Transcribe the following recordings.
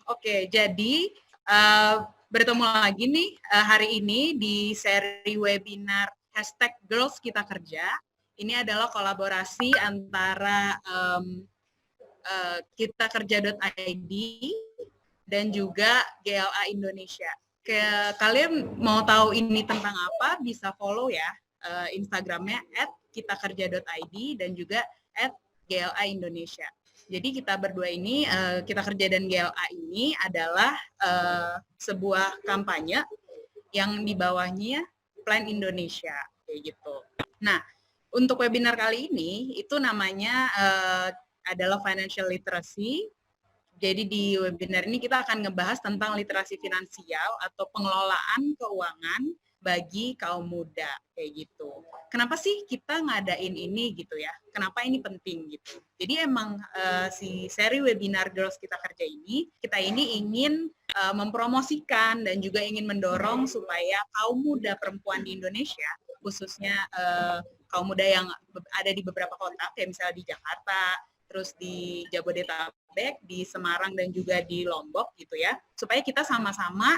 Oke, jadi eh, bertemu lagi nih hari ini di seri webinar #Girls Kita Kerja. Ini adalah kolaborasi antara kitakerja.id dan juga GLA Indonesia. Kalian mau tahu ini tentang apa, bisa follow ya Instagramnya @kitakerja.id dan juga @GLA Indonesia. Jadi kita berdua ini, Kita Kerja dan GLA ini adalah sebuah kampanye yang di bawahnya Plan Indonesia, kayak gitu. Nah, untuk webinar kali ini itu namanya adalah financial literacy. Jadi di webinar ini kita akan ngebahas tentang literasi finansial atau pengelolaan keuangan bagi kaum muda, kayak gitu. Kenapa sih kita ngadain ini gitu ya? Kenapa ini penting gitu? Jadi emang si seri webinar Girls Kita Kerja ini, kita ini ingin mempromosikan dan juga ingin mendorong supaya kaum muda perempuan di Indonesia, khususnya kaum muda yang ada di beberapa kota, kayak misalnya di Jakarta, terus di Jabodetabek, di Semarang, dan juga di Lombok gitu ya, supaya kita sama-sama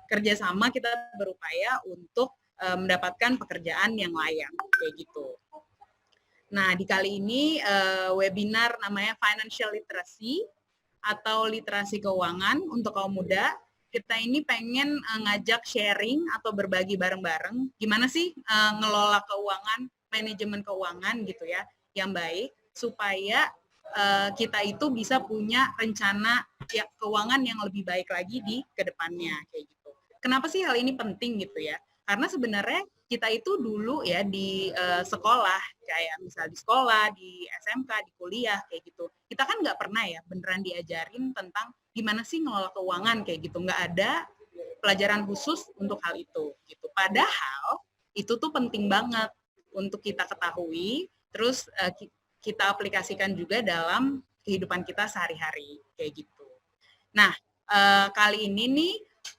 kerjasama, kita berupaya untuk mendapatkan pekerjaan yang layak, kayak gitu. Nah, di kali ini webinar namanya Financial Literacy atau literasi keuangan untuk kaum muda. Kita ini pengen ngajak sharing atau berbagi bareng-bareng gimana sih ngelola keuangan, manajemen keuangan gitu ya, yang baik, supaya kita itu bisa punya rencana ya, keuangan yang lebih baik lagi di kedepannya, kayak gitu. Kenapa sih hal ini penting gitu ya? Karena sebenarnya kita itu dulu ya di sekolah, kayak misal di sekolah, di SMK, di kuliah, kayak gitu. Kita kan nggak pernah ya beneran diajarin tentang gimana sih ngelola keuangan, kayak gitu. Nggak ada pelajaran khusus untuk hal itu, gitu. Padahal itu tuh penting banget untuk kita ketahui, terus kita aplikasikan juga dalam kehidupan kita sehari-hari, kayak gitu. Nah, kali ini nih,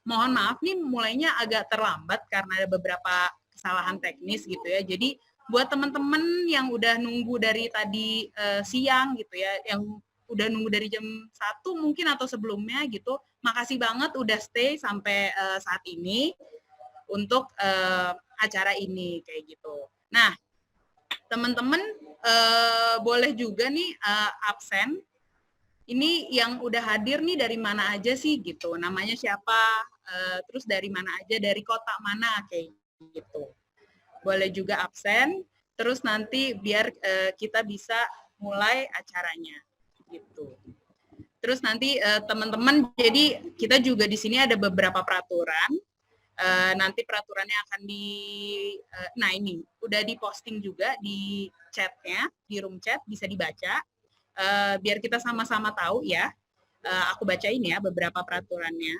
mohon maaf nih mulainya agak terlambat karena ada beberapa kesalahan teknis gitu ya. Jadi buat teman-teman yang udah nunggu dari tadi siang gitu ya, yang udah nunggu dari jam 1 mungkin atau sebelumnya gitu, makasih banget udah stay sampai saat ini untuk acara ini, kayak gitu. Nah, teman-teman boleh juga nih absen. Ini yang udah hadir nih dari mana aja sih gitu, namanya siapa, terus dari mana aja, dari kota mana, kayak gitu. Boleh juga absen, terus nanti biar kita bisa mulai acaranya gitu. Terus nanti teman-teman, jadi kita juga di sini ada beberapa peraturan. Nanti peraturannya akan nah ini udah diposting juga di chatnya, di room chat, bisa dibaca. Biar kita sama-sama tahu ya. Aku bacain ya beberapa peraturannya.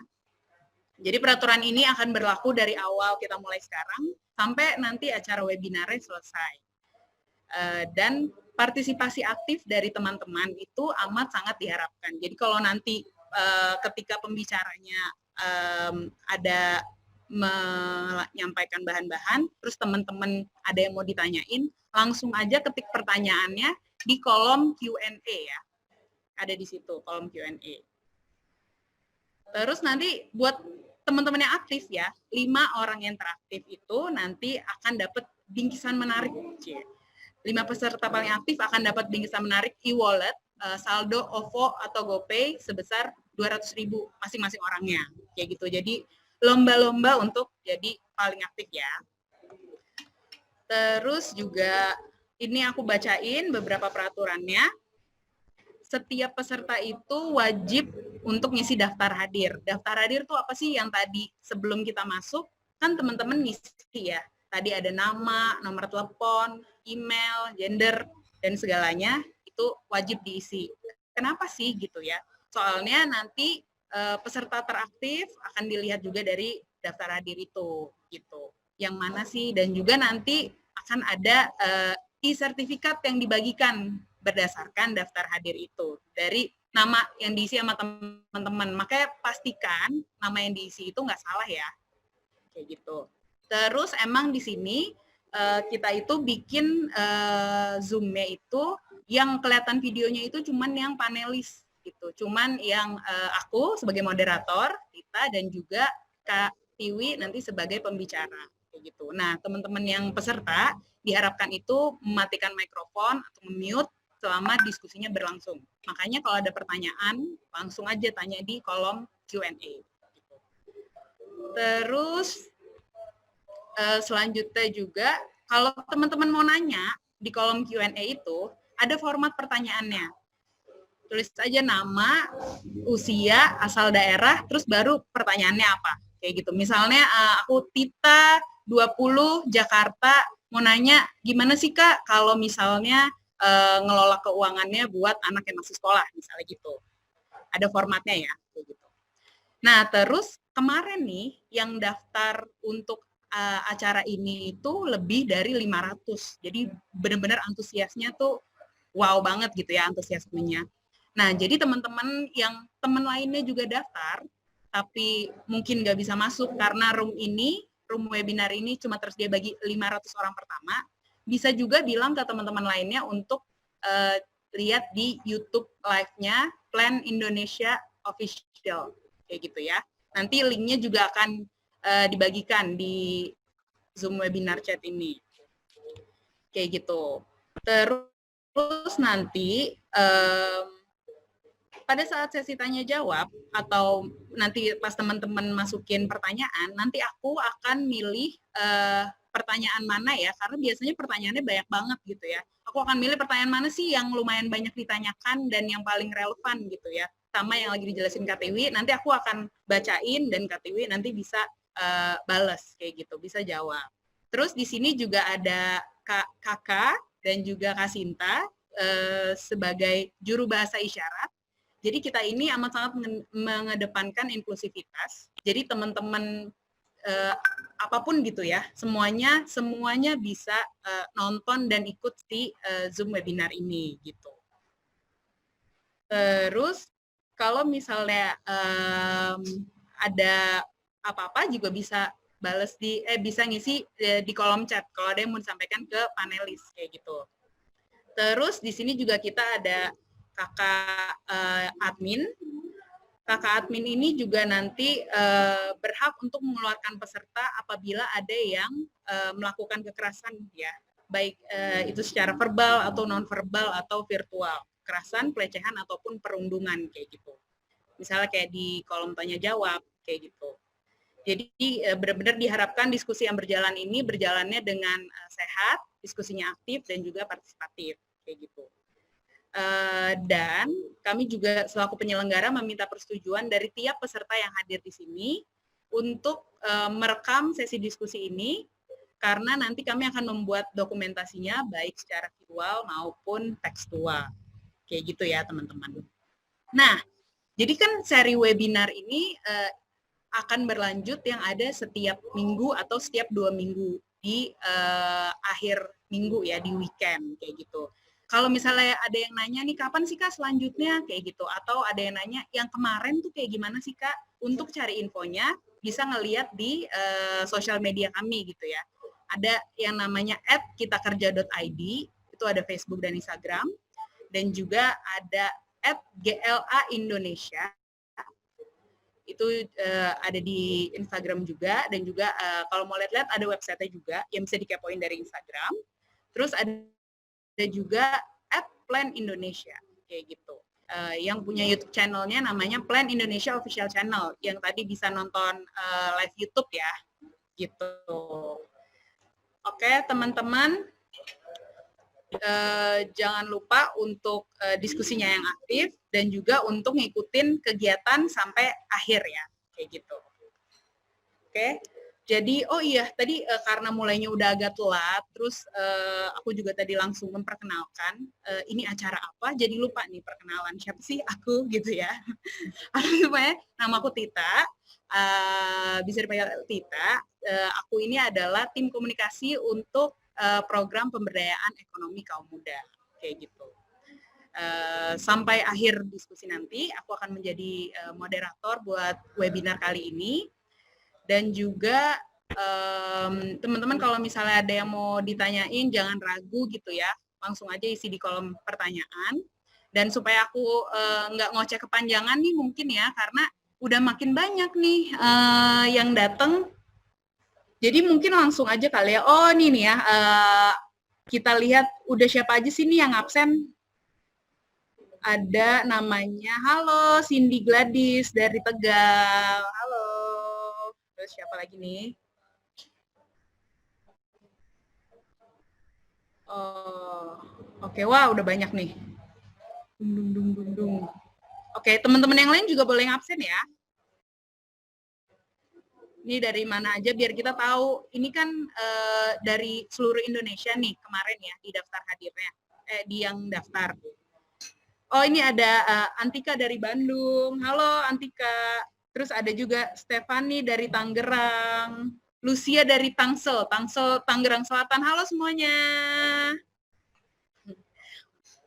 Jadi peraturan ini akan berlaku dari awal kita mulai sekarang sampai nanti acara webinarnya selesai. Dan partisipasi aktif dari teman-teman itu amat sangat diharapkan. Jadi kalau nanti ketika pembicaranya ada menyampaikan bahan-bahan, terus teman-teman ada yang mau ditanyain, langsung aja ketik pertanyaannya di kolom Q&A ya. Ada di situ kolom Q&A. Terus nanti buat teman-teman yang aktif ya, 5 orang yang teraktif itu nanti akan dapat bingkisan menarik. 5 peserta paling aktif akan dapat bingkisan menarik e-wallet, saldo OVO atau GoPay sebesar 200.000 masing-masing orangnya. Kayak gitu. Jadi lomba-lomba untuk jadi paling aktif ya. Terus juga ini aku bacain beberapa peraturannya. Setiap peserta itu wajib untuk ngisi daftar hadir. Daftar hadir tuh apa sih? Yang tadi sebelum kita masuk, kan teman-teman ngisi ya. Tadi ada nama, nomor telepon, email, gender, dan segalanya itu wajib diisi. Kenapa sih gitu ya? Soalnya nanti peserta teraktif akan dilihat juga dari daftar hadir itu gitu. Yang mana sih, dan juga nanti akan ada e-sertifikat yang dibagikan berdasarkan daftar hadir itu dari nama yang diisi sama teman-teman. Makanya pastikan nama yang diisi itu nggak salah ya, kayak gitu. Terus emang di sini kita itu bikin Zoom-nya itu yang kelihatan videonya itu cuman yang panelis gitu. Cuman yang aku sebagai moderator, Tita, dan juga Kak Tiwi nanti sebagai pembicara kayak gitu. Nah, teman-teman yang peserta diharapkan itu mematikan mikrofon atau mute selama diskusinya berlangsung. Makanya kalau ada pertanyaan, langsung aja tanya di kolom Q&A. Terus selanjutnya juga, kalau teman-teman mau nanya, di kolom Q&A itu ada format pertanyaannya. Tulis aja nama, usia, asal daerah, terus baru pertanyaannya apa. Kayak gitu. Misalnya aku Tita, 20, Jakarta, mau nanya gimana sih Kak kalau misalnya ngelola keuangannya buat anak yang masih sekolah, misalnya gitu. Ada formatnya ya, kayak gitu. Nah, terus kemarin nih yang daftar untuk acara ini itu lebih dari 500. Jadi benar-benar antusiasnya tuh wow banget gitu ya antusiasmenya. Nah, jadi teman-teman yang teman lainnya juga daftar, tapi mungkin nggak bisa masuk karena room webinar ini cuma tersedia bagi 500 orang pertama, bisa juga bilang ke teman-teman lainnya untuk lihat di YouTube live-nya Plan Indonesia Official, kayak gitu ya. Nanti linknya juga akan dibagikan di Zoom webinar chat ini, kayak gitu. Terus nanti pada saat sesi tanya jawab atau nanti pas teman-teman masukin pertanyaan, nanti aku akan milih pertanyaan mana ya, karena biasanya pertanyaannya banyak banget gitu ya. Aku akan milih pertanyaan mana sih yang lumayan banyak ditanyakan dan yang paling relevan gitu ya. Sama yang lagi dijelasin Kak Tiwi, nanti aku akan bacain dan Kak Tiwi nanti bisa balas kayak gitu, bisa jawab. Terus di sini juga ada Kak Kakak dan juga Kak Sinta sebagai juru bahasa isyarat. Jadi kita ini amat sangat mengedepankan inklusivitas. Jadi teman-teman apapun gitu ya, semuanya bisa nonton dan ikut di Zoom webinar ini gitu. Terus kalau misalnya ada apa-apa juga bisa balas bisa ngisi di kolom chat kalau ada yang mau disampaikan ke panelis kayak gitu. Terus di sini juga kita ada kakak admin. Kakak admin ini juga nanti berhak untuk mengeluarkan peserta apabila ada yang melakukan kekerasan ya, baik itu secara verbal atau non verbal atau virtual, kekerasan, pelecehan ataupun perundungan kayak gitu. Misalnya kayak di kolom tanya jawab kayak gitu. Jadi benar-benar diharapkan diskusi yang berjalan ini berjalannya dengan sehat, diskusinya aktif dan juga partisipatif kayak gitu. Dan kami juga selaku penyelenggara meminta persetujuan dari tiap peserta yang hadir di sini untuk merekam sesi diskusi ini, karena nanti kami akan membuat dokumentasinya baik secara visual maupun tekstual. Kayak gitu ya teman-teman. Nah, jadi kan seri webinar ini akan berlanjut yang ada setiap minggu atau setiap 2 minggu di akhir minggu ya, di weekend kayak gitu. Kalau misalnya ada yang nanya nih kapan sih Kak selanjutnya kayak gitu, atau ada yang nanya yang kemarin tuh kayak gimana sih Kak, untuk cari infonya bisa ngelihat di sosial media kami gitu ya. Ada yang namanya @kitakerja.id, itu ada Facebook dan Instagram, dan juga ada @GLA Indonesia, itu ada di Instagram juga, dan juga kalau mau lihat-lihat ada website-nya juga yang bisa dikepoin dari Instagram. Terus ada juga @Plan Indonesia kayak gitu. Yang punya YouTube channel-nya namanya Plan Indonesia Official Channel, yang tadi bisa nonton live YouTube ya, gitu. Oke, teman-teman, jangan lupa untuk diskusinya yang aktif dan juga untuk ngikutin kegiatan sampai akhir ya, kayak gitu. Oke. Jadi, oh iya, tadi karena mulainya udah agak telat, terus aku juga tadi langsung memperkenalkan ini acara apa, jadi lupa nih perkenalan siapa sih aku gitu ya. Supaya nama aku Tita, bisa dipanggil Tita. Aku ini adalah tim komunikasi untuk program pemberdayaan ekonomi kaum muda, kayak gitu. Sampai akhir diskusi nanti, aku akan menjadi moderator buat webinar kali ini. Dan juga teman-teman kalau misalnya ada yang mau ditanyain jangan ragu gitu ya, langsung aja isi di kolom pertanyaan. Dan supaya aku nggak ngoceh kepanjangan nih mungkin ya, karena udah makin banyak nih yang datang. Jadi mungkin langsung aja kali ya. Oh ini nih ya, kita lihat udah siapa aja sih nih yang absen. Ada namanya, halo Cindy Gladys dari Tegal. Halo. Terus siapa lagi nih? Oh, oke, wah udah banyak nih. Dung, dung, dung, dung. Oke, teman-teman yang lain juga boleh ngabsen ya. Ini dari mana aja biar kita tahu. Ini kan dari seluruh Indonesia nih kemarin ya di daftar hadirnya. Di yang daftar. Oh ini ada Antika dari Bandung. Halo Antika. Terus ada juga Stefani dari Tangerang. Lucia dari Tangsel, Tangerang Selatan. Halo semuanya.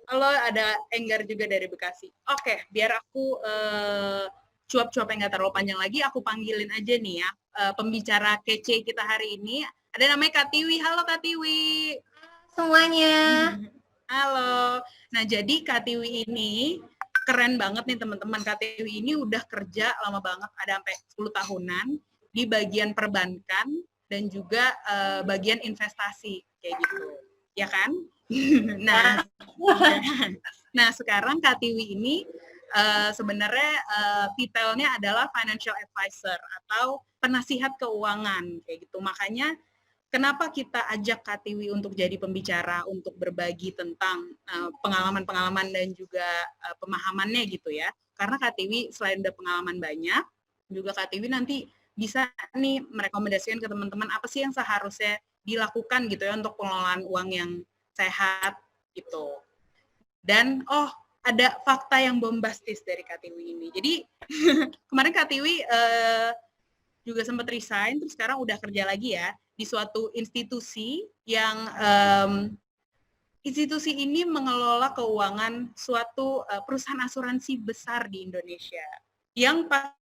Halo, ada Enggar juga dari Bekasi. Oke, biar aku cuap-cuap yang nggak terlalu panjang lagi, aku panggilin aja nih ya pembicara kece kita hari ini. Ada namanya Kak Tiwi. Halo Kak Tiwi. Semuanya. Halo. Nah, jadi Kak Tiwi ini keren banget nih teman-teman. Kak Tiwi ini udah kerja lama banget, ada sampai 10 tahunan di bagian perbankan dan juga bagian investasi kayak gitu. Ya kan? Nah, sekarang Kak Tiwi ini sebenarnya titelnya adalah financial advisor atau penasihat keuangan kayak gitu. Makanya kenapa kita ajak Kak Tiwi untuk jadi pembicara untuk berbagi tentang pengalaman-pengalaman dan juga pemahamannya gitu ya. Karena Kak Tiwi selain udah pengalaman banyak, juga Kak Tiwi nanti bisa nih merekomendasikan ke teman-teman apa sih yang seharusnya dilakukan gitu ya untuk pengelolaan uang yang sehat gitu. Dan ada fakta yang bombastis dari Kak Tiwi ini. Jadi kemarin Kak Tiwi juga sempat resign, terus sekarang udah kerja lagi ya di suatu institusi yang institusi ini mengelola keuangan suatu perusahaan asuransi besar di Indonesia. Yang pas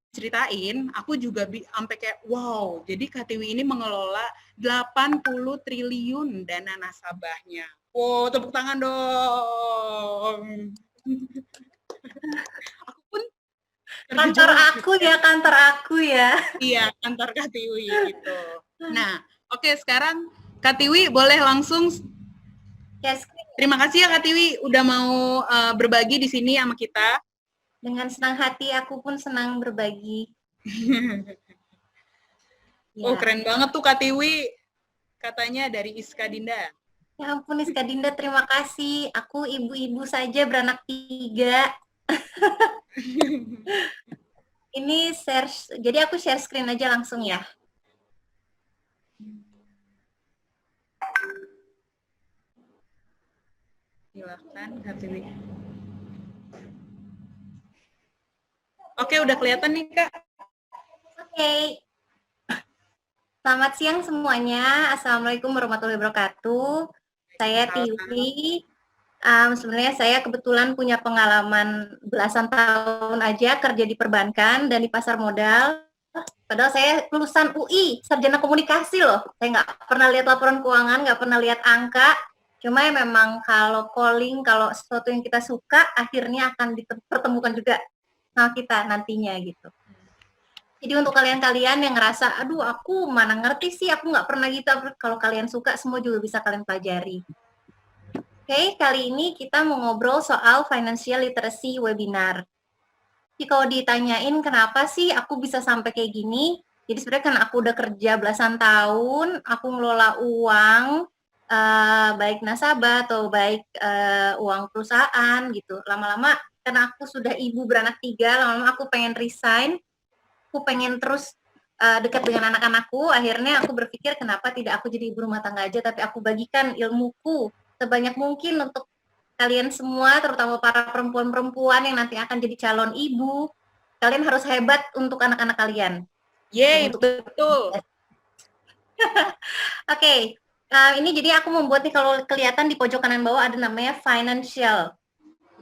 ceritain, aku juga sampai kayak wow, jadi KTW ini mengelola 80 triliun dana nasabahnya. Wow, tepuk tangan dong. Aku pun kantor aku ya. Iya, kantor KTW gitu. Nah, oke, sekarang KTW boleh langsung. Yes. Terima kasih ya KTW udah mau berbagi di sini sama kita. Dengan senang hati, aku pun senang berbagi. Oh, keren banget tuh Kak Tiwi. Katanya dari Iska Dinda. Ya ampun Iska Dinda, terima kasih. Aku ibu-ibu saja beranak 3. Ini jadi aku share screen aja langsung ya. Silahkan Kak Tiwi. Oke, udah kelihatan nih Kak. Oke. Selamat siang semuanya. Assalamualaikum warahmatullahi wabarakatuh. Saya Tiwi. Sebenarnya saya kebetulan punya pengalaman belasan tahun aja kerja di perbankan dan di pasar modal. Padahal saya lulusan UI, sarjana komunikasi loh. Saya nggak pernah lihat laporan keuangan, nggak pernah lihat angka. Cuma ya memang kalau calling, kalau sesuatu yang kita suka, akhirnya akan dipertemukan juga sama kita nantinya gitu. Jadi untuk kalian-kalian yang ngerasa, aduh aku mana ngerti sih, aku nggak pernah gitu. Kalau kalian suka, semua juga bisa kalian pelajari. Oke, kali ini kita mau ngobrol soal financial literacy webinar. Jadi kalau ditanyain kenapa sih aku bisa sampai kayak gini, jadi sebenarnya kan aku udah kerja belasan tahun, aku ngelola uang, baik nasabah atau baik uang perusahaan gitu. Lama-lama karena aku sudah ibu beranak 3, lama-lama aku pengen resign, aku pengen terus dekat dengan anak-anakku. Akhirnya aku berpikir kenapa tidak aku jadi ibu rumah tangga aja, tapi aku bagikan ilmuku sebanyak mungkin untuk kalian semua, terutama para perempuan-perempuan yang nanti akan jadi calon ibu. Kalian harus hebat untuk anak-anak kalian. Yeay, betul. Oke, ini jadi aku membuat nih, kalau kelihatan di pojok kanan bawah ada namanya financial.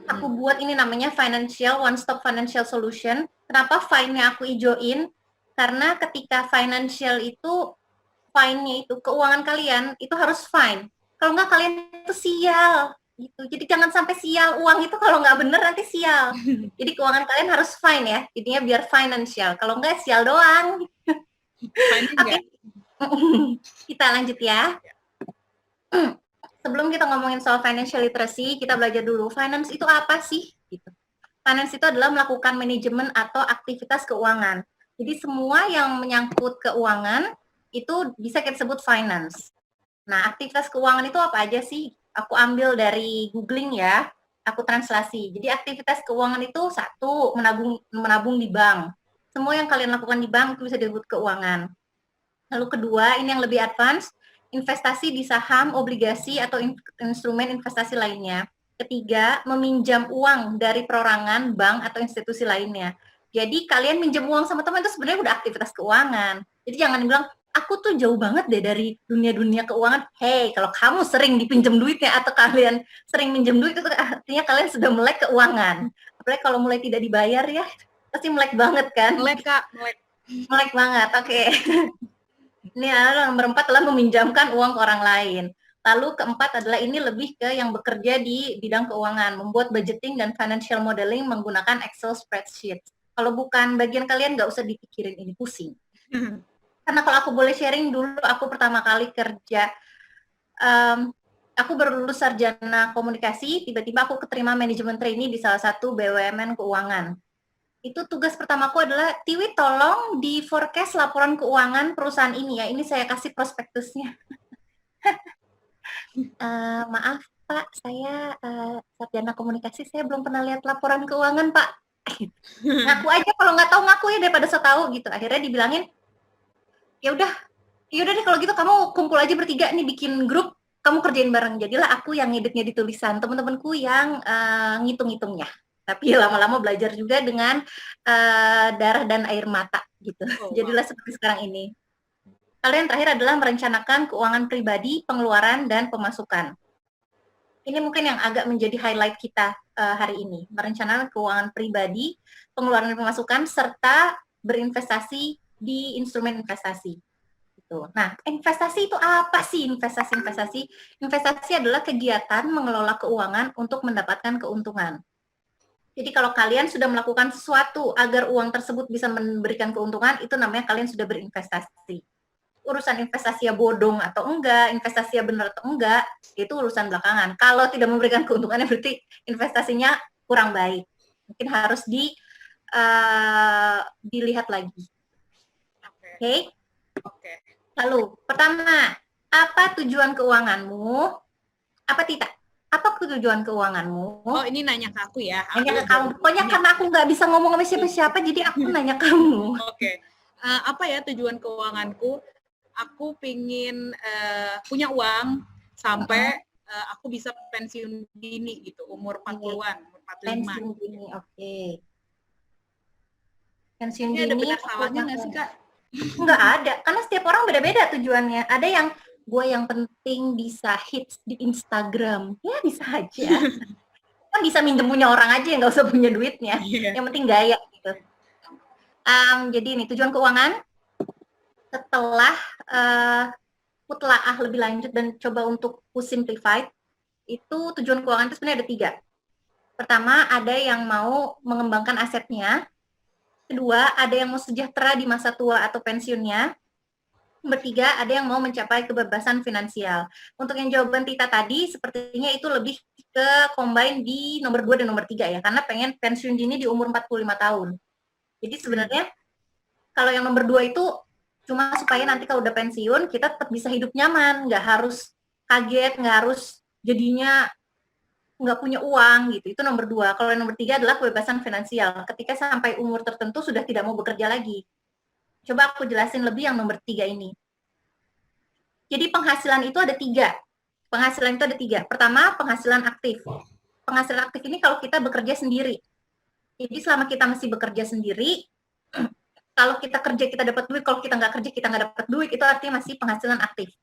Aku buat ini namanya financial, one stop financial solution. Kenapa fine-nya aku ijoin? Karena ketika financial itu, fine-nya itu keuangan kalian itu harus fine. Kalau nggak kalian itu sial. gitu. Jadi jangan sampai sial, uang itu kalau nggak bener nanti sial. Jadi keuangan kalian harus fine ya, jadinya biar financial. Kalau nggak sial doang. Fine Oke, enggak? kita lanjut ya. Sebelum kita ngomongin soal financial literacy, kita belajar dulu finance itu apa sih? Gitu. Finance itu adalah melakukan manajemen atau aktivitas keuangan. Jadi semua yang menyangkut keuangan itu bisa kita sebut finance. Nah, aktivitas keuangan itu apa aja sih? Aku ambil dari googling ya, aku translasi. Jadi aktivitas keuangan itu satu, menabung di bank. Semua yang kalian lakukan di bank itu bisa disebut keuangan. Lalu kedua, ini yang lebih advance, investasi di saham, obligasi, atau instrumen investasi lainnya. Ketiga, meminjam uang dari perorangan, bank, atau institusi lainnya. Jadi kalian minjem uang sama teman itu sebenarnya udah aktivitas keuangan. Jadi jangan bilang, aku tuh jauh banget deh dari dunia-dunia keuangan. Hey, kalau kamu sering dipinjam duitnya atau kalian sering minjem duit, itu artinya kalian sudah melek keuangan. Apalagi kalau mulai tidak dibayar ya, pasti melek banget kan? Melek, Kak, melek. Melek banget, oke. Okay. Ini nomor 4 adalah meminjamkan uang ke orang lain. Lalu keempat adalah ini lebih ke yang bekerja di bidang keuangan, membuat budgeting dan financial modeling menggunakan Excel spreadsheet. Kalau bukan bagian kalian, nggak usah dipikirin, ini pusing. Karena kalau aku boleh sharing dulu, aku pertama kali kerja, aku baru lulus sarjana komunikasi, tiba-tiba aku keterima manajemen trainee di salah satu BUMN keuangan. Itu tugas pertamaku adalah, Tiwi tolong di forecast laporan keuangan perusahaan ini ya, ini saya kasih prospektusnya. Maaf Pak, saya sarjana komunikasi, saya belum pernah lihat laporan keuangan Pak. Ngaku aja, kalau nggak tahu ngaku ya daripada so tahu gitu. Akhirnya dibilangin, ya udah deh kalau gitu kamu kumpul aja bertiga nih, bikin grup, kamu kerjain bareng. Jadilah aku yang ngeditnya di tulisan, teman-temanku yang ngitung-ngitungnya. Tapi lama-lama belajar juga dengan darah dan air mata gitu. Oh, jadilah wow. Seperti sekarang ini. Lalu yang terakhir adalah merencanakan keuangan pribadi, pengeluaran, dan pemasukan. Ini mungkin yang agak menjadi highlight kita hari ini. Merencanakan keuangan pribadi, pengeluaran dan pemasukan, serta berinvestasi di instrumen investasi. Nah, investasi itu apa sih investasi? Investasi adalah kegiatan mengelola keuangan untuk mendapatkan keuntungan. Jadi kalau kalian sudah melakukan sesuatu agar uang tersebut bisa memberikan keuntungan, itu namanya kalian sudah berinvestasi. Urusan investasi ya bodong atau enggak, investasi ya benar atau enggak, itu urusan belakangan. Kalau tidak memberikan keuntungan, berarti investasinya kurang baik. Mungkin harus dilihat lagi. Oke? Okay? Lalu, pertama, apa tujuan keuanganmu? Apa tidak? Apa tujuan keuanganmu? Oh, ini nanya ke aku ya. Nanya ke kamu. Pokoknya karena aku nggak bisa ngomong sama siapa-siapa, jadi aku nanya kamu. Oke. Apa ya tujuan keuanganku? Aku pingin punya uang sampai aku bisa pensiun dini gitu, umur 40-an, umur 45. Pensiun dini, oke. Pensiun ini dini. Ada benar salahnya nggak sih, Kak? Nggak ada, karena setiap orang beda-beda tujuannya. Ada yang gue yang penting bisa hits di Instagram, ya bisa aja. Kan bisa minjem punya orang aja, yang nggak usah punya duitnya. Yang penting gaya gitu. Jadi ini tujuan keuangan. Setelah telaah lebih lanjut dan coba untuk simplified, itu tujuan keuangan itu sebenarnya ada 3. Pertama, ada yang mau mengembangkan asetnya. Kedua, ada yang mau sejahtera di masa tua atau pensiunnya. Bertiga, ada yang mau mencapai kebebasan finansial. Untuk yang jawaban Tita tadi, sepertinya itu lebih ke combine di nomor 2 dan nomor 3 ya, karena pengen pensiun dini di umur 45 tahun. Jadi sebenarnya kalau yang nomor 2 itu cuma supaya nanti kalau udah pensiun, kita tetap bisa hidup nyaman, nggak harus kaget, nggak harus jadinya nggak punya uang gitu. Itu nomor 2. Kalau yang nomor 3 adalah kebebasan finansial. Ketika sampai umur tertentu sudah tidak mau bekerja lagi. Coba aku jelasin lebih yang nomor 3 ini. Jadi penghasilan itu ada 3. Penghasilan itu ada 3. Pertama, penghasilan aktif. Penghasilan aktif ini kalau kita bekerja sendiri. Jadi selama kita masih bekerja sendiri, kalau kita kerja kita dapat duit, kalau kita nggak kerja kita nggak dapat duit, itu artinya masih penghasilan aktif.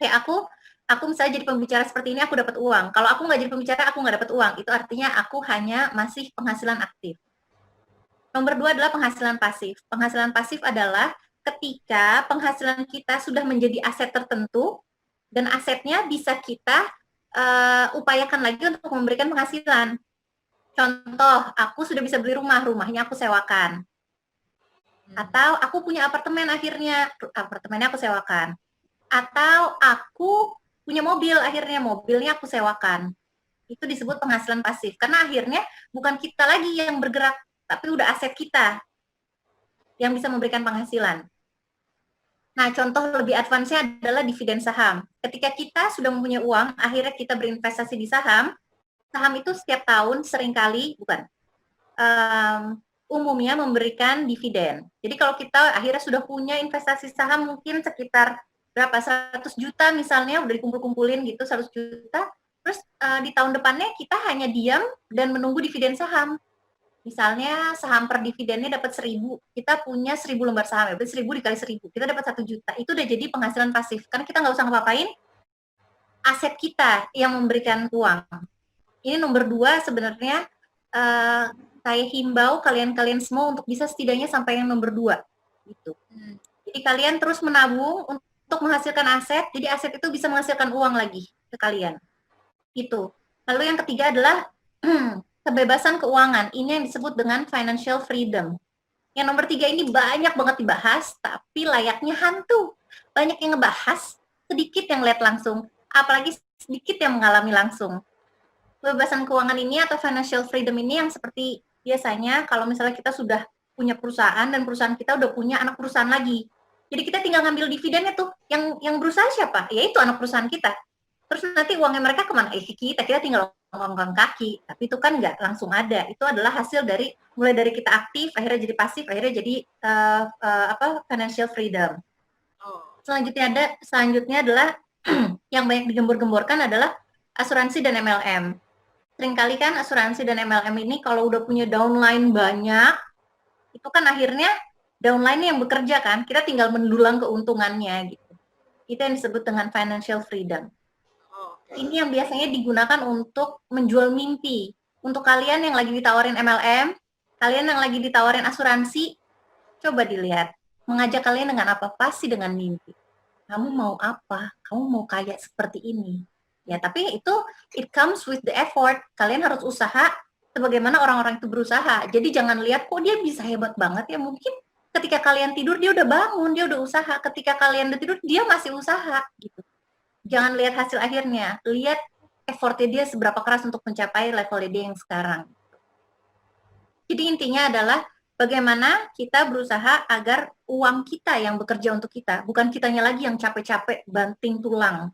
Kayak aku misalnya jadi pembicara seperti ini, aku dapat uang. Kalau aku nggak jadi pembicara, aku nggak dapat uang. Itu artinya aku hanya masih penghasilan aktif. Nomor 2 adalah penghasilan pasif. Penghasilan pasif adalah ketika penghasilan kita sudah menjadi aset tertentu, dan asetnya bisa kita upayakan lagi untuk memberikan penghasilan. Contoh, aku sudah bisa beli rumah, rumahnya aku sewakan. Atau aku punya apartemen akhirnya, apartemennya aku sewakan. Atau aku punya mobil, akhirnya mobilnya aku sewakan. Itu disebut penghasilan pasif. Karena akhirnya bukan kita lagi yang bergerak, tapi udah aset kita yang bisa memberikan penghasilan. Nah, contoh lebih advance-nya adalah dividen saham. Ketika kita sudah mempunyai uang, akhirnya kita berinvestasi di saham, saham itu setiap tahun seringkali, umumnya memberikan dividen. Jadi kalau kita akhirnya sudah punya investasi saham mungkin sekitar berapa, 100 juta misalnya, udah dikumpul-kumpulin gitu 100 juta, terus di tahun depannya kita hanya diam dan menunggu dividen saham. Misalnya saham per dividennya dapat 1.000, kita punya 1.000 lembar saham, ya berarti 1.000 dikali 1.000, kita dapat 1 juta. Itu udah jadi penghasilan pasif, karena kita nggak usah ngapain, aset kita yang memberikan uang. Ini nomor 2 sebenarnya, saya himbau kalian-kalian semua untuk bisa setidaknya sampai yang nomor 2 gitu. Jadi kalian terus menabung untuk menghasilkan aset, jadi aset itu bisa menghasilkan uang lagi ke kalian. Itu. Lalu yang ketiga adalah kebebasan keuangan. Ini yang disebut dengan financial freedom. Yang nomor 3 ini banyak banget dibahas, tapi layaknya hantu. Banyak yang ngebahas, sedikit yang lihat langsung, apalagi sedikit yang mengalami langsung. Kebebasan keuangan ini atau financial freedom ini yang seperti biasanya kalau misalnya kita sudah punya perusahaan dan perusahaan kita udah punya anak perusahaan lagi. Jadi kita tinggal ngambil dividennya tuh. Yang berusaha siapa? Ya itu anak perusahaan kita. Terus nanti uangnya mereka kemana? Kita tinggal ngongkong kaki. Tapi itu kan nggak langsung ada. Itu adalah hasil dari mulai dari kita aktif, akhirnya jadi pasif, akhirnya jadi financial freedom. Selanjutnya adalah yang banyak digembor-gemborkan adalah asuransi dan MLM. Seringkali kan asuransi dan MLM ini kalau udah punya downline banyak, itu kan akhirnya downline yang bekerja kan, kita tinggal mendulang keuntungannya gitu. Itu yang disebut dengan financial freedom. Ini yang biasanya digunakan untuk menjual mimpi. Untuk kalian yang lagi ditawarin MLM, kalian yang lagi ditawarin asuransi, coba dilihat. Mengajak kalian dengan apa? Pasti dengan mimpi. Kamu mau apa? Kamu mau kaya seperti ini. Ya, tapi itu it comes with the effort. Kalian harus usaha sebagaimana orang-orang itu berusaha. Jadi jangan lihat kok dia bisa hebat banget ya. Mungkin ketika kalian tidur dia udah bangun, dia udah usaha. Ketika kalian udah tidur dia masih usaha gitu. Jangan lihat hasil akhirnya, lihat effortnya dia seberapa keras untuk mencapai level dia yang sekarang. Jadi intinya adalah bagaimana kita berusaha agar uang kita yang bekerja untuk kita, bukan kitanya lagi yang capek-capek banting tulang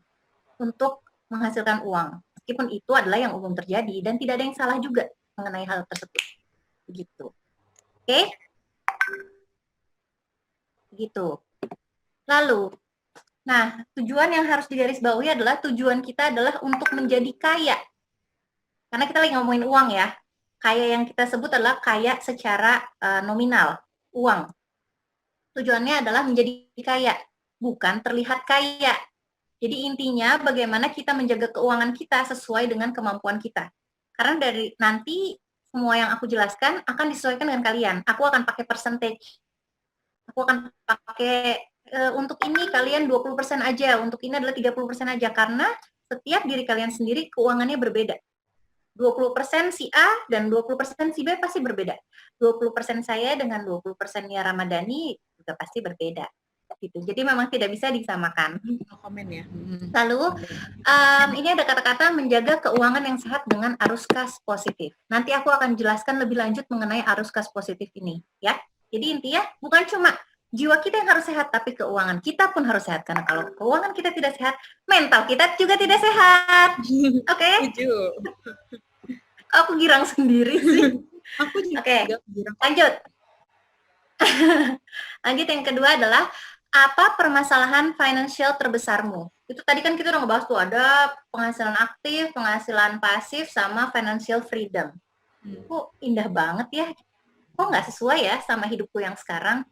untuk menghasilkan uang. Meskipun itu adalah yang umum terjadi dan tidak ada yang salah juga mengenai hal tersebut. Begitu. Oke? Begitu. Lalu, nah, tujuan yang harus digarisbawahi adalah tujuan kita adalah untuk menjadi kaya. Karena kita lagi ngomongin uang ya. Kaya yang kita sebut adalah kaya secara nominal, uang. Tujuannya adalah menjadi kaya, bukan terlihat kaya. Jadi intinya bagaimana kita menjaga keuangan kita sesuai dengan kemampuan kita. Karena dari nanti semua yang aku jelaskan akan disesuaikan dengan kalian. Aku akan pakai percentage. Aku akan pakai untuk ini kalian 20% aja, untuk ini adalah 30% aja. Karena setiap diri kalian sendiri keuangannya berbeda. 20% si A dan 20% si B pasti berbeda. 20% saya dengan 20%-nya Ramadhani juga pasti berbeda. Gitu. Jadi memang tidak bisa disamakan. Komen ya. Lalu ini ada kata-kata menjaga keuangan yang sehat dengan arus kas positif. Nanti aku akan jelaskan lebih lanjut mengenai arus kas positif ini, ya. Jadi intinya bukan cuma jiwa kita yang harus sehat, tapi keuangan kita pun harus sehat. Karena kalau keuangan kita tidak sehat, mental kita juga tidak sehat. Oke? Aku girang sendiri sih. Aku juga girang. Lanjut. Lanjut yang kedua adalah apa permasalahan financial terbesarmu? Itu tadi kan kita udah ngebahas tuh ada penghasilan aktif, penghasilan pasif, sama financial freedom. Kok indah banget ya? Kok nggak sesuai ya sama hidupku yang sekarang?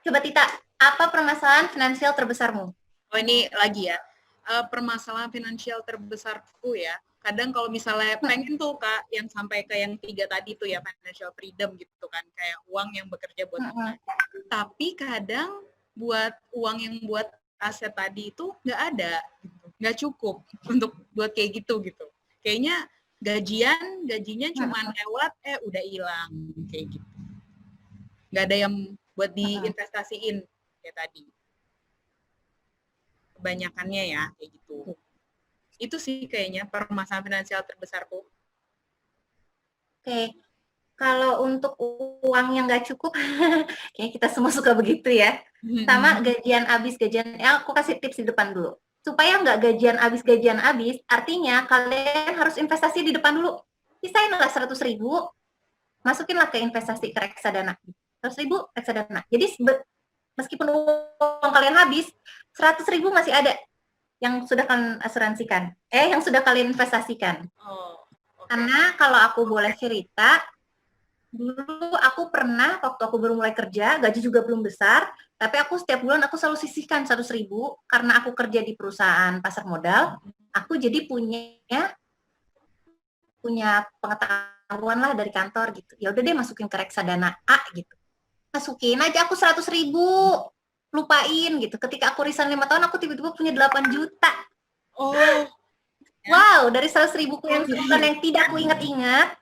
Coba Tita, apa permasalahan finansial terbesarmu? Oh ini lagi ya, permasalahan finansial terbesarku ya. Kadang kalau misalnya pengen tuh Kak, yang sampai ke yang 3 tadi tuh ya, financial freedom gitu kan, kayak uang yang bekerja buat kita. Tapi kadang buat uang yang buat aset tadi itu nggak ada gitu. nggak cukup untuk buat kayak gitu. Kayaknya gajinya cuma lewat, udah hilang kayak gitu. Nggak ada yang buat diinvestasiin kayak tadi. Kebanyakannya ya kayak gitu. Itu sih kayaknya permasalahan finansial terbesarku. Oke, kalau untuk uang yang nggak cukup, kayak kita semua suka begitu ya. Sama gajian habis, aku kasih tips di depan dulu. Supaya nggak gajian habis, artinya kalian harus investasi di depan dulu. Sisainlah 100.000, masukinlah ke investasi ke reksadana. 100.000 reksadana. Jadi meskipun uang kalian habis, 100.000 masih ada yang sudah kalian asuransikan. Yang sudah kalian investasikan. Oh, okay. Karena kalau aku boleh cerita, dulu aku pernah waktu aku baru mulai kerja, gaji juga belum besar, tapi aku setiap bulan aku selalu sisihkan 100.000 karena aku kerja di perusahaan pasar modal. Aku jadi punya pengetahuan lah dari kantor gitu. Ya udah deh masukin ke reksadana A gitu. Masukin aja aku 100.000, lupain gitu. Ketika aku resign 5 tahun, aku tiba-tiba punya 8 juta. Oh. Wow, dari 100.000 yang sebulan yang tidak aku ingat-ingat,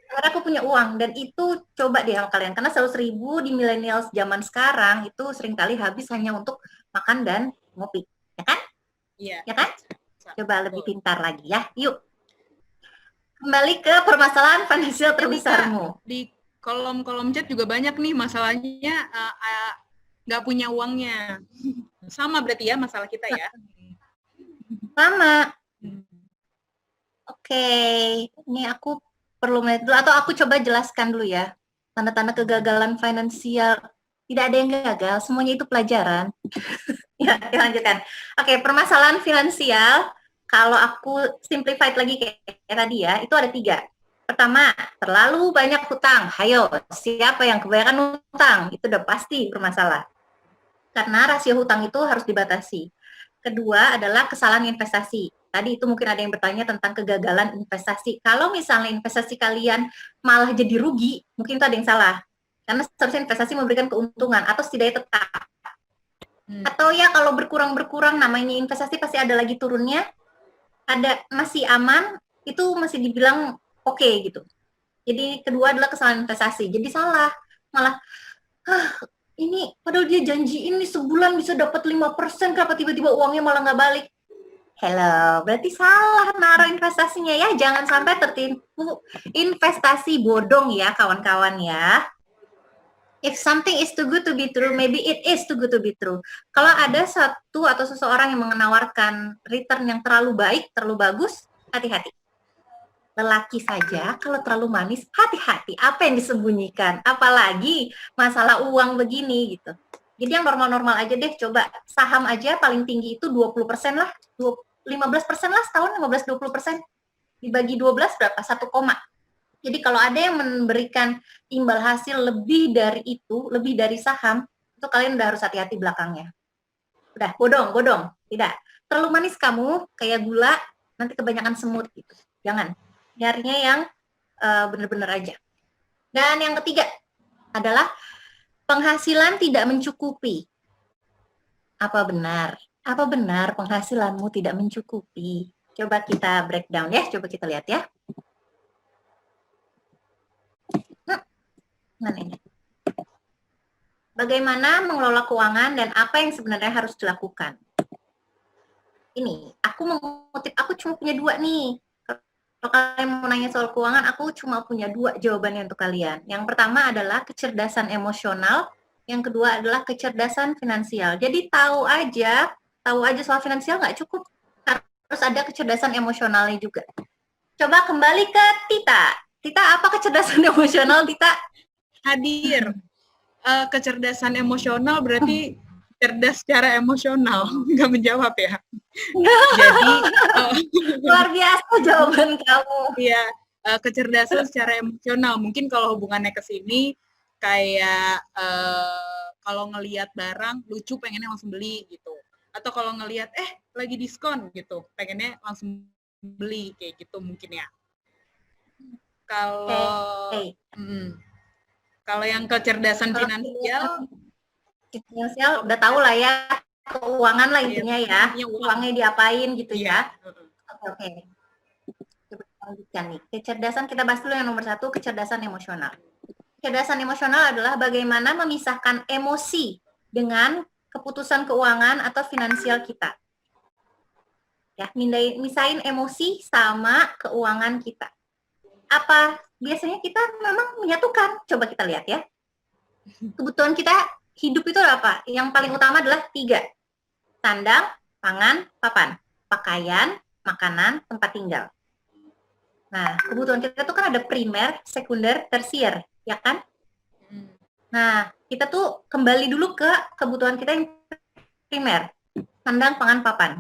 karena aku punya uang. Dan itu coba deh sama kalian, karena 100.000 di millennials zaman sekarang itu seringkali habis hanya untuk makan dan ngopi, ya kan? Iya. Ya kan? Coba lebih pintar lagi ya. Yuk, kembali ke permasalahan finansial terbesarmu. Di kolom chat juga banyak nih masalahnya nggak punya uangnya. Sama berarti ya masalah kita ya? Sama. Oke, ini aku perlu menit dulu, atau aku coba jelaskan dulu ya. Tanda-tanda kegagalan finansial. Tidak ada yang gagal, semuanya itu pelajaran. Ya, dilanjutkan. Oke, permasalahan finansial, kalau aku simplified lagi kayak tadi ya, itu ada 3. Pertama, terlalu banyak hutang. Hayo, siapa yang kebanyakan hutang? Itu udah pasti bermasalah. Karena rasio hutang itu harus dibatasi. Kedua adalah kesalahan investasi. Tadi itu mungkin ada yang bertanya tentang kegagalan investasi. Kalau misalnya investasi kalian malah jadi rugi, mungkin itu ada yang salah. Karena seharusnya investasi memberikan keuntungan atau setidaknya tetap. Atau ya kalau berkurang-berkurang, namanya investasi pasti ada lagi turunnya, ada masih aman, itu masih dibilang oke gitu. Jadi kedua adalah kesalahan investasi. Jadi salah, malah ini padahal dia janjiin nih sebulan bisa dapat 5%, kenapa tiba-tiba uangnya malah nggak balik? Hello, berarti salah naruh investasinya ya. Jangan sampai tertipu investasi bodong ya kawan-kawan ya. If something is too good to be true, maybe it is too good to be true. Kalau ada satu atau seseorang yang menawarkan return yang terlalu baik, terlalu bagus, hati-hati. Lelaki saja kalau terlalu manis, hati-hati. Apa yang disembunyikan? Apalagi masalah uang begini gitu. Jadi yang normal-normal aja deh, coba saham aja paling tinggi itu 20% lah, 15% lah setahun, 15-20%. Dibagi 12 berapa? 1 koma. Jadi kalau ada yang memberikan imbal hasil lebih dari itu, lebih dari saham, itu kalian udah harus hati-hati belakangnya. Udah, bodong. Tidak. Terlalu manis kamu, kayak gula, nanti kebanyakan semut gitu. Jangan. Nyarinya yang bener-bener aja. Dan yang ketiga adalah penghasilan tidak mencukupi. Apa benar? Apa benar penghasilanmu tidak mencukupi? Coba kita breakdown ya, coba kita lihat ya. Mana ini? Bagaimana mengelola keuangan dan apa yang sebenarnya harus dilakukan? Ini, aku cuma punya 2 nih. Kalau kalian mau nanya soal keuangan, aku cuma punya 2 jawabannya untuk kalian. Yang pertama adalah kecerdasan emosional, yang kedua adalah kecerdasan finansial. Jadi tahu aja soal finansial nggak cukup, harus ada kecerdasan emosionalnya juga. Coba kembali ke Tita. Tita, apa kecerdasan emosional, Tita? Hadir. Kecerdasan emosional berarti cerdas secara emosional, nggak menjawab ya. Jadi luar biasa jawaban kamu. Iya, kecerdasan secara emosional. Mungkin kalau hubungannya ke sini kayak kalau ngelihat barang lucu pengennya langsung beli gitu. Atau kalau ngelihat lagi diskon gitu, pengennya langsung beli kayak gitu mungkin ya. Kalau kalau yang kecerdasan finansial udah tahu lah ya, keuangan lah intinya ya. Uang. Uangnya diapain gitu Iya. ya. Oke. Coba kita lanjutkan nih. Kecerdasan, kita bahas dulu yang nomor 1, kecerdasan emosional. Kecerdasan emosional adalah bagaimana memisahkan emosi dengan keputusan keuangan atau finansial kita. Ya, misahin emosi sama keuangan kita. Apa biasanya kita memang menyatukan? Coba kita lihat ya. Kebutuhan kita hidup itu apa? Yang paling utama adalah 3. Sandang, pangan, papan. Pakaian, makanan, tempat tinggal. Nah, kebutuhan kita tuh kan ada primer, sekunder, tersier, ya kan? Nah, kita tuh kembali dulu ke kebutuhan kita yang primer. Sandang, pangan, papan.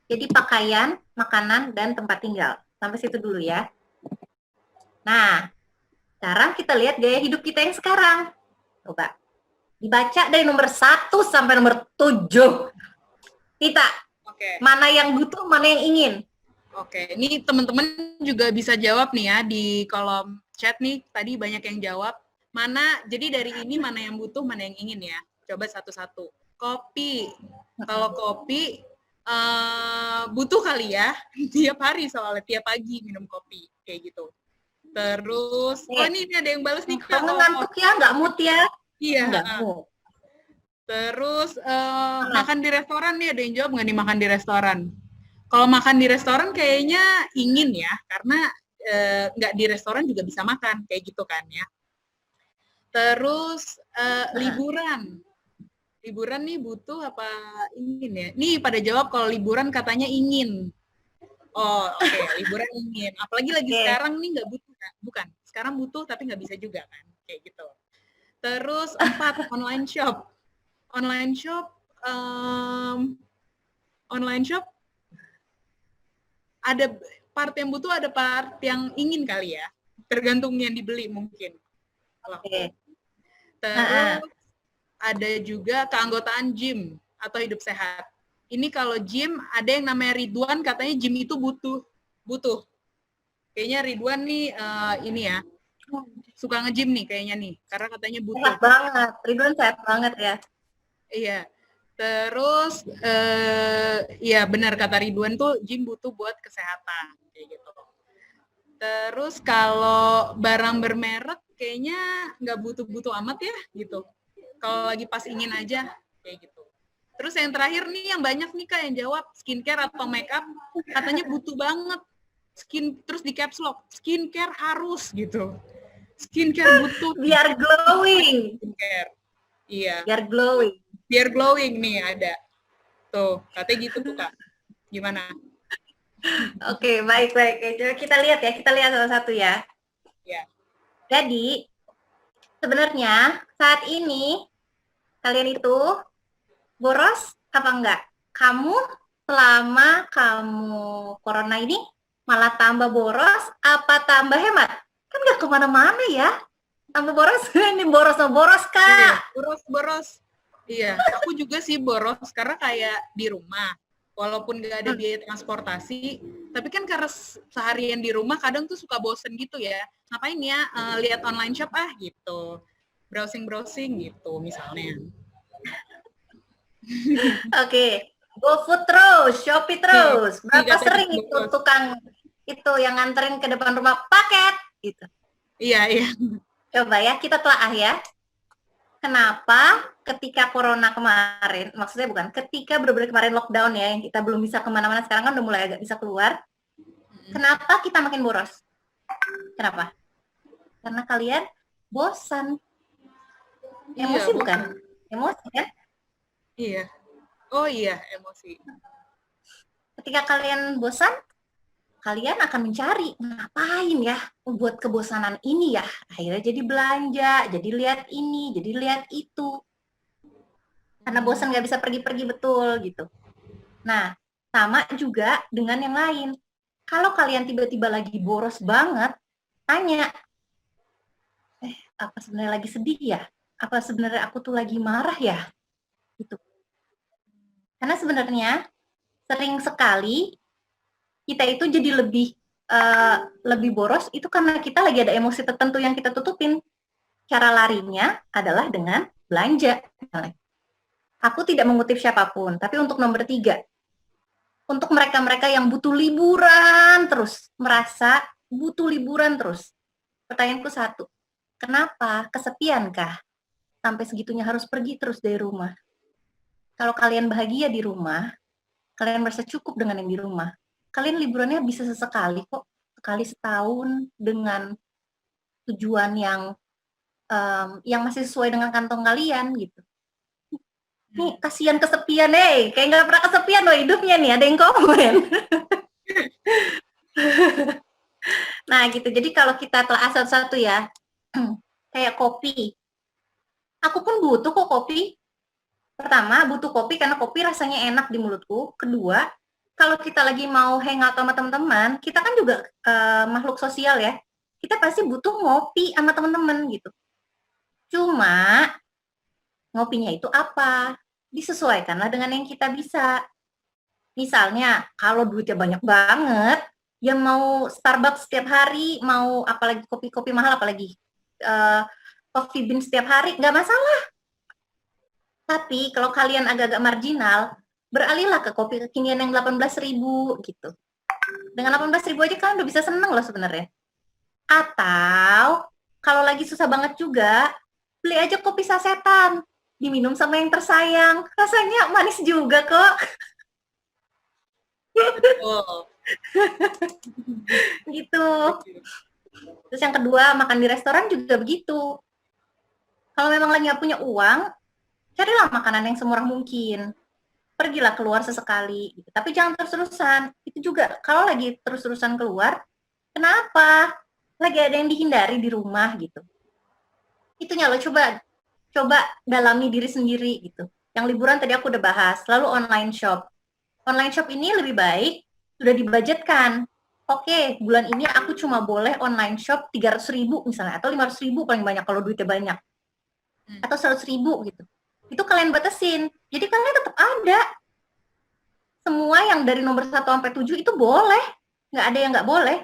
Jadi pakaian, makanan, dan tempat tinggal. Sampai situ dulu ya. Nah, sekarang kita lihat gaya hidup kita yang sekarang. Coba. Dibaca dari nomor 1 sampai nomor 7. Tita, mana yang butuh, mana yang ingin? Oke, ini teman-teman juga bisa jawab nih ya di kolom chat nih. Tadi banyak yang jawab. Jadi dari ini mana yang butuh, mana yang ingin ya. Coba satu-satu. Kopi. Kalau kopi, butuh kali ya. Tiap hari soalnya, tiap pagi minum kopi. Kayak gitu. Terus, ini ada yang balas nih. Kamu ngantuk ya, nggak mood ya? Iya. Terus, makan di restoran nih, ada yang jawab nggak nih makan di restoran? Kalau makan di restoran kayaknya ingin ya, karena nggak di restoran juga bisa makan, kayak gitu kan ya. Terus liburan. Liburan nih butuh apa ingin ya? Nih pada jawab kalau liburan katanya ingin. Oh, oke, liburan ingin. Apalagi lagi sekarang nih nggak butuh kan? Bukan, sekarang butuh tapi nggak bisa juga kan, kayak gitu. Terus 4, online shop. Online shop ada part yang butuh, ada part yang ingin kali ya, tergantung yang dibeli mungkin. Terus ada juga keanggotaan gym atau hidup sehat. Ini kalau gym ada yang namanya Ridwan, katanya gym itu butuh. Kayaknya Ridwan nih ini ya, suka nge-gym nih kayaknya nih, karena katanya butuh. Sehat banget, Ridwan sehat banget ya. Iya. Terus ya benar kata Ridwan tuh gym butuh buat kesehatan kayak gitu. Terus kalau barang bermerek kayaknya nggak butuh-butuh amat ya gitu. Kalau lagi pas ingin aja kayak gitu. Terus yang terakhir nih yang banyak nih Kak yang jawab skincare atau makeup katanya butuh banget. Terus di caps lock, skincare harus gitu. Skincare butuh biar glowing. Skincare. Iya. Biar glowing nih ada. Tuh, katanya gitu tuh Kak. Gimana? Oke, baik. Coba kita lihat satu-satu ya. Ya. Jadi, sebenarnya saat ini kalian itu boros apa enggak? Kamu selama kamu corona ini malah tambah boros apa tambah hemat? Kan nggak kemana-mana ya. Tambah boros, ini boros Kak. Iya, boros. Iya, aku juga sih boros karena kayak di rumah. Walaupun nggak ada biaya transportasi, tapi kan karena seharian di rumah kadang tuh suka bosen gitu ya. Ngapain ya lihat online shop gitu. Browsing gitu misalnya. Oke, GoFood terus, Shopee terus. Berapa sering itu tukang itu yang nganterin ke depan rumah paket gitu. Iya. Coba ya kita telah ya. Kenapa ketika corona kemarin, maksudnya bukan, ketika benar-benar kemarin lockdown ya, yang kita belum bisa kemana-mana, sekarang kan udah mulai agak bisa keluar, kenapa kita makin boros? Kenapa? Karena kalian bosan. Emosi bukan? Emosi kan? Iya. Oh iya, emosi. Ketika kalian bosan, kalian akan mencari ngapain ya buat kebosanan ini ya. Akhirnya jadi belanja, jadi lihat ini, jadi lihat itu. Karena bosan nggak bisa pergi-pergi betul gitu. Nah, sama juga dengan yang lain. Kalau kalian tiba-tiba lagi boros banget, tanya, apa sebenarnya lagi sedih ya? Apa sebenarnya aku tuh lagi marah ya? Gitu. Karena sebenarnya sering sekali kita itu jadi lebih boros itu karena kita lagi ada emosi tertentu yang kita tutupin. Cara larinya adalah dengan belanja. Aku tidak mengutip siapapun, tapi untuk nomor 3, untuk mereka-mereka yang butuh liburan terus, merasa butuh liburan terus. Pertanyaanku satu, kenapa? Kesepiankah? Sampai segitunya harus pergi terus dari rumah. Kalau kalian bahagia di rumah, kalian merasa cukup dengan yang di rumah, kalian liburannya bisa sesekali kok, sekali setahun dengan tujuan yang masih sesuai dengan kantong kalian gitu. Nih kasihan kesepian kayak nggak pernah kesepian loh hidupnya nih, ada yang komen. Nah gitu, jadi kalau kita telah satu-satu ya, kayak kopi, aku pun butuh kok kopi. Pertama, butuh kopi karena kopi rasanya enak di mulutku. Kedua, kalau kita lagi mau hangout sama teman-teman, kita kan juga makhluk sosial ya. Kita pasti butuh ngopi sama teman-teman gitu. Cuma ngopinya itu apa? Disesuaikanlah dengan yang kita bisa. Misalnya, kalau duitnya banyak banget, ya mau Starbucks setiap hari, mau apalagi kopi-kopi mahal, apalagi coffee bean setiap hari, nggak masalah. Tapi kalau kalian agak-agak marginal, beralihlah ke kopi kekinian yang 18.000 gitu. Dengan 18.000 aja kalian udah bisa seneng loh sebenarnya. Atau kalau lagi susah banget juga, beli aja kopi sasetan, diminum sama yang tersayang. Rasanya manis juga kok. Betul. Gitu. Terus yang kedua, makan di restoran juga begitu. Kalau memang lagi nggak punya uang, carilah makanan yang semurah mungkin. Pergilah keluar sesekali. Gitu. Tapi jangan terus-terusan. Itu juga, kalau lagi terus-terusan keluar, kenapa? Lagi ada yang dihindari di rumah gitu. Itunya lo coba dalami diri sendiri gitu. Yang liburan tadi aku udah bahas. Lalu online shop. Online shop ini lebih baik, sudah dibudgetkan. Oke, bulan ini aku cuma boleh online shop 300.000 misalnya, atau 500.000 paling banyak kalau duitnya banyak. Atau 100.000 gitu. Itu kalian batasin. Jadi kalian tetap ada. Semua yang dari nomor 1 sampai 7 itu boleh. Nggak ada yang nggak boleh.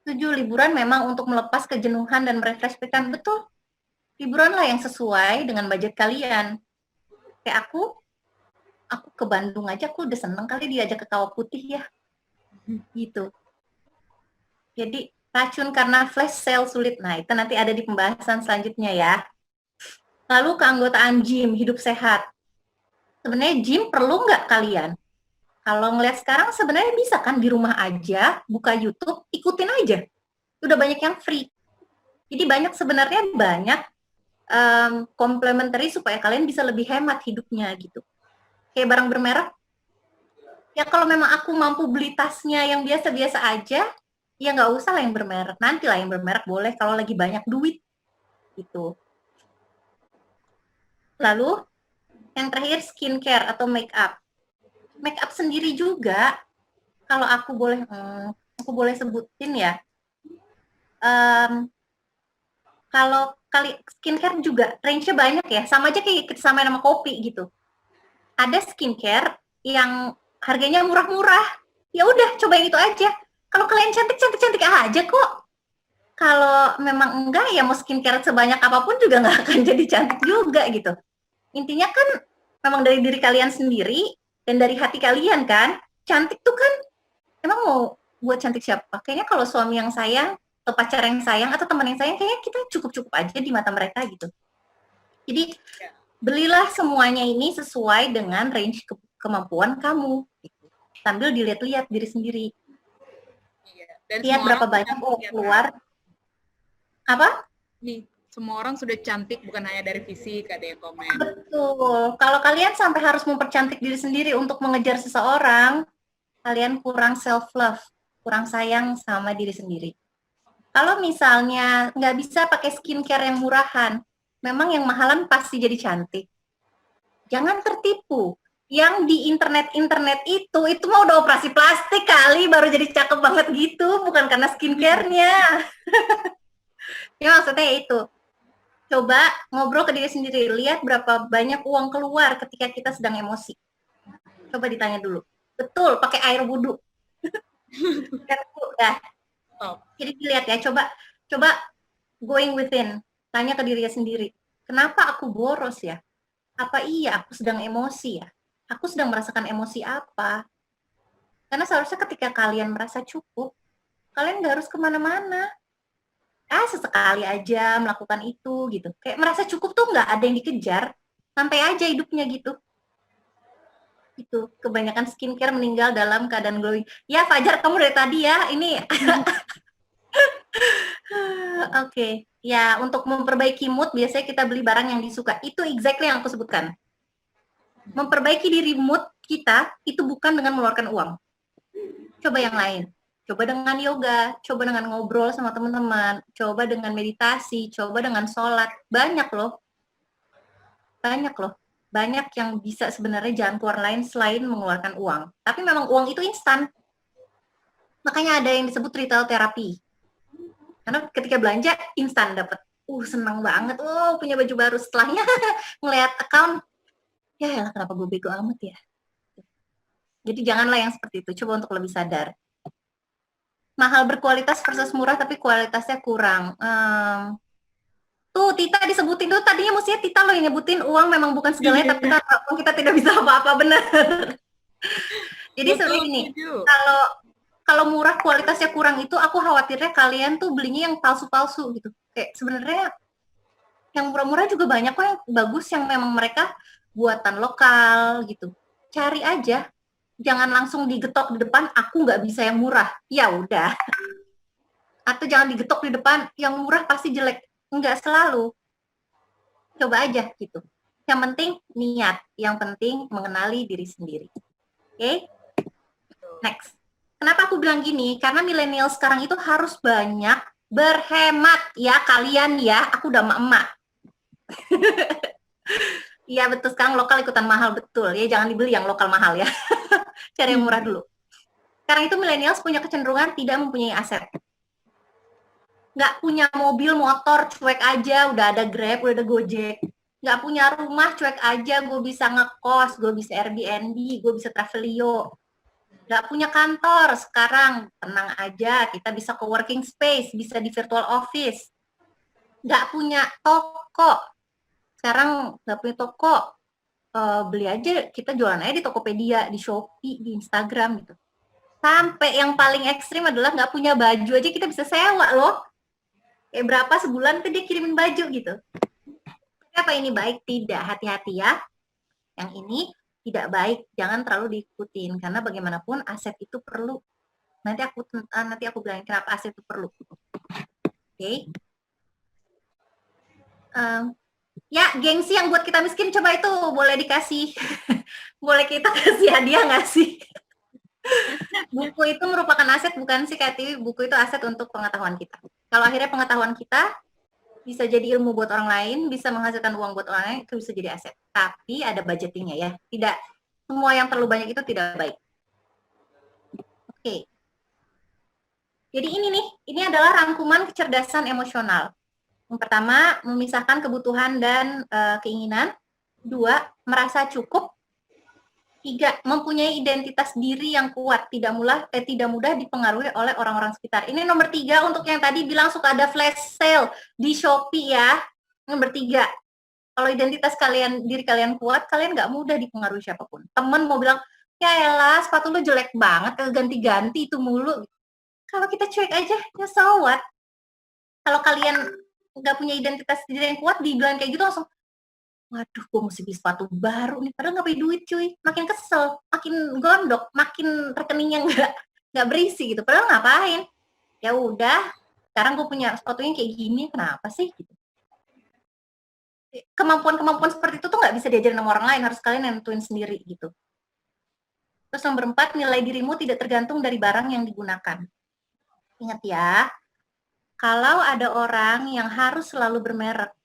7, liburan memang untuk melepas kejenuhan dan merefreshkan. Betul. Liburanlah yang sesuai dengan budget kalian. Kayak aku ke Bandung aja aku udah seneng kali diajak ke Kawah Putih ya. Gitu. Jadi racun karena flash sale sulit. Nah, itu nanti ada di pembahasan selanjutnya ya. Lalu keanggotaan gym, hidup sehat. Sebenarnya gym perlu nggak kalian? Kalau ngeliat sekarang sebenarnya bisa kan di rumah aja, buka YouTube, ikutin aja. Udah banyak yang free. Jadi sebenarnya banyak complementary supaya kalian bisa lebih hemat hidupnya gitu. Kayak barang bermerek, ya kalau memang aku mampu beli tasnya yang biasa-biasa aja, ya nggak usah lah yang bermerek. Nanti lah yang bermerek boleh kalau lagi banyak duit gitu. Lalu yang terakhir skincare atau make up. Make up sendiri juga, kalau aku boleh sebutin ya. Kalau skincare juga range-nya banyak ya, sama aja kayak kita samain sama kopi gitu. Ada skincare yang harganya murah-murah, ya udah cobain itu aja. Kalau kalian cantik aja kok. Kalau memang enggak ya mau skincare sebanyak apapun juga nggak akan jadi cantik juga gitu. Intinya kan memang dari diri kalian sendiri dan dari hati kalian kan. Cantik tuh kan emang mau buat cantik siapa? Kayaknya kalau suami yang sayang atau pacar yang sayang atau teman yang sayang, kayaknya kita cukup-cukup aja di mata mereka gitu. Jadi belilah semuanya ini sesuai dengan range kemampuan kamu gitu. Sambil dilihat-lihat diri sendiri. Dan lihat berapa banyak keluar apa nih, semua orang sudah cantik bukan hanya dari fisik, ada yang komen. Betul. Kalau kalian sampai harus mempercantik diri sendiri untuk mengejar seseorang, kalian kurang self love, kurang sayang sama diri sendiri. Kalau misalnya nggak bisa pakai skincare yang murahan, memang yang mahalan pasti jadi cantik. Jangan tertipu. Yang di internet itu mah udah operasi plastik kali baru jadi cakep banget gitu, bukan karena skincare-nya. Ya maksudnya itu. Coba ngobrol ke diri sendiri, lihat berapa banyak uang keluar ketika kita sedang emosi. Coba ditanya dulu. Betul, pakai air wudhu. Udah. Jadi dilihat ya, coba going within, tanya ke dirinya sendiri. Kenapa aku boros ya? Apa iya aku sedang emosi ya? Aku sedang merasakan emosi apa? Karena seharusnya ketika kalian merasa cukup, kalian nggak harus kemana-mana. Sesekali aja melakukan itu gitu. Kayak merasa cukup tuh nggak ada yang dikejar, santai aja hidupnya gitu. Itu kebanyakan skincare meninggal dalam keadaan glowing. Ya Fajar, kamu dari tadi ya ini. Oke. Ya, untuk memperbaiki mood biasanya kita beli barang yang disuka. Itu exactly yang aku sebutkan. Memperbaiki diri mood kita itu bukan dengan mengeluarkan uang. Coba yang lain. Coba dengan yoga, coba dengan ngobrol sama teman-teman, coba dengan meditasi, coba dengan sholat. Banyak loh. Banyak loh. Banyak yang bisa sebenarnya jalan keluar lain selain mengeluarkan uang. Tapi memang uang itu instan. Makanya ada yang disebut retail therapy. Karena ketika belanja instan dapat. Senang banget. Punya baju baru. Setelahnya ngelihat account, ya kenapa gue bego amat ya. Jadi janganlah yang seperti itu. Coba untuk lebih sadar. Mahal berkualitas versus murah tapi kualitasnya kurang. Tuh Tita disebutin tuh, tadinya mestinya Tita loh yang nyebutin uang memang bukan segalanya, tapi uang kita tidak bisa apa-apa, benar. Jadi sebenarnya gini, kalau murah kualitasnya kurang itu aku khawatirnya kalian tuh belinya yang palsu-palsu gitu. Kayak sebenarnya yang murah-murah juga banyak kok yang bagus yang memang mereka buatan lokal gitu. Cari aja, jangan langsung digetok di depan, aku nggak bisa yang murah. Ya udah. Atau jangan digetok di depan, yang murah pasti jelek. Enggak selalu. Coba aja gitu. Yang penting niat, yang penting mengenali diri sendiri. Oke? Next. Kenapa aku bilang gini? Karena milenial sekarang itu harus banyak berhemat ya kalian ya. Aku udah emak-emak. Iya betul, sekarang lokal ikutan mahal, betul. Ya jangan dibeli yang lokal mahal ya. Cari yang murah dulu. Sekarang itu milenial punya kecenderungan tidak mempunyai aset. Nggak punya mobil, motor, cuek aja, udah ada Grab, udah ada Gojek. Nggak punya rumah, cuek aja, gue bisa ngekos, gue bisa Airbnb, gue bisa Travelio. Nggak punya kantor, sekarang tenang aja, kita bisa co-working space, bisa di virtual office. Nggak punya toko, sekarang nggak punya toko, beli aja, kita jualan aja di Tokopedia, di Shopee, di Instagram gitu. Sampai yang paling ekstrim adalah nggak punya baju aja kita bisa sewa loh. Berapa sebulan tuh dia kirimin baju gitu. Apa ini baik? Tidak, hati-hati ya. Yang ini tidak baik, jangan terlalu diikutin karena bagaimanapun aset itu perlu. Nanti aku bilang kenapa aset itu perlu. Oke. Ya, gengsi yang buat kita miskin coba itu boleh dikasih. Boleh kita kasih hadiah nggak sih? Buku itu merupakan aset bukan sih Kak Tiwi? Buku itu aset untuk pengetahuan kita. Kalau akhirnya pengetahuan kita bisa jadi ilmu buat orang lain, bisa menghasilkan uang buat orang lain, itu bisa jadi aset. Tapi ada budgetingnya ya. Tidak semua yang terlalu banyak itu tidak baik. Oke. Jadi ini adalah rangkuman kecerdasan emosional. Yang pertama, memisahkan kebutuhan dan keinginan. 2, merasa cukup. 3, mempunyai identitas diri yang kuat, tidak mudah dipengaruhi oleh orang-orang sekitar. Ini nomor 3 untuk yang tadi bilang suka ada flash sale di Shopee ya. Nomor 3, kalau identitas diri kalian kuat, kalian nggak mudah dipengaruhi siapapun. Temen mau bilang, ya elah sepatu lu jelek banget, ganti-ganti itu mulu. Kalau kita cuek aja, ya so what? Kalau kalian nggak punya identitas diri yang kuat, dibilang kayak gitu langsung, waduh, gue mesti beli sepatu baru nih. Padahal nggak punya duit cuy. Makin kesel, makin gondok, makin rekeningnya nggak berisi gitu. Padahal ngapain? Ya udah, sekarang gue punya sepatunya kayak gini, kenapa sih? Gitu. Kemampuan-kemampuan seperti itu tuh nggak bisa diajarin sama orang lain, harus kalian nentuin sendiri gitu. Terus nomor 4, nilai dirimu tidak tergantung dari barang yang digunakan. Ingat ya, kalau ada orang yang harus selalu bermerek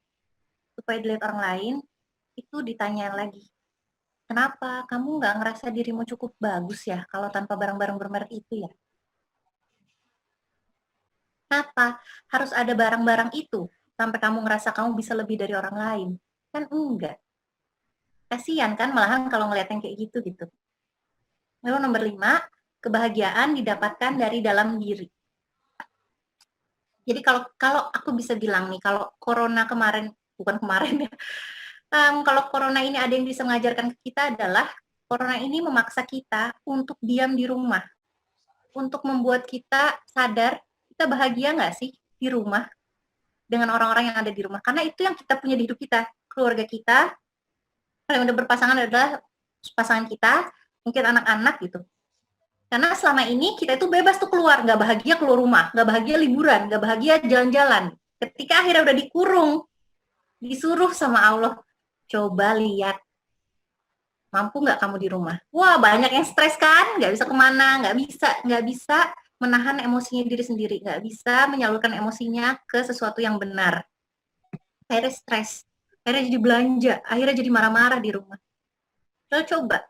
supaya dilihat orang lain, itu ditanya lagi, kenapa kamu nggak ngerasa dirimu cukup bagus ya kalau tanpa barang-barang bermerek itu ya? Kenapa harus ada barang-barang itu sampai kamu ngerasa kamu bisa lebih dari orang lain? Kan enggak. Kasihan kan malahan kalau ngeliat yang kayak gitu. Lalu nomor 5, kebahagiaan didapatkan dari dalam diri. Jadi kalau aku bisa bilang nih, kalau corona kemarin, bukan kemarin ya, kalau corona ini ada yang bisa mengajarkan ke kita adalah corona ini memaksa kita untuk diam di rumah, untuk membuat kita sadar kita bahagia nggak sih di rumah dengan orang-orang yang ada di rumah, karena itu yang kita punya di hidup kita, keluarga kita. Kalau yang udah berpasangan adalah pasangan kita, mungkin anak-anak gitu. Karena selama ini kita itu bebas tuh keluar, nggak bahagia keluar rumah, nggak bahagia liburan, nggak bahagia jalan-jalan. Ketika akhirnya udah dikurung, disuruh sama Allah, coba lihat, mampu nggak kamu di rumah? Wah, banyak yang stres kan, nggak bisa kemana, nggak bisa menahan emosinya diri sendiri, nggak bisa menyalurkan emosinya ke sesuatu yang benar. Akhirnya stres, akhirnya jadi belanja, akhirnya jadi marah-marah di rumah. Lalu coba,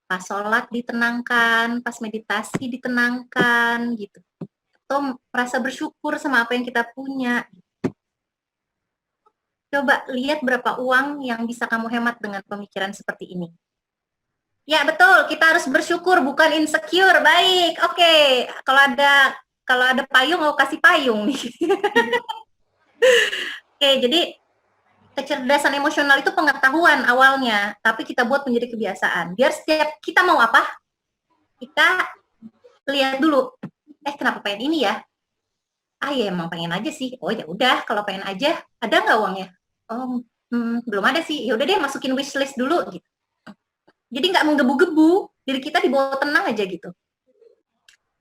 pas sholat ditenangkan, pas meditasi ditenangkan, gitu. Atau merasa bersyukur sama apa yang kita punya. Coba lihat berapa uang yang bisa kamu hemat dengan pemikiran seperti ini. Ya betul, kita harus bersyukur, bukan insecure. Baik, oke. Kalau ada payung, aku kasih payung nih. Oke, jadi kecerdasan emosional itu pengetahuan awalnya, tapi kita buat menjadi kebiasaan. Biar setiap kita mau apa, kita lihat dulu. Kenapa pengen ini ya? Ya emang pengen aja sih. Oh ya udah, kalau pengen aja, ada nggak uangnya? Oh, belum ada sih. Ya udah deh, masukin wishlist dulu gitu. Jadi nggak menggebu-gebu, diri kita dibawa tenang aja gitu.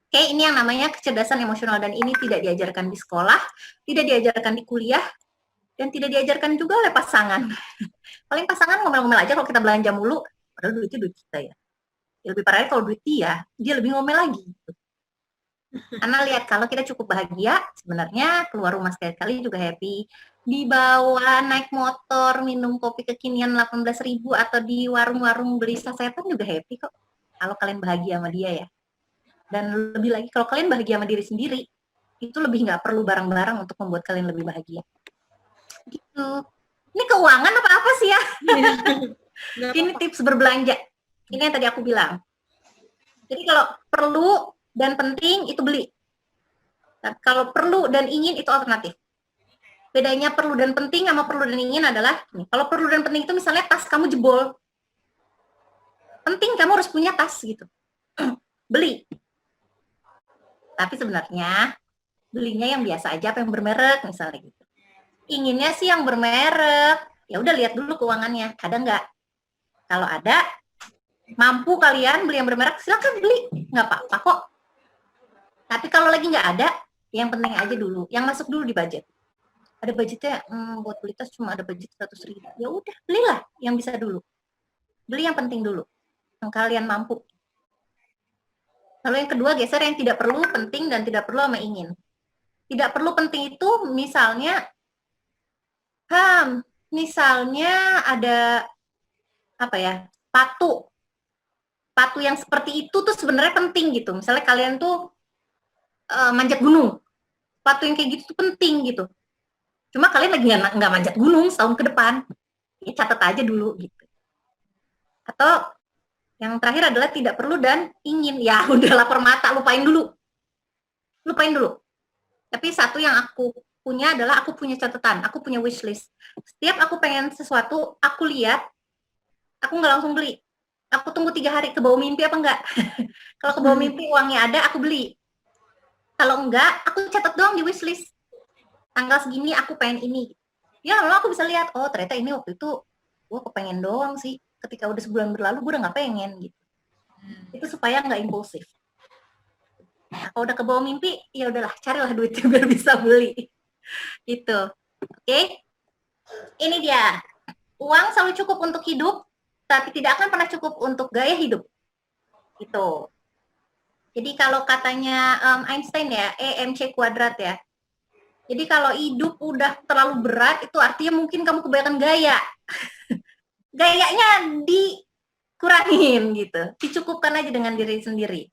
Oke, ini yang namanya kecerdasan emosional, dan ini tidak diajarkan di sekolah, tidak diajarkan di kuliah, dan tidak diajarkan juga oleh pasangan. Paling pasangan ngomel-ngomel aja kalau kita belanja mulu, padahal duitnya duit kita ya. Lebih parahnya kalau duit dia lebih ngomel lagi. Gitu. Karena lihat, kalau kita cukup bahagia, sebenarnya keluar rumah sekali-kali juga happy. Di bawah naik motor, minum kopi kekinian 18.000 atau di warung-warung beli sasetan juga happy kok. Kalau kalian bahagia sama dia ya. Dan lebih lagi, kalau kalian bahagia sama diri sendiri, itu lebih nggak perlu barang-barang untuk membuat kalian lebih bahagia. Gitu. Ini keuangan apa sih ya? Ini tips berbelanja. Ini yang tadi aku bilang. Jadi kalau perlu dan penting itu beli. Nah, kalau perlu dan ingin itu alternatif. Bedanya perlu dan penting sama perlu dan ingin adalah, kalau perlu dan penting itu misalnya tas kamu jebol. Penting kamu harus punya tas gitu. Beli. Tapi sebenarnya belinya yang biasa aja, apa yang bermerek misalnya gitu. Inginnya sih yang bermerek. Ya udah, lihat dulu keuangannya. Ada nggak? Kalau ada, mampu kalian beli yang bermerek, silakan beli. Nggak apa-apa kok. Tapi kalau lagi nggak ada, yang penting aja dulu, yang masuk dulu di budget. Ada budgetnya, buat beli tas cuma ada budget 100.000. Ya udah, belilah yang bisa dulu. Beli yang penting dulu, yang kalian mampu. Lalu yang kedua, geser yang tidak perlu, penting, dan tidak perlu sama ingin. Tidak perlu penting itu misalnya, misalnya ada apa ya, patu yang seperti itu tuh sebenarnya penting gitu. Misalnya kalian tuh manjat gunung, sepatu yang kayak gitu tuh penting gitu. Cuma kalian lagi nggak manjat gunung setahun ke depan, ya catat aja dulu gitu. Atau yang terakhir adalah tidak perlu dan ingin, ya udah lapar mata, lupain dulu. Tapi satu yang aku punya adalah aku punya catatan, aku punya wishlist. Setiap aku pengen sesuatu, aku lihat, aku nggak langsung beli. Aku tunggu 3 hari, ke bawah mimpi apa enggak. Kalau ke bawah mimpi uangnya ada, aku beli. Kalau enggak, aku catat doang di wishlist. Tanggal segini aku pengen ini. Ya lalu aku bisa lihat, oh ternyata ini waktu itu gue kepengen doang sih. Ketika udah sebulan berlalu, gue udah nggak pengen gitu. Itu supaya nggak impulsif. Nah, kalau udah ke bawah mimpi, ya udahlah, carilah duitnya biar bisa beli. Gitu. Oke? Ini dia. Uang selalu cukup untuk hidup, tapi tidak akan pernah cukup untuk gaya hidup. Gitu. Jadi kalau katanya Einstein ya, EMC kuadrat ya. Jadi kalau hidup udah terlalu berat, itu artinya mungkin kamu kebanyakan gaya. Gayanya dikurangin gitu. Dicukupkan aja dengan diri sendiri.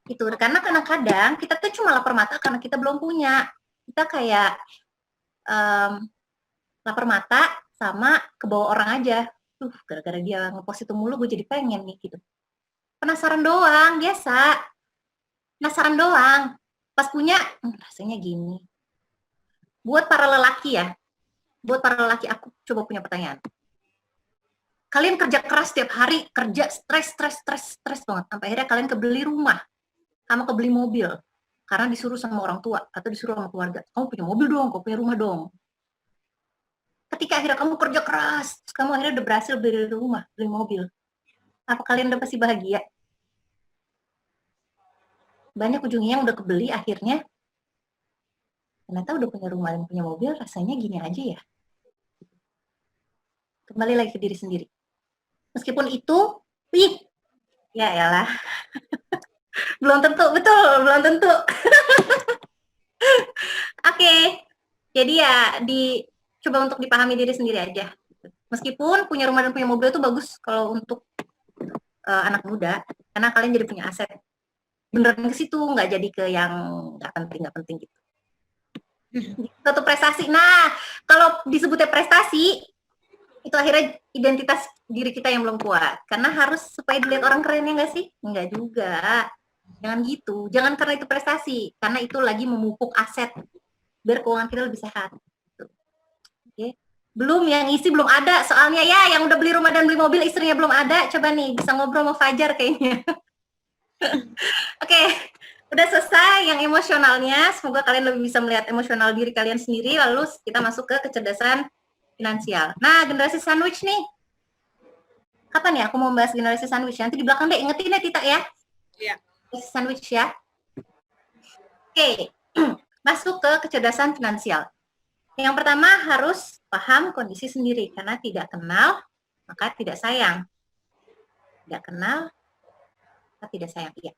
Itu karena kadang-kadang kita tuh cuma lapar mata karena kita belum punya. Kita kayak lapar mata sama kebawa orang aja. Gara-gara dia ngepost itu mulu, gue jadi pengen nih gitu. Penasaran doang, biasa. Penasaran doang. Pas punya, rasanya gini. Buat para lelaki ya, buat para lelaki aku coba punya pertanyaan. Kalian kerja keras setiap hari, kerja stres banget, sampai akhirnya kalian kebeli rumah, sama kebeli mobil, karena disuruh sama orang tua atau disuruh sama keluarga. Kamu punya mobil dong, kamu punya rumah dong. Ketika akhirnya kamu kerja keras, kamu akhirnya udah berhasil beli rumah, beli mobil. Apa kalian udah pasti bahagia? Banyak ujungnya yang udah kebeli akhirnya, ternyata udah punya rumah dan punya mobil, rasanya gini aja ya. Kembali lagi ke diri sendiri. Meskipun itu, ya elah. Belum tentu, betul, belum tentu. Oke, jadi ya coba untuk dipahami diri sendiri aja. Meskipun punya rumah dan punya mobil itu bagus kalau untuk anak muda, karena kalian jadi punya aset. Beneran ke situ, nggak jadi ke yang nggak penting gitu. Suatu prestasi. Nah, kalau disebutnya prestasi, itu akhirnya identitas diri kita yang belum kuat. Karena harus supaya dilihat orang kerennya nggak sih? Nggak juga. Jangan gitu. Jangan karena itu prestasi. Karena itu lagi memupuk aset. Biar keuangan kita lebih sehat. Oke. Belum, yang isi belum ada. Soalnya ya, yang udah beli rumah dan beli mobil, istrinya belum ada. Coba nih, bisa ngobrol sama Fajar kayaknya. Oke. Udah selesai yang emosionalnya. Semoga kalian lebih bisa melihat emosional diri kalian sendiri. Lalu kita masuk ke kecerdasan finansial. Nah, generasi sandwich nih. Kapan ya aku mau bahas generasi sandwich? Nanti di belakang deh, ingetin ya Tita ya. Iya. Generasi sandwich ya. Oke, masuk ke kecerdasan finansial. Yang pertama harus paham kondisi sendiri. Karena tidak kenal, maka tidak sayang. Tidak kenal, maka tidak sayang. Iya.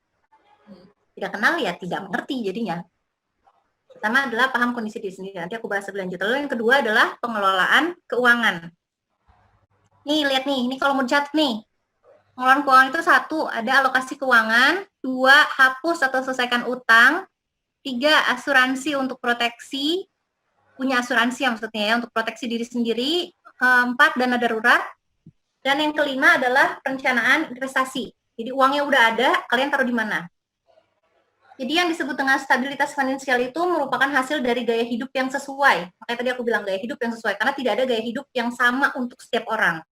Tidak kenal ya tidak mengerti jadinya. Pertama adalah paham kondisi diri sendiri. Nanti aku bahas lebih lanjut. Lalu yang kedua adalah pengelolaan keuangan. Nih, lihat nih. Ini kalau mau dicatat nih. Pengelolaan keuangan itu 1, ada alokasi keuangan. 2, hapus atau selesaikan utang. 3, asuransi untuk proteksi. Punya asuransi ya maksudnya ya, untuk proteksi diri sendiri. 4, dana darurat. Dan yang kelima adalah perencanaan investasi. Jadi uangnya udah ada, kalian taruh di mana? Jadi yang disebut dengan stabilitas finansial itu merupakan hasil dari gaya hidup yang sesuai. Makanya tadi aku bilang gaya hidup yang sesuai, karena tidak ada gaya hidup yang sama untuk setiap orang.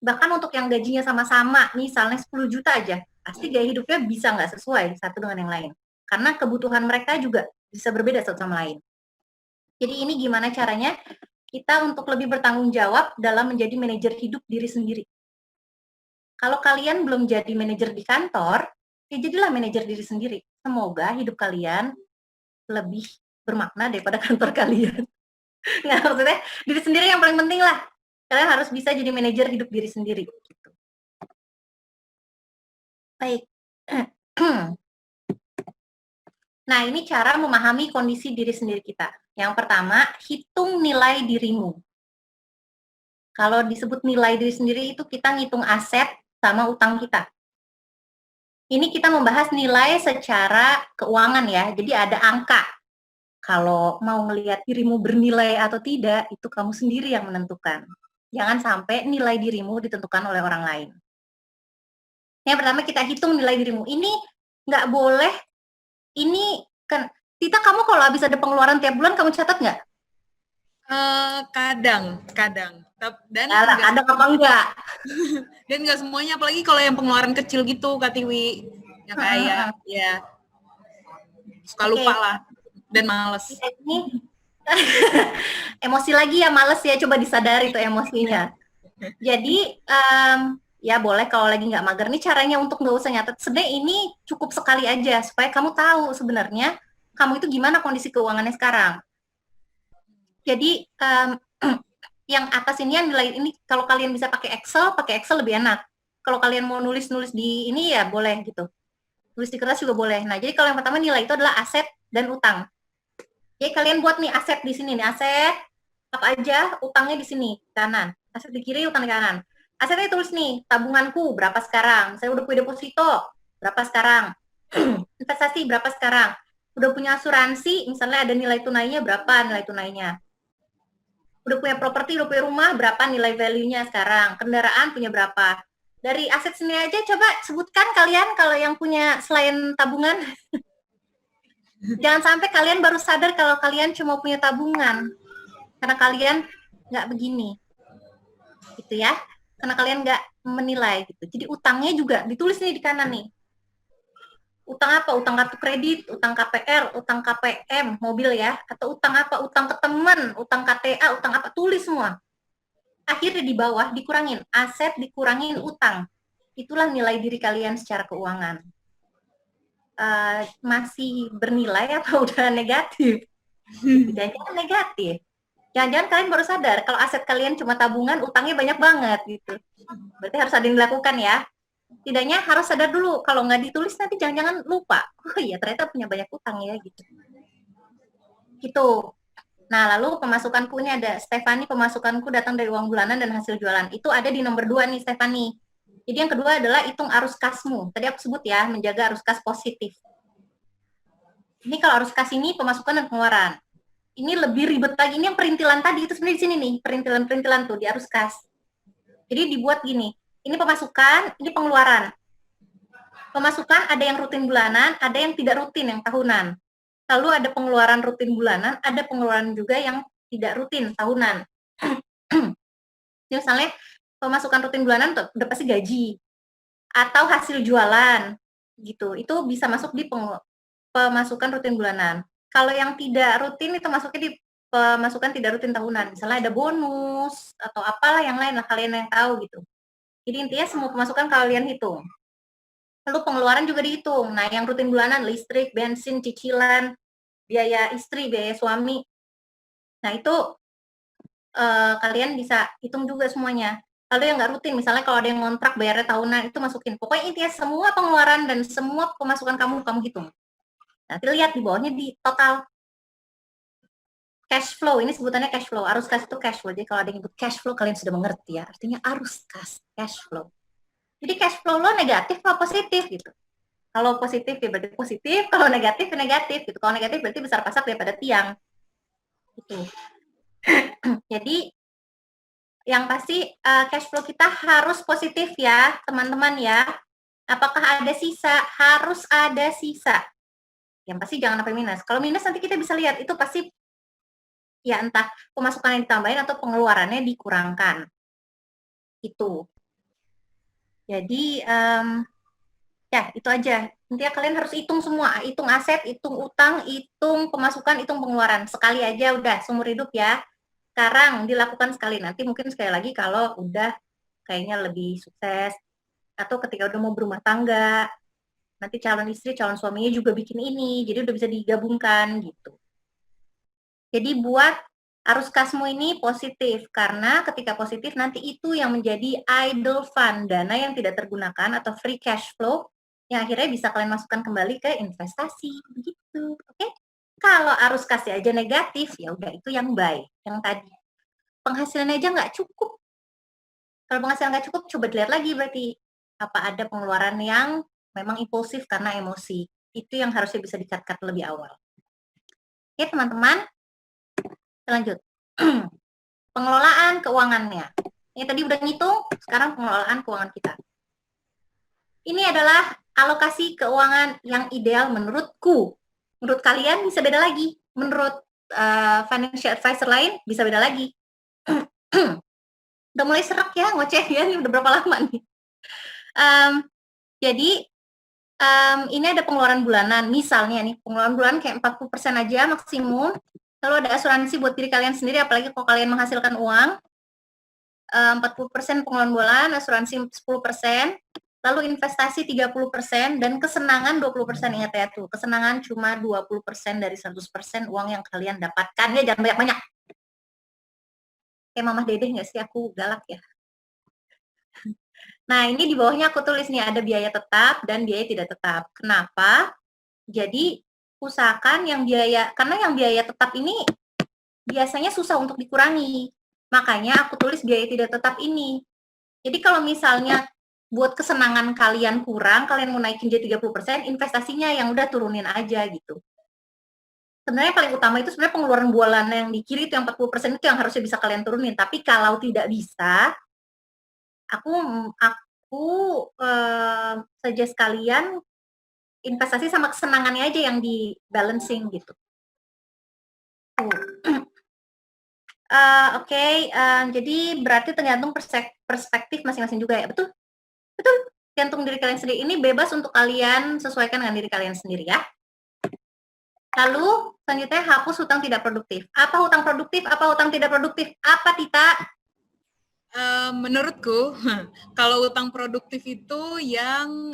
Bahkan untuk yang gajinya sama-sama, misalnya 10 juta aja, pasti gaya hidupnya bisa nggak sesuai satu dengan yang lain. Karena kebutuhan mereka juga bisa berbeda satu sama lain. Jadi ini gimana caranya kita untuk lebih bertanggung jawab dalam menjadi manajer hidup diri sendiri. Kalau kalian belum jadi manajer di kantor, ya jadilah manajer diri sendiri. Semoga hidup kalian lebih bermakna daripada kantor kalian. Nah, maksudnya diri sendiri yang paling penting lah. Kalian harus bisa jadi manajer hidup diri sendiri. Gitu. Baik. Nah, ini cara memahami kondisi diri sendiri kita. Yang pertama, hitung nilai dirimu. Kalau disebut nilai diri sendiri itu kita ngitung aset sama utang kita. Ini kita membahas nilai secara keuangan ya, jadi ada angka. Kalau mau ngelihat dirimu bernilai atau tidak, itu kamu sendiri yang menentukan. Jangan sampai nilai dirimu ditentukan oleh orang lain. Yang pertama kita hitung nilai dirimu. Ini nggak boleh, ini kan, Tita kamu kalau habis ada pengeluaran tiap bulan, kamu catat nggak? Kadang. Dan kadang apa enggak? Dan nggak semuanya, apalagi kalau yang pengeluaran kecil gitu, Kak Tiwi. Ya kayak, ya suka lupa lah. Dan males. Ini emosi lagi ya, males ya, coba disadari tuh emosinya. Jadi, ya boleh kalau lagi nggak mager. Nih caranya untuk nggak usah nyatet. Sebenarnya ini cukup sekali aja, supaya kamu tahu sebenarnya kamu itu gimana kondisi keuangannya sekarang. Jadi, yang atas ini yang nilai ini kalau kalian bisa pakai Excel lebih enak. Kalau kalian mau nulis di ini ya boleh gitu. Tulis di kertas juga boleh. Nah, jadi kalau yang pertama nilai itu adalah aset dan utang. Jadi kalian buat nih aset di sini nih, aset apa aja, utangnya di sini kanan. Aset di kiri, utang di kanan. Asetnya tulis nih, tabunganku berapa sekarang? Saya udah punya deposito berapa sekarang? Investasi berapa sekarang? Udah punya asuransi, misalnya ada nilai tunainya berapa nilai tunainya? Udah punya properti, udah punya rumah, berapa nilai value-nya sekarang? Kendaraan punya berapa? Dari aset sendiri aja, coba sebutkan kalian kalau yang punya selain tabungan. Jangan sampai kalian baru sadar kalau kalian cuma punya tabungan. Karena kalian nggak begini, gitu ya. Karena kalian nggak menilai gitu. Jadi utangnya juga ditulis nih di kanan nih. Utang apa? Utang kartu kredit, utang KPR, utang KPM, mobil ya, atau utang apa? Utang ke teman, utang KTA, utang apa? Tulis semua. Akhirnya di bawah dikurangin, aset dikurangin utang. Itulah nilai diri kalian secara keuangan. Masih bernilai apa udah negatif? Jangan-jangan negatif. Jangan-jangan kalian baru sadar kalau aset kalian cuma tabungan, utangnya banyak banget gitu. Berarti harus ada yang dilakukan ya. Tidaknya harus sadar dulu, kalau nggak ditulis nanti jangan-jangan lupa. Oh iya, ternyata punya banyak utang ya gitu. Gitu. Nah, lalu pemasukanku ini ada, Stefani, pemasukanku datang dari uang bulanan dan hasil jualan. Itu ada di nomor 2 nih, Stefani. Jadi yang kedua adalah hitung arus kasmu. Tadi aku sebut ya, menjaga arus kas positif. Ini kalau arus kas ini pemasukan dan pengeluaran. Ini lebih ribet lagi. Ini yang perintilan tadi, itu sebenarnya di sini nih, perintilan-perintilan tuh di arus kas. Jadi dibuat gini, ini pemasukan, ini pengeluaran. Pemasukan ada yang rutin bulanan, ada yang tidak rutin, yang tahunan. Lalu ada pengeluaran rutin bulanan, ada pengeluaran juga yang tidak rutin tahunan. Misalnya pemasukan rutin bulanan tuh udah pasti gaji atau hasil jualan gitu. Itu bisa masuk di pemasukan rutin bulanan. Kalau yang tidak rutin itu masuknya di pemasukan tidak rutin tahunan. Misalnya ada bonus atau apalah yang lain lah, kalian yang tahu gitu. Jadi intinya semua pemasukan kalian hitung. Lalu pengeluaran juga dihitung. Nah, yang rutin bulanan, listrik, bensin, cicilan, biaya istri, biaya suami. Nah, itu kalian bisa hitung juga semuanya. Lalu yang nggak rutin, misalnya kalau ada yang ngontrak bayarnya tahunan, itu masukin. Pokoknya intinya semua pengeluaran dan semua pemasukan kamu hitung. Nanti lihat di bawahnya di total. Cash flow, ini sebutannya cash flow. Arus kas itu cash flow. Jadi kalau ada yang nyebut cash flow, kalian sudah mengerti ya. Artinya arus kas, cash flow. Jadi cash flow lo negatif atau positif gitu. Kalau positif ya berarti positif, kalau negatif ya negatif gitu. Kalau negatif berarti besar pasak daripada tiang. Gitu. Jadi yang pasti cash flow kita harus positif ya, teman-teman ya. Apakah ada sisa? Harus ada sisa. Yang pasti jangan sampai minus. Kalau minus nanti kita bisa lihat itu pasti ya entah pemasukan yang ditambahin atau pengeluarannya dikurangkan. Itu. Jadi ya itu aja. Intinya kalian harus hitung semua, hitung aset, hitung utang, hitung pemasukan, hitung pengeluaran. Sekali aja udah seumur hidup ya. Sekarang dilakukan sekali, nanti mungkin sekali lagi kalau udah kayaknya lebih sukses atau ketika udah mau berumah tangga, nanti calon istri, calon suaminya juga bikin ini, jadi udah bisa digabungkan gitu. Jadi buat arus kasmu ini positif, karena ketika positif nanti itu yang menjadi idle fund, dana yang tidak tergunakan atau free cash flow, yang akhirnya bisa kalian masukkan kembali ke investasi, begitu, oke? Kalau arus kasnya aja negatif, ya udah itu yang buy, yang tadi. Penghasilan aja nggak cukup. Kalau penghasilan nggak cukup, coba dilihat lagi berarti apa ada pengeluaran yang memang impulsif karena emosi. Itu yang harusnya bisa di-cut lebih awal. Oke, teman-teman. Lanjut. Pengelolaan keuangannya. Ini tadi udah ngitung, sekarang pengelolaan keuangan kita. Ini adalah alokasi keuangan yang ideal menurutku. Menurut kalian bisa beda lagi. Menurut financial advisor lain bisa beda lagi. Udah mulai serak ya ngoceh ya, ini udah berapa lama nih. Jadi ini ada pengeluaran bulanan. Misalnya nih, pengeluaran bulanan kayak 40% aja maksimum. Lalu ada asuransi buat diri kalian sendiri, apalagi kalau kalian menghasilkan uang. 40% pengeluaran bulan, asuransi 10%, lalu investasi 30%, dan kesenangan 20%. Ingat ya tuh, kesenangan cuma 20% dari 100% uang yang kalian dapatkan. Ya, jangan banyak-banyak. Kayak Mama Dedeh nggak sih? Aku galak ya. Nah, ini di bawahnya aku tulis nih, ada biaya tetap dan biaya tidak tetap. Kenapa? Jadi, usahakan yang biaya, karena yang biaya tetap ini biasanya susah untuk dikurangi. Makanya aku tulis biaya tidak tetap ini. Jadi kalau misalnya buat kesenangan kalian kurang, kalian mau naikin jadi 30%, investasinya yang udah turunin aja gitu. Sebenarnya paling utama itu sebenarnya pengeluaran bulanan yang di kiri itu yang 40% itu yang harusnya bisa kalian turunin. Tapi kalau tidak bisa, aku suggest kalian investasi sama kesenangannya aja yang di balancing gitu. Oke, jadi berarti tergantung perspektif masing-masing juga ya, betul? Betul, tergantung diri kalian sendiri. Ini bebas untuk kalian sesuaikan dengan diri kalian sendiri ya. Lalu selanjutnya hapus hutang tidak produktif. Apa hutang produktif? Apa hutang tidak produktif? Apa Tita? Menurutku, kalau utang produktif itu yang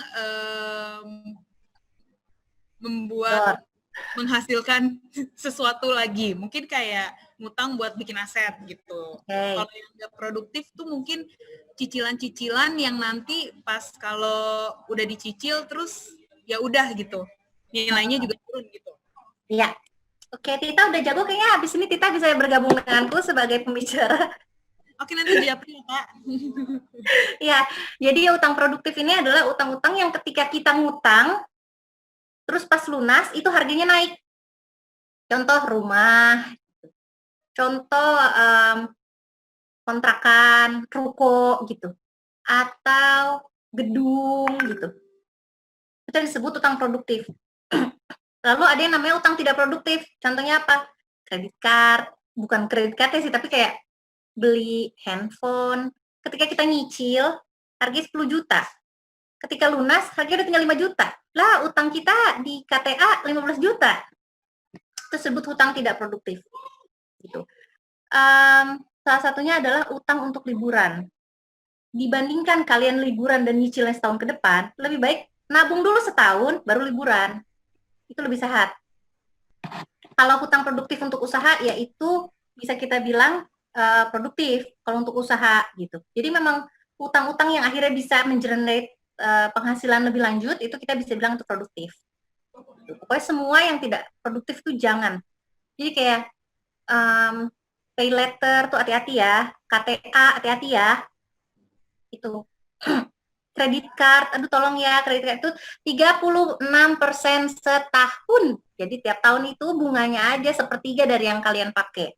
membuat menghasilkan sesuatu lagi. Mungkin kayak ngutang buat bikin aset gitu. Okay. Kalau yang nggak produktif tuh mungkin cicilan-cicilan yang nanti pas kalau udah dicicil terus ya udah gitu. Nilainya juga turun gitu. Iya. Oke, Tita udah jago kayaknya habis ini Tita bisa bergabung denganku sebagai pembicara. Oke, nanti japri ya, Kak. Iya, jadi utang produktif ini adalah utang-utang yang ketika kita ngutang, terus pas lunas itu harganya naik. Contoh rumah, contoh kontrakan, ruko gitu, atau gedung gitu. Itu disebut utang produktif. Lalu ada yang namanya utang tidak produktif. Contohnya apa? Kredit card, bukan kredit card sih, tapi kayak beli handphone. Ketika kita nyicil, harganya 10 juta. Ketika lunas, harganya udah tinggal 5 juta. Lah, utang kita di KTA 15 juta. Itu disebut hutang tidak produktif. Gitu. Salah satunya adalah utang untuk liburan. Dibandingkan kalian liburan dan nyicilnya setahun ke depan, lebih baik nabung dulu setahun, baru liburan. Itu lebih sehat. Kalau hutang produktif untuk usaha, yaitu bisa kita bilang produktif kalau untuk usaha gitu. Jadi memang utang-utang yang akhirnya bisa mengenerate penghasilan lebih lanjut, itu kita bisa bilang untuk produktif. Pokoknya semua yang tidak produktif itu jangan. Jadi kayak pay letter tuh hati-hati ya, KTA hati-hati ya, itu. Kredit card, aduh tolong ya, kredit card itu 36% setahun. Jadi tiap tahun itu bunganya aja sepertiga dari yang kalian pakai.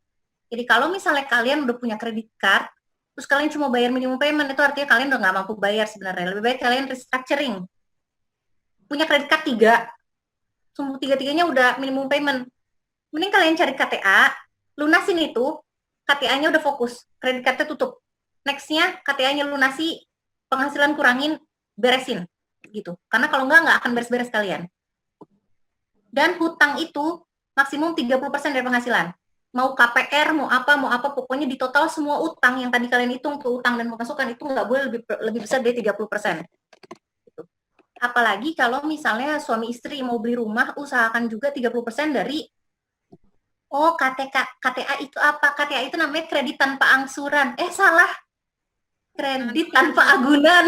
Jadi kalau misalnya kalian udah punya kredit card, terus kalian cuma bayar minimum payment, itu artinya kalian udah nggak mampu bayar sebenarnya. Lebih baik kalian restructuring. Punya kredit card 3, semua tiga-tiganya udah minimum payment. Mending kalian cari KTA, lunasin itu, KTA-nya udah fokus, kredit card-nya tutup. Next-nya KTA-nya lunasi, penghasilan kurangin, beresin gitu. Karena kalau nggak akan beres-beres kalian. Dan hutang itu maksimum 30% dari penghasilan. Mau KPR, mau apa, pokoknya di total semua utang yang tadi kalian hitung ke utang dan pemasukan itu nggak boleh lebih besar dari 30%. Gitu. Apalagi kalau misalnya suami istri mau beli rumah, usahakan juga 30% dari KTA itu apa? KTA itu namanya kredit tanpa angsuran. Salah. Kredit tanpa agunan.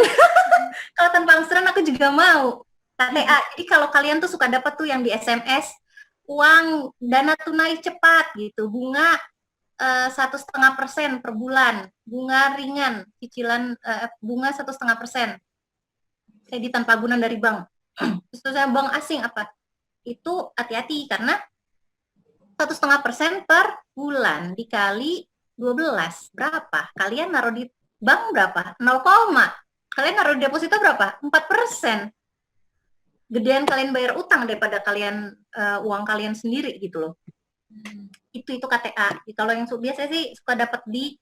Kalau tanpa angsuran aku juga mau. KTA. Jadi kalau kalian tuh suka dapat tuh yang di SMS, uang dana tunai cepat gitu, bunga 1,5% per bulan, bunga ringan, cicilan bunga 1,5%, kredit tanpa agunan dari bank. Terus bank asing apa? Itu hati-hati karena 1,5% per bulan dikali 12 berapa? Kalian naruh di bank berapa? 0, kalian naruh di deposito berapa? 4%. Gedean kalian bayar utang daripada kalian uang kalian sendiri gitu loh. Itu KTA. Kalau yang biasa sih suka dapat di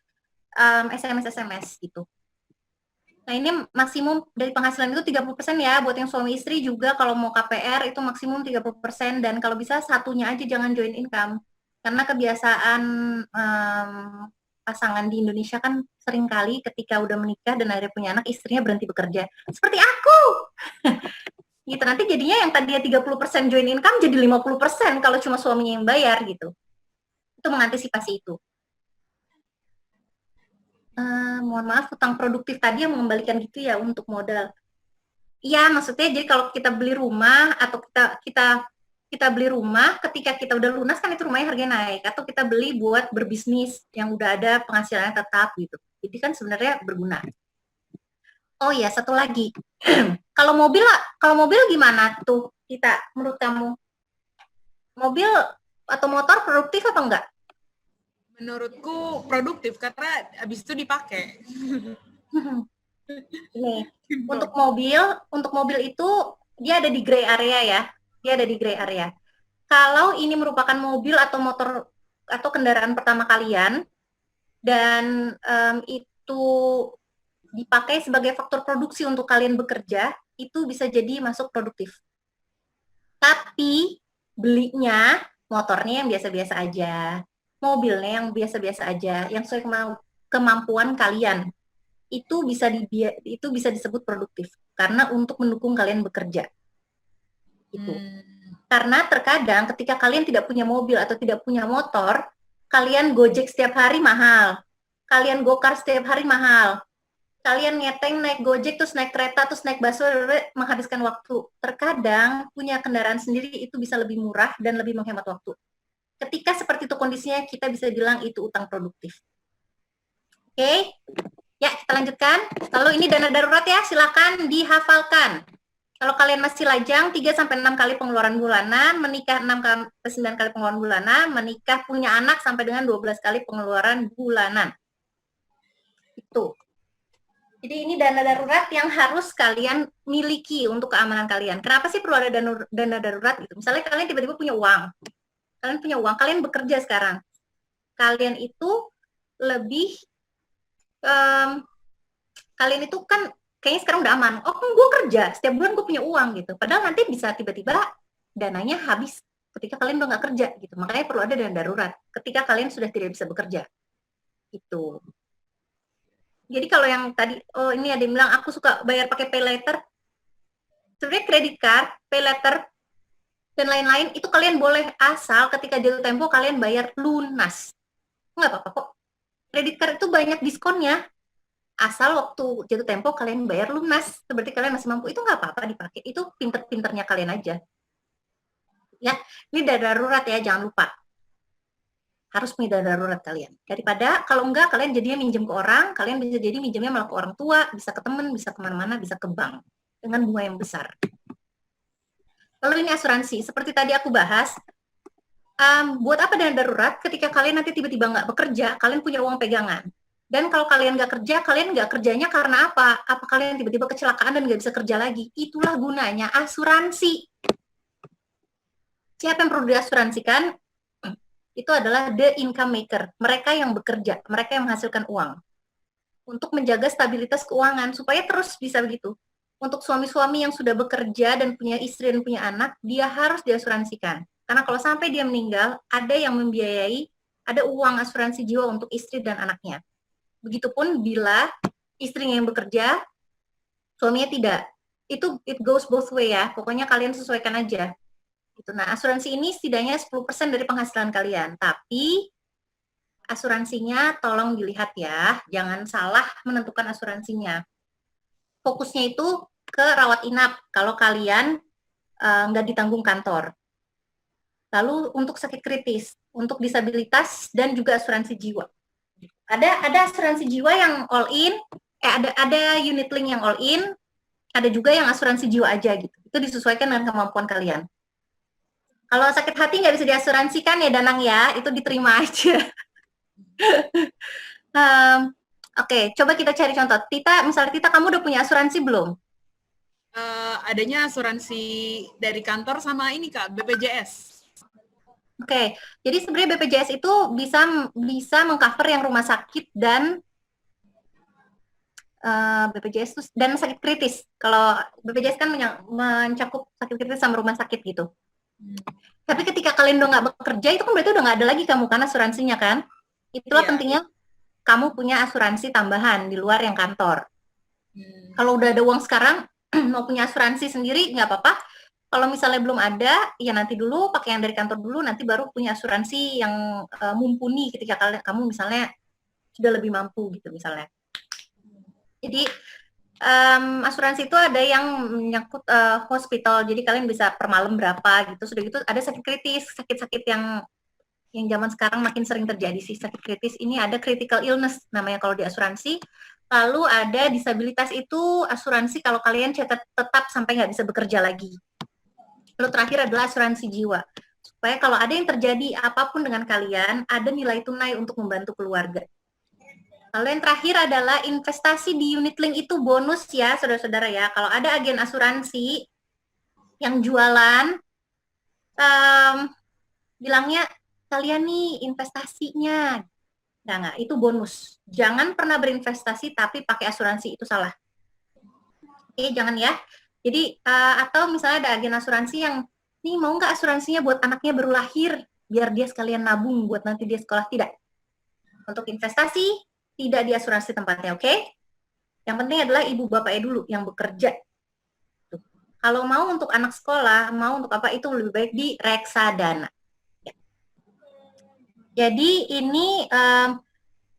SMS gitu. Nah, ini maksimum dari penghasilan itu 30% ya. Buat yang suami istri juga kalau mau KPR itu maksimum 30%, dan kalau bisa satunya aja jangan join income. Karena kebiasaan pasangan di Indonesia kan sering kali ketika udah menikah dan akhirnya punya anak, istrinya berhenti bekerja. Seperti aku. Gitu, nanti jadinya yang tadinya 30% join income jadi 50% kalau cuma suaminya yang bayar gitu. Itu mengantisipasi itu. Mohon maaf, hutang produktif tadi yang mengembalikan gitu ya untuk modal. Iya, maksudnya jadi kalau kita beli rumah atau kita beli rumah, ketika kita udah lunas kan itu rumahnya harganya naik, atau kita beli buat berbisnis yang udah ada penghasilannya tetap gitu. Jadi kan sebenarnya berguna. Oh iya, satu lagi. Kalau mobil gimana tuh kita menurut kamu? Mobil atau motor produktif apa enggak? Menurutku produktif karena habis itu dipakai. Nih, untuk mobil itu dia ada di gray area ya. Dia ada di gray area. Kalau ini merupakan mobil atau motor atau kendaraan pertama kalian, dan itu dipakai sebagai faktor produksi untuk kalian bekerja, itu bisa jadi masuk produktif. Tapi belinya motornya yang biasa-biasa aja, mobilnya yang biasa-biasa aja, yang sesuai kemampuan kalian, itu bisa disebut produktif karena untuk mendukung kalian bekerja. Itu. Karena terkadang ketika kalian tidak punya mobil atau tidak punya motor, kalian Gojek setiap hari mahal, kalian Gokar setiap hari mahal, kalian ngeteng naik Gojek, terus naik kereta, terus naik busway, menghabiskan waktu. Terkadang punya kendaraan sendiri itu bisa lebih murah dan lebih menghemat waktu. Ketika seperti itu kondisinya, kita bisa bilang itu utang produktif. Oke, ya kita lanjutkan. Lalu ini dana darurat ya, silakan dihafalkan. Kalau kalian masih lajang, 3-6 kali pengeluaran bulanan, menikah 6-9 kali pengeluaran bulanan, menikah punya anak sampai dengan 12 kali pengeluaran bulanan. Itu. Jadi ini dana darurat yang harus kalian miliki untuk keamanan kalian. Kenapa sih perlu ada dana darurat gitu? Misalnya kalian tiba-tiba punya uang. Kalian bekerja sekarang. Kalian itu lebih, kalian itu kan kayaknya sekarang udah aman. Oh, kan gue kerja, setiap bulan gue punya uang gitu. Padahal nanti bisa tiba-tiba dananya habis ketika kalian udah nggak kerja gitu. Makanya perlu ada dana darurat ketika kalian sudah tidak bisa bekerja. Itu. Jadi kalau yang tadi, oh ini ada yang bilang aku suka bayar pakai pay later. Sebenarnya kredit card, pay later, dan lain-lain itu kalian boleh asal ketika jatuh tempo kalian bayar lunas. Nggak apa-apa kok. Kredit card itu banyak diskonnya. Asal waktu jatuh tempo kalian bayar lunas. Seperti kalian masih mampu, itu nggak apa-apa dipakai. Itu pinter-pinternya kalian aja. Ya, ini dana darurat ya, jangan lupa. Harus punya dana darurat kalian. Daripada kalau enggak kalian jadinya minjem ke orang, kalian bisa jadi minjemnya malah ke orang tua, bisa ke teman, bisa kemana-mana, bisa ke bank dengan bunga yang besar. Lalu ini asuransi, seperti tadi aku bahas, buat apa dana darurat ketika kalian nanti tiba-tiba nggak bekerja, kalian punya uang pegangan. Dan kalau kalian nggak kerja, kalian nggak kerjanya karena apa? Apa kalian tiba-tiba kecelakaan dan nggak bisa kerja lagi? Itulah gunanya asuransi. Siapa yang perlu diasuransikan? Itu adalah the income maker, mereka yang bekerja, mereka yang menghasilkan uang. Untuk menjaga stabilitas keuangan, supaya terus bisa begitu. Untuk suami-suami yang sudah bekerja dan punya istri dan punya anak, dia harus diasuransikan. Karena kalau sampai dia meninggal, ada yang membiayai, ada uang asuransi jiwa untuk istri dan anaknya. Begitupun bila istrinya yang bekerja, suaminya tidak. Itu it goes both way ya, pokoknya kalian sesuaikan aja. Gitu. Nah, asuransi ini setidaknya 10% dari penghasilan kalian. Tapi asuransinya tolong dilihat ya, jangan salah menentukan asuransinya. Fokusnya itu ke rawat inap kalau kalian nggak ditanggung kantor. Lalu untuk sakit kritis, untuk disabilitas dan juga asuransi jiwa. Ada asuransi jiwa yang all in, ada unit link yang all in, ada juga yang asuransi jiwa aja gitu. Itu disesuaikan dengan kemampuan kalian. Kalau sakit hati nggak bisa diasuransikan ya Danang ya, itu diterima aja. Oke, coba kita cari contoh. Tita, misalnya Tita, kamu udah punya asuransi belum? Adanya asuransi dari kantor sama ini Kak, BPJS. Oke, jadi sebenarnya BPJS itu bisa mengcover yang rumah sakit dan BPJS dan sakit kritis. Kalau BPJS kan mencakup sakit kritis sama rumah sakit gitu. Tapi ketika kalian udah nggak bekerja, itu kan berarti udah nggak ada lagi kamu kan asuransinya kan? Itulah pentingnya kamu punya asuransi tambahan di luar yang kantor. Kalau udah ada uang sekarang, mau punya asuransi sendiri nggak apa-apa. Kalau misalnya belum ada, ya nanti dulu pakai yang dari kantor dulu, nanti baru punya asuransi yang mumpuni ketika kamu misalnya sudah lebih mampu gitu misalnya. Jadi asuransi itu ada yang menyangkut hospital, jadi kalian bisa per malam berapa gitu. Sudah gitu ada sakit kritis, sakit-sakit yang zaman sekarang makin sering terjadi sih, sakit kritis ini ada critical illness namanya kalau di asuransi. Lalu ada disabilitas, itu asuransi kalau kalian tetap sampai nggak bisa bekerja lagi. Lalu terakhir adalah asuransi jiwa, supaya kalau ada yang terjadi apapun dengan kalian, ada nilai tunai untuk membantu keluarga. Lalu yang terakhir adalah investasi di unit link, itu bonus ya saudara-saudara ya. Kalau ada agen asuransi yang jualan, bilangnya kalian nih investasinya Enggak, itu bonus. Jangan pernah berinvestasi tapi pakai asuransi, itu salah. Oke, jangan ya. Jadi, atau misalnya ada agen asuransi yang, nih mau nggak asuransinya buat anaknya baru lahir, biar dia sekalian nabung buat nanti dia sekolah, tidak. Untuk investasi, tidak di asuransi tempatnya, oke? Yang penting adalah ibu bapaknya dulu yang bekerja. Tuh. Kalau mau untuk anak sekolah, mau untuk apa, itu lebih baik di reksadana. Ya. Jadi ini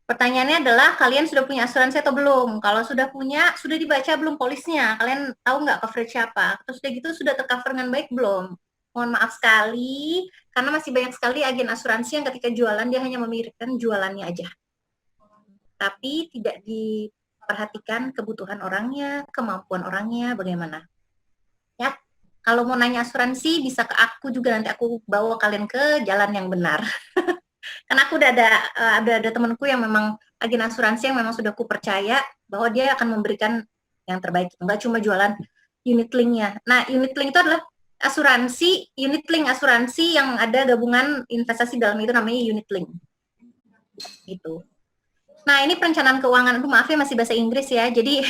pertanyaannya adalah kalian sudah punya asuransi atau belum? Kalau sudah punya, sudah dibaca belum polisnya? Kalian tahu nggak coverage apa? Terus udah gitu sudah tercover dengan baik belum? Mohon maaf sekali, karena masih banyak sekali agen asuransi yang ketika jualan dia hanya memikirkan jualannya aja. Tapi tidak diperhatikan kebutuhan orangnya, kemampuan orangnya, bagaimana. Ya, kalau mau nanya asuransi bisa ke aku juga, nanti aku bawa kalian ke jalan yang benar. Karena aku udah ada temanku yang memang agen asuransi yang memang sudah aku percaya bahwa dia akan memberikan yang terbaik. Enggak cuma jualan unit link-nya. Nah, unit link itu adalah asuransi, unit link asuransi yang ada gabungan investasi dalam itu namanya unit link. Gitu. Nah, ini perencanaan keuangan. Aduh, maaf ya masih bahasa Inggris ya. Jadi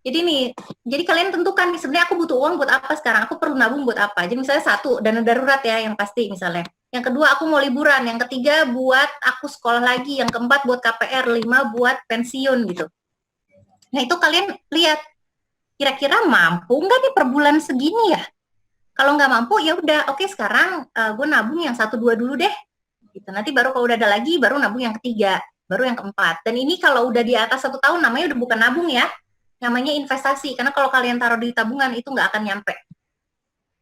jadi kalian tentukan nih, sebenarnya aku butuh uang buat apa sekarang, aku perlu nabung buat apa. Jadi misalnya satu, dana darurat ya yang pasti misalnya. Yang kedua, aku mau liburan. Yang ketiga, buat aku sekolah lagi. Yang keempat, buat KPR. 5, buat pensiun gitu. Nah, itu kalian lihat, kira-kira mampu nggak nih per bulan segini ya? Kalau nggak mampu, ya udah, oke sekarang gue nabung yang 1, 2 dulu deh. Gitu. Nanti baru kalau udah ada lagi, baru nabung yang ketiga, baru yang keempat. Dan ini kalau udah di atas 1 tahun, namanya udah bukan nabung ya, namanya investasi. Karena kalau kalian taruh di tabungan, itu nggak akan nyampe.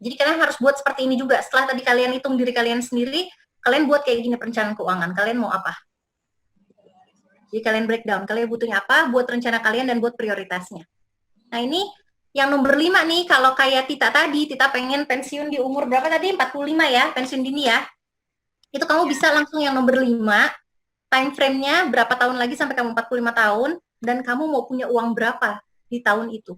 Jadi kalian harus buat seperti ini juga. Setelah tadi kalian hitung diri kalian sendiri, kalian buat kayak gini perencanaan keuangan. Kalian mau apa? Jadi kalian breakdown. Kalian butuhnya apa, buat rencana kalian dan buat prioritasnya. Nah ini yang nomor 5 nih, kalau kayak Tita tadi, Tita pengen pensiun di umur berapa tadi? 45 ya, pensiun dini ya. Itu kamu bisa langsung yang nomor 5, time frame-nya berapa tahun lagi sampai kamu 45 tahun, dan kamu mau punya uang berapa di tahun itu.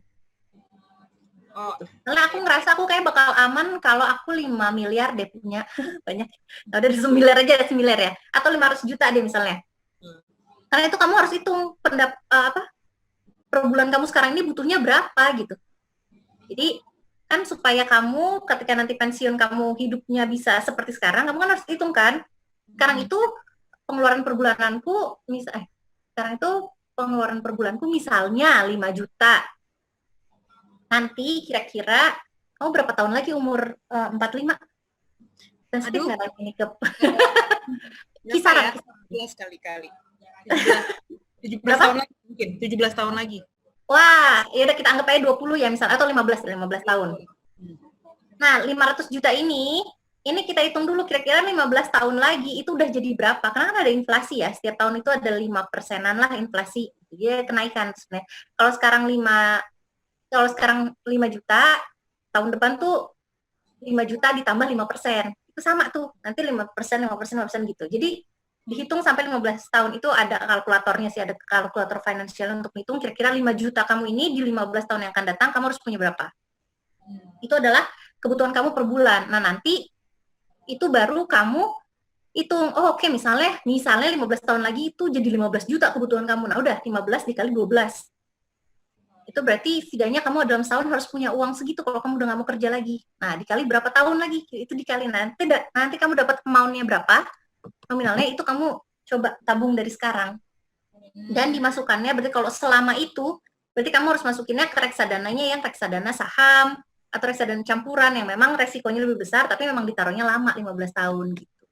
Oh. Karena aku ngerasa aku kayak bakal aman kalau aku 5 miliar deh punya. Banyak. Nah, udah 9 aja, 9 ya. Atau 500 juta deh misalnya. Karena itu kamu harus hitung per bulan kamu sekarang ini butuhnya berapa gitu. Jadi kan supaya kamu ketika nanti pensiun kamu hidupnya bisa seperti sekarang, kamu kan harus hitung kan. Sekarang itu pengeluaran per bulananku sekarang itu pengeluaran per bulanku misalnya 5 juta. Nanti kira-kira kamu berapa tahun lagi umur 45? Sensitif nggak ini ke kisaran? Ya, sekali-kali. 17 tahun lagi mungkin, 17 tahun lagi. Wah, ya udah kita anggap aja 20 ya misalnya, atau 15 tahun. Nah, 500 juta ini kita hitung dulu kira-kira 15 tahun lagi itu udah jadi berapa? Karena kan ada inflasi ya, setiap tahun itu ada 5%-an lah inflasi. Dia kenaikan sebenarnya. Kalau sekarang 5 juta, tahun depan tuh 5 juta ditambah 5%. Itu sama tuh, nanti 5%, 5% gitu. Jadi dihitung sampai 15 tahun itu ada kalkulatornya sih, ada kalkulator finansial untuk hitung kira-kira 5 juta kamu ini di 15 tahun yang akan datang kamu harus punya berapa. Itu adalah kebutuhan kamu per bulan. Nah, nanti itu baru kamu hitung, oh oke, misalnya 15 tahun lagi itu jadi 15 juta kebutuhan kamu. Nah, udah 15 dikali 12. Itu berarti setidaknya kamu dalam setahun harus punya uang segitu kalau kamu udah nggak mau kerja lagi. Nah, dikali berapa tahun lagi, itu dikali nanti kamu dapat amount-nya berapa, nominalnya itu kamu coba tabung dari sekarang. Dan dimasukkannya, berarti kalau selama itu, berarti kamu harus masukinnya ke reksadananya yang reksadana saham, atau reksadana campuran yang memang resikonya lebih besar, tapi memang ditaruhnya lama, 15 tahun gitu.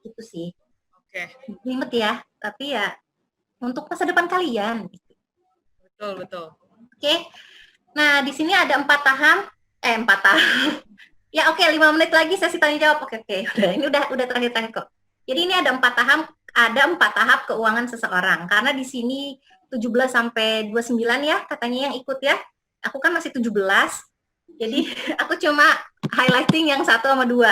Gitu sih. Oke. Limit ya, tapi ya untuk masa depan kalian. Betul. Oke. Nah, di sini ada 4 tahap. Ya, oke, 5 menit lagi sesi tanya jawab. Oke. Ini udah terakhir kok. Jadi ini ada 4 tahap keuangan seseorang. Karena di sini 17 sampai 29 ya katanya yang ikut ya. Aku kan masih 17. Jadi aku cuma highlighting yang 1 sama 2.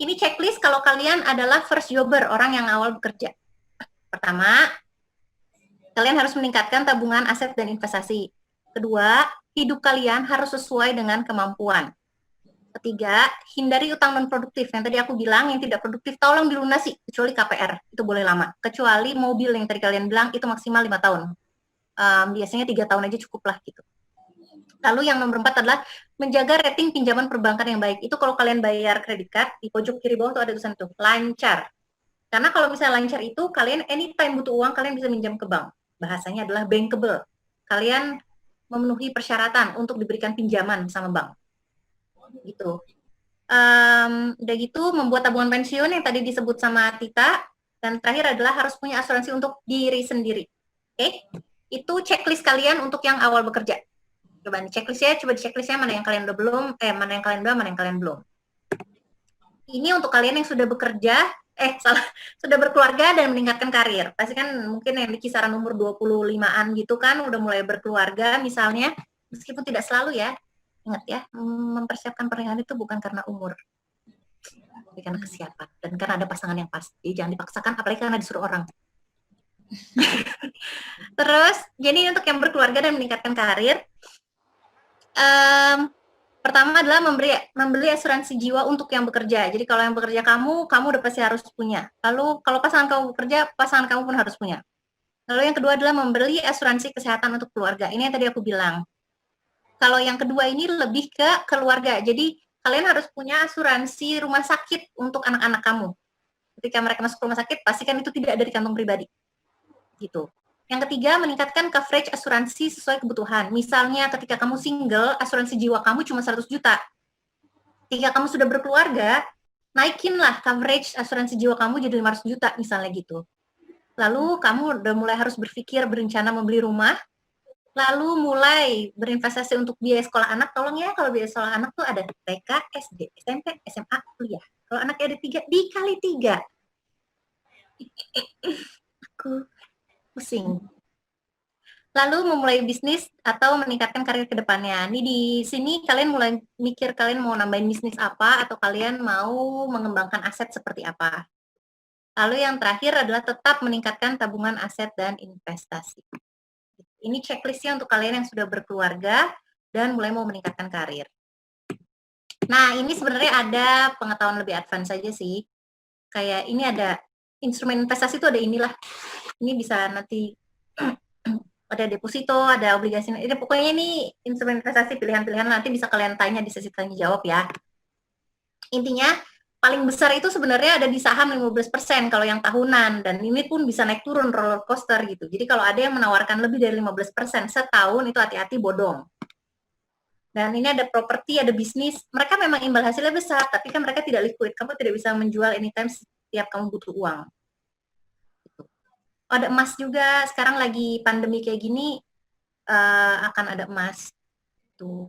Ini checklist kalau kalian adalah first jobber, orang yang awal bekerja. Pertama, kalian harus meningkatkan tabungan aset dan investasi. Kedua, hidup kalian harus sesuai dengan kemampuan. Ketiga, hindari utang non produktif. Yang tadi aku bilang, yang tidak produktif tolong dilunasi, kecuali KPR, itu boleh lama. Kecuali mobil yang tadi kalian bilang, itu maksimal 5 tahun. Biasanya 3 tahun aja cukup lah gitu. Lalu yang nomor 4 adalah menjaga rating pinjaman perbankan yang baik. Itu kalau kalian bayar kredit card, di pojok kiri bawah tuh ada tulisan tuh, lancar. Karena kalau misalnya lancar itu, kalian anytime butuh uang, kalian bisa minjam ke bank. Bahasanya adalah bankable. Kalian memenuhi persyaratan untuk diberikan pinjaman sama bank. Gitu. Udah gitu, membuat tabungan pensiun yang tadi disebut sama Tita. Dan terakhir adalah harus punya asuransi untuk diri sendiri. Oke? Itu checklist kalian untuk yang awal bekerja. Coba di checklistnya mana yang kalian udah belum, mana yang kalian udah, mana yang kalian belum. Ini untuk kalian yang sudah bekerja, sudah berkeluarga dan meningkatkan karir. Pasti kan mungkin yang di kisaran umur 25-an gitu kan, udah mulai berkeluarga misalnya, meskipun tidak selalu ya, ingat ya, mempersiapkan pernikahan itu bukan karena umur, tapi karena kesiapan, dan karena ada pasangan yang pas. Jadi jangan dipaksakan, apalagi karena disuruh orang. Terus, jadi untuk yang berkeluarga dan meningkatkan karir, pertama adalah membeli asuransi jiwa untuk yang bekerja. Jadi kalau yang bekerja kamu udah pasti harus punya. Lalu kalau pasangan kamu bekerja, pasangan kamu pun harus punya. Lalu yang kedua adalah membeli asuransi kesehatan untuk keluarga. Ini yang tadi aku bilang. Kalau yang kedua ini lebih ke keluarga. Jadi kalian harus punya asuransi rumah sakit untuk anak-anak kamu. Ketika mereka masuk rumah sakit, pastikan itu tidak ada di kantong pribadi. Gitu. Yang ketiga, meningkatkan coverage asuransi sesuai kebutuhan. Misalnya ketika kamu single, asuransi jiwa kamu cuma 100 juta. Ketika kamu sudah berkeluarga, naikinlah coverage asuransi jiwa kamu jadi 500 juta misalnya gitu. Lalu kamu udah mulai harus berencana membeli rumah, lalu mulai berinvestasi untuk biaya sekolah anak. Tolong ya, kalau biaya sekolah anak tuh ada TK, SD, SMP, SMA, kuliah. Kalau anaknya ada 3, dikali 3. Aku pusing. Lalu memulai bisnis atau meningkatkan karir ke depannya. Ini di sini kalian mulai mikir kalian mau nambahin bisnis apa atau kalian mau mengembangkan aset seperti apa. Lalu yang terakhir adalah tetap meningkatkan tabungan aset dan investasi. Ini checklistnya untuk kalian yang sudah berkeluarga dan mulai mau meningkatkan karir. Nah, ini sebenarnya ada pengetahuan lebih advance saja sih. Kayak ini ada instrumen investasi itu ada inilah. Ini bisa nanti ada deposito, ada obligasi. Ini pokoknya ini instrumen investasi pilihan-pilihan nanti bisa kalian tanya di sesi tanya jawab ya. Intinya paling besar itu sebenarnya ada di saham 15% kalau yang tahunan, dan ini pun bisa naik turun roller coaster gitu. Jadi kalau ada yang menawarkan lebih dari 15% setahun itu hati-hati, bodong. Dan ini ada properti, ada bisnis, mereka memang imbal hasilnya besar, tapi kan mereka tidak liquid, kamu tidak bisa menjual anytime setiap kamu butuh uang. Ada emas juga, sekarang lagi pandemi kayak gini, akan ada emas. Tuh.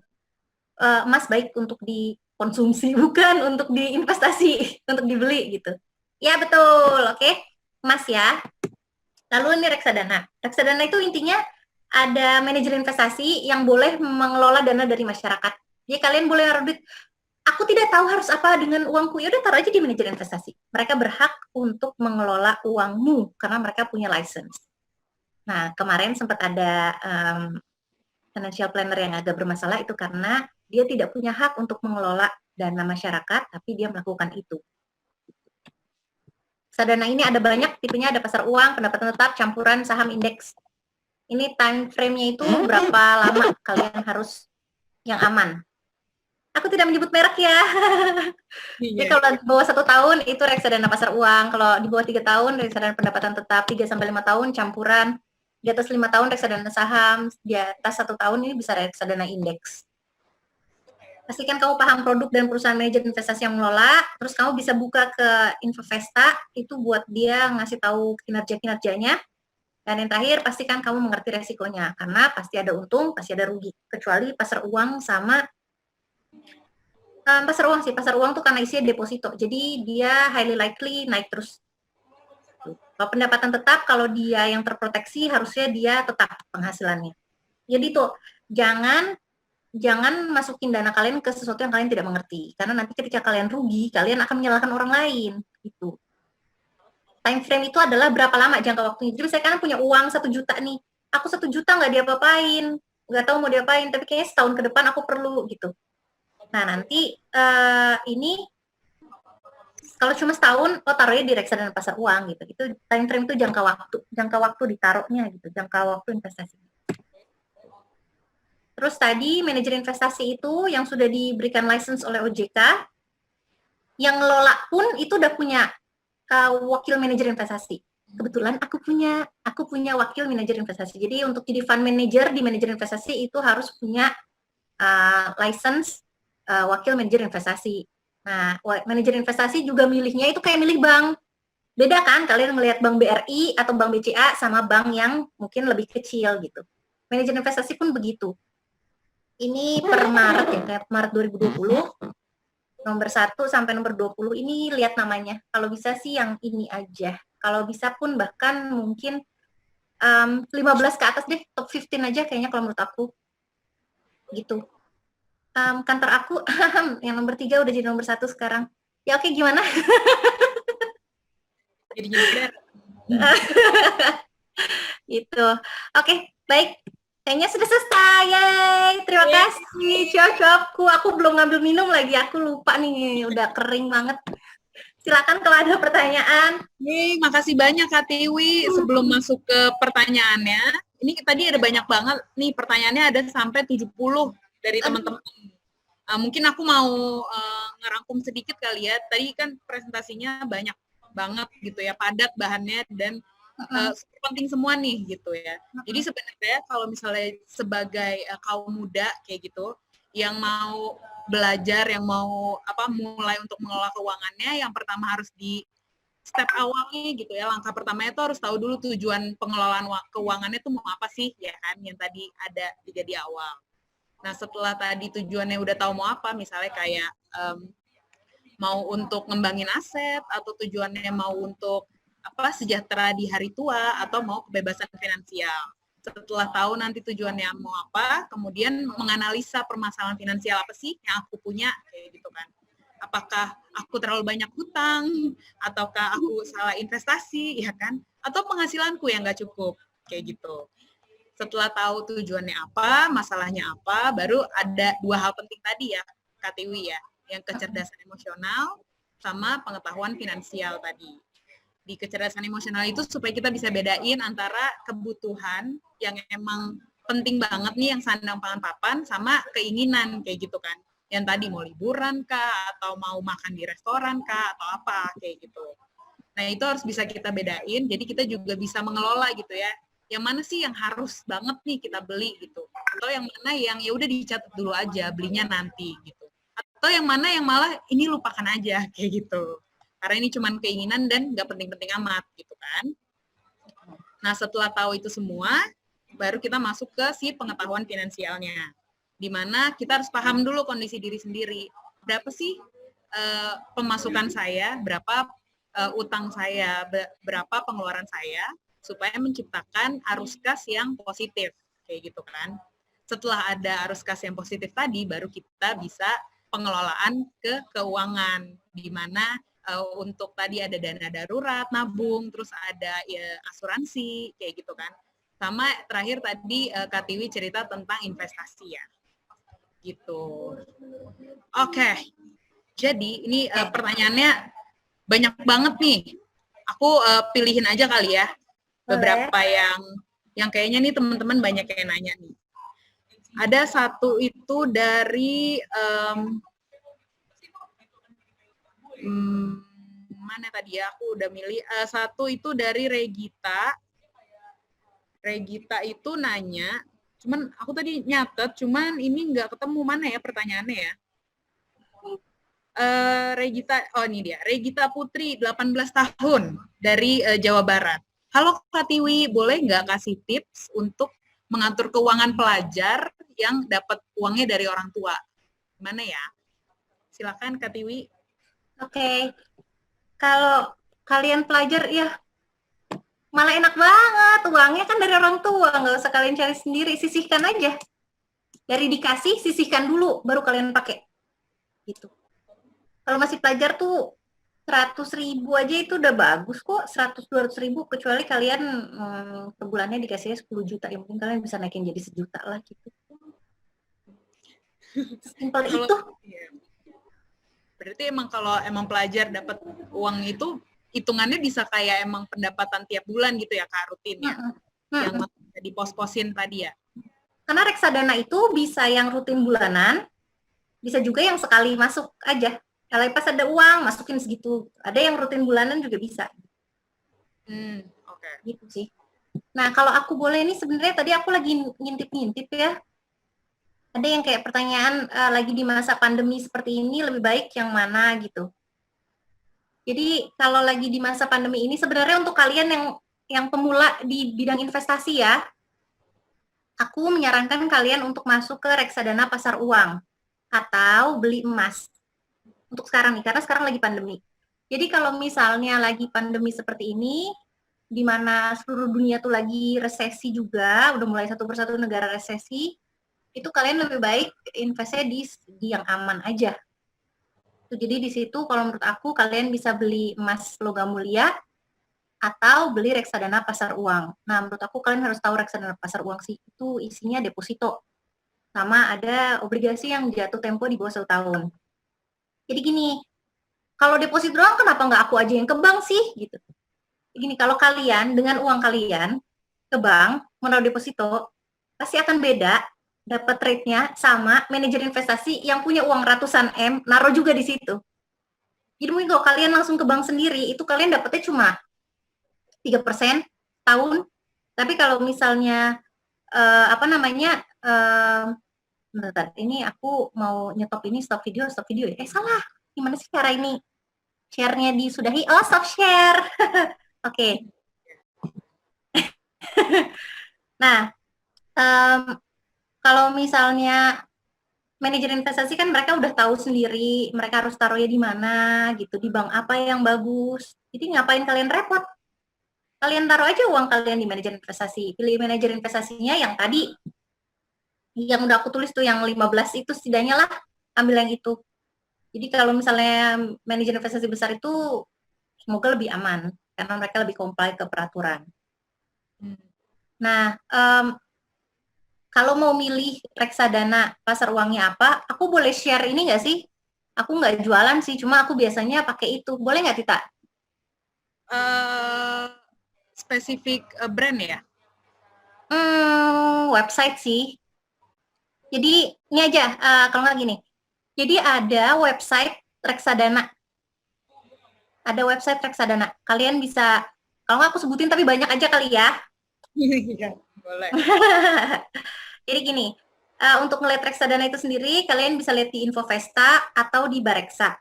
Emas baik untuk dikonsumsi, bukan untuk diinvestasi, untuk dibeli gitu. Ya betul, oke. Emas ya. Lalu ini reksadana. Reksadana itu intinya ada manajer investasi yang boleh mengelola dana dari masyarakat. Jadi kalian boleh naruh duit, aku tidak tahu harus apa dengan uangku, ya udah taruh aja di manajer investasi. Mereka berhak untuk mengelola uangmu karena mereka punya license. Nah, kemarin sempat ada financial planner yang agak bermasalah itu karena dia tidak punya hak untuk mengelola dana masyarakat, tapi dia melakukan itu. Reksadana ini ada banyak tipenya, ada pasar uang, pendapatan tetap, campuran, saham, indeks. Ini time frame-nya itu berapa lama kalian harus yang aman. Aku tidak menyebut merek ya. Jadi kalau di bawah 1 tahun itu reksadana pasar uang, kalau di bawah 3 tahun reksadana pendapatan tetap, 3-5 tahun campuran, di atas 5 tahun reksadana saham, di atas 1 tahun ini bisa reksadana indeks. Pastikan kamu paham produk dan perusahaan manajer investasi yang mengelola, terus kamu bisa buka ke Infovesta, itu buat dia ngasih tahu kinerja-kinerjanya. Dan yang terakhir, pastikan kamu mengerti resikonya, karena pasti ada untung, pasti ada rugi. Kecuali pasar uang sama pasar uang tuh karena isinya deposito, jadi dia highly likely naik terus. Kalau pendapatan tetap, kalau dia yang terproteksi, harusnya dia tetap penghasilannya. Jadi tuh, jangan masukin dana kalian ke sesuatu yang kalian tidak mengerti, karena nanti ketika kalian rugi, kalian akan menyalahkan orang lain. Gitu. Time frame itu adalah berapa lama jangka waktunya. Jadi saya kan punya uang 1 juta nih, aku 1 juta nggak diapa-apain, nggak tahu mau diapain, tapi kayaknya setahun ke depan aku perlu gitu. Nah, nanti ini kalau cuma setahun, taruhnya di reksadana pasar uang gitu. Itu time frame itu jangka waktu ditaruhnya gitu, jangka waktu investasi. Terus tadi manajer investasi itu yang sudah diberikan license oleh OJK, yang ngelola pun itu udah punya wakil manajer investasi. Kebetulan aku punya wakil manajer investasi. Jadi untuk jadi fund manager di manajer investasi itu harus punya license wakil manajer investasi. Nah, manajer investasi juga milihnya itu kayak milih bank. Beda kan kalian melihat bank BRI atau bank BCA sama bank yang mungkin lebih kecil gitu. Manajer investasi pun begitu. Ini per Maret ya, kayak Maret 2020. Nomor 1 sampai nomor 20 ini lihat namanya. Kalau bisa sih yang ini aja. Kalau bisa pun bahkan mungkin 15 ke atas deh, top 15 aja kayaknya kalau menurut aku. Gitu. Kantor aku yang nomor 3 udah jadi nomor 1 sekarang. Ya oke, gimana? Jadi benar. Gitu. Oke, baik. Kayaknya sudah selesai. Yeay. Terima kasih. Cuap-cuapku. Aku belum ngambil minum lagi. Aku lupa nih. Udah kering banget. Silakan kalau ada pertanyaan. Makasih banyak Kak Tiwi. Sebelum masuk ke pertanyaannya, ini tadi ada banyak banget nih pertanyaannya, ada sampai 70 dari teman-teman. Mungkin aku mau ngerangkum sedikit kali ya. Tadi kan presentasinya banyak banget gitu ya, padat bahannya dan penting semua nih gitu ya. Jadi sebenarnya kalau misalnya sebagai kaum muda kayak gitu yang mau belajar, yang mau mulai untuk mengelola keuangannya, yang pertama harus di step awalnya gitu ya, langkah pertamanya itu harus tahu dulu tujuan pengelolaan keuangannya itu mau apa sih ya kan, yang tadi ada di awal. Nah setelah tadi tujuannya udah tahu mau apa, misalnya kayak mau untuk ngembangin aset, atau tujuannya mau untuk sejahtera di hari tua, atau mau kebebasan finansial. Setelah tahu nanti tujuannya mau apa, kemudian menganalisa permasalahan finansial apa sih yang aku punya, kayak gitu kan. Apakah aku terlalu banyak hutang, ataukah aku salah investasi, ya kan? Atau penghasilanku yang nggak cukup, kayak gitu. Setelah tahu tujuannya apa, masalahnya apa, baru ada 2 hal penting tadi ya, Kak Tiwi ya, yang kecerdasan emosional sama pengetahuan finansial tadi. Di kecerdasan emosional itu supaya kita bisa bedain antara kebutuhan yang emang penting banget nih, yang sandang pangan papan, sama keinginan kayak gitu kan. Yang tadi mau liburan kah, atau mau makan di restoran kah, atau apa kayak gitu. Nah itu harus bisa kita bedain, jadi kita juga bisa mengelola gitu ya. Yang mana sih yang harus banget nih kita beli gitu, atau yang mana yang ya udah dicatat dulu aja, belinya nanti gitu. Atau yang mana yang malah ini lupakan aja kayak gitu. Karena ini cuma keinginan dan nggak penting-penting amat gitu kan. Nah setelah tahu itu semua, baru kita masuk ke si pengetahuan finansialnya. Dimana kita harus paham dulu kondisi diri sendiri. Berapa sih pemasukan saya, berapa utang saya, berapa pengeluaran saya, supaya menciptakan arus kas yang positif, kayak gitu kan. Setelah ada arus kas yang positif tadi, baru kita bisa pengelolaan ke keuangan, di mana untuk tadi ada dana darurat, nabung, terus ada asuransi, kayak gitu kan. Sama terakhir tadi Kak Tiwi cerita tentang investasi ya, gitu. Oke, jadi ini pertanyaannya banyak banget nih. Aku pilihin aja kali ya beberapa yang kayaknya nih teman-teman banyak yang nanya nih. Ada satu itu dari mana tadi ya? Aku udah milih. Satu itu dari Regita. Regita itu nanya, cuman aku tadi nyatet, cuman ini nggak ketemu mana ya pertanyaannya ya. Regita, oh ini dia, Regita Putri, 18 tahun, dari Jawa Barat. Halo Kak Tiwi, boleh nggak kasih tips untuk mengatur keuangan pelajar yang dapat uangnya dari orang tua? Gimana ya? Silakan Kak Tiwi. Oke. Kalau kalian pelajar, ya malah enak banget. Uangnya kan dari orang tua, nggak usah kalian cari sendiri, sisihkan aja. Dari dikasih, sisihkan dulu, baru kalian pakai. Gitu. Kalau masih pelajar tuh 100.000 aja itu udah bagus kok, 100-200 ribu, kecuali kalian per bulannya dikasihnya 10 juta, ya mungkin kalian bisa naikin jadi 1 juta lah gitu. Simpel Kalau itu. iya. Berarti emang kalau emang pelajar dapat uang itu hitungannya bisa kayak emang pendapatan tiap bulan gitu ya Kak, rutin ya. Yang di pos-posin tadi ya. Karena reksadana itu bisa yang rutin bulanan, bisa juga yang sekali masuk aja. Kalau pas ada uang masukin segitu. Ada yang rutin bulanan juga bisa. Oke. Gitu sih. Nah, kalau aku boleh nih sebenarnya tadi aku lagi ngintip-ngintip ya. Ada yang kayak pertanyaan lagi di masa pandemi seperti ini lebih baik yang mana gitu. Jadi kalau lagi di masa pandemi ini sebenarnya untuk kalian yang pemula di bidang investasi ya, aku menyarankan kalian untuk masuk ke reksadana pasar uang atau beli emas. Untuk sekarang nih, karena sekarang lagi pandemi. Jadi kalau misalnya lagi pandemi seperti ini, di mana seluruh dunia tuh lagi resesi juga, udah mulai satu persatu negara resesi, itu kalian lebih baik investnya di yang aman aja. Jadi di situ kalau menurut aku kalian bisa beli emas logam mulia atau beli reksadana pasar uang. Nah, menurut aku kalian harus tahu reksadana pasar uang sih itu isinya deposito. Sama ada obligasi yang jatuh tempo di bawah 1 tahun. Jadi gini, kalau deposito doang kenapa nggak aku aja yang ke bank sih gitu. Gini, kalau kalian dengan uang kalian ke bank menaruh deposito pasti akan beda dapat rate-nya sama manajer investasi yang punya uang ratusan M naruh juga di situ. Jadi mungkin kalau kalian langsung ke bank sendiri itu kalian dapatnya cuma 3% tahun. Tapi kalau misalnya apa namanya bentar, ini aku mau nyetop ini stop video ya. Salah. Gimana sih cara ini? Share-nya disudahi. Oh, stop share. Oke. Nah, kalau misalnya manajer investasi kan mereka udah tahu sendiri mereka harus taruhnya di mana gitu, di bank apa yang bagus. Jadi ngapain kalian repot? Kalian taruh aja uang kalian di manajer investasi. Pilih manajer investasinya yang tadi yang udah aku tulis tuh yang 15 itu setidaknya lah, ambil yang itu. Jadi kalau misalnya manajer investasi besar itu semoga lebih aman karena mereka lebih comply ke peraturan. Nah, kalau mau milih reksadana pasar uangnya apa, aku boleh share ini nggak sih? Aku nggak jualan sih, cuma aku biasanya pakai itu. Boleh nggak, Tita? Spesifik brand ya? Website sih. Jadi ini aja, kalau nggak gini. Jadi ada website reksadana. Ada website reksadana. Kalian bisa, kalau nggak aku sebutin tapi banyak aja kali ya. Iya, boleh. Jadi gini, untuk ngeliat reksadana itu sendiri, kalian bisa lihat di Infovesta atau di Bareksa.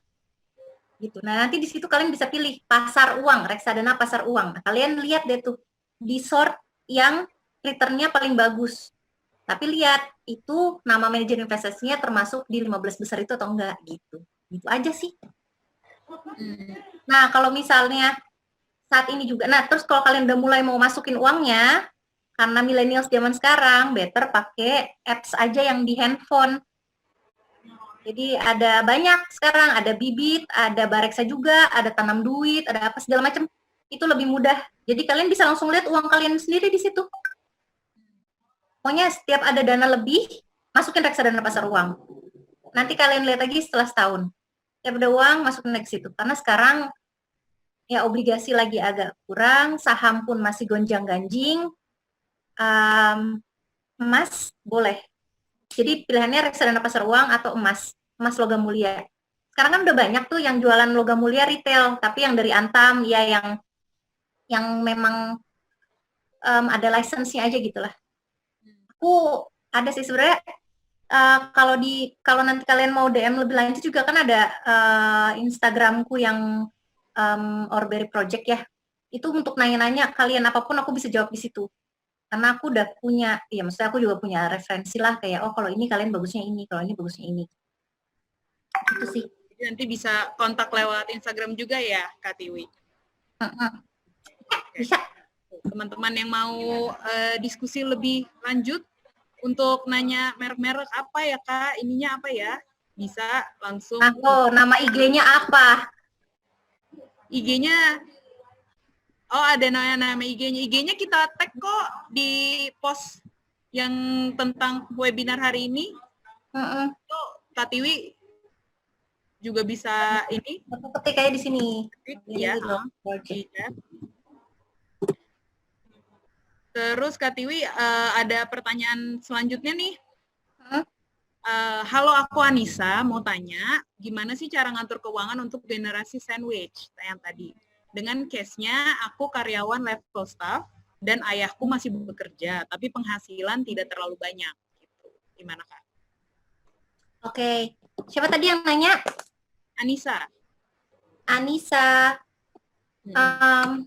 Gitu. Nah, nanti di situ kalian bisa pilih pasar uang, reksadana pasar uang. Nah, kalian lihat deh tuh, di sort yang returnnya paling bagus. Tapi lihat, itu nama manajer investasinya termasuk di 15 besar itu atau enggak, gitu. Gitu aja sih. Nah, kalau misalnya saat ini juga, nah terus kalau kalian udah mulai mau masukin uangnya, karena millennials zaman sekarang, better pakai apps aja yang di handphone. Jadi ada banyak sekarang, ada Bibit, ada Bareksa juga, ada Tanam Duit, ada apa segala macam. Itu lebih mudah. Jadi kalian bisa langsung lihat uang kalian sendiri di situ. Pokoknya setiap ada dana lebih, masukin reksadana pasar uang. Nanti kalian lihat lagi setelah setahun. Setiap ada uang, masukin ke situ. Karena sekarang ya obligasi lagi agak kurang, saham pun masih gonjang-ganjing, emas boleh. Jadi pilihannya reksadana pasar uang atau emas logam mulia. Sekarang kan udah banyak tuh yang jualan logam mulia retail, tapi yang dari Antam ya yang memang ada lisensinya aja gitulah. Aku ada sih sebenarnya kalau nanti kalian mau DM lebih lanjut juga kan ada Instagramku yang Orberry Project ya. Itu untuk nanya-nanya kalian apapun aku bisa jawab di situ. Karena aku udah punya, ya maksudnya aku juga punya referensi lah kayak oh kalau ini kalian bagusnya ini, kalau ini bagusnya ini. Itu sih. Jadi nanti bisa kontak lewat Instagram juga ya, Kak Tiwi? Bisa. Teman-teman yang mau diskusi lebih lanjut untuk nanya merek-merek apa ya Kak, ininya apa ya, bisa langsung. Nama IG-nya apa? IG-nya, oh ada nama IG-nya. IG-nya kita tag kok di post yang tentang webinar hari ini. Itu Kak Tiwi juga bisa ini. Aku ketik kayak di sini. Ya, di chat. Terus Kak Tiwi ada pertanyaan selanjutnya nih. Halo, aku Anissa, mau tanya, gimana sih cara ngatur keuangan untuk generasi sandwich yang tadi? Dengan case-nya, aku karyawan level staff, dan ayahku masih bekerja, tapi penghasilan tidak terlalu banyak. Gitu. Gimana, Kak? Oke. Siapa tadi yang nanya? Anissa. Anissa.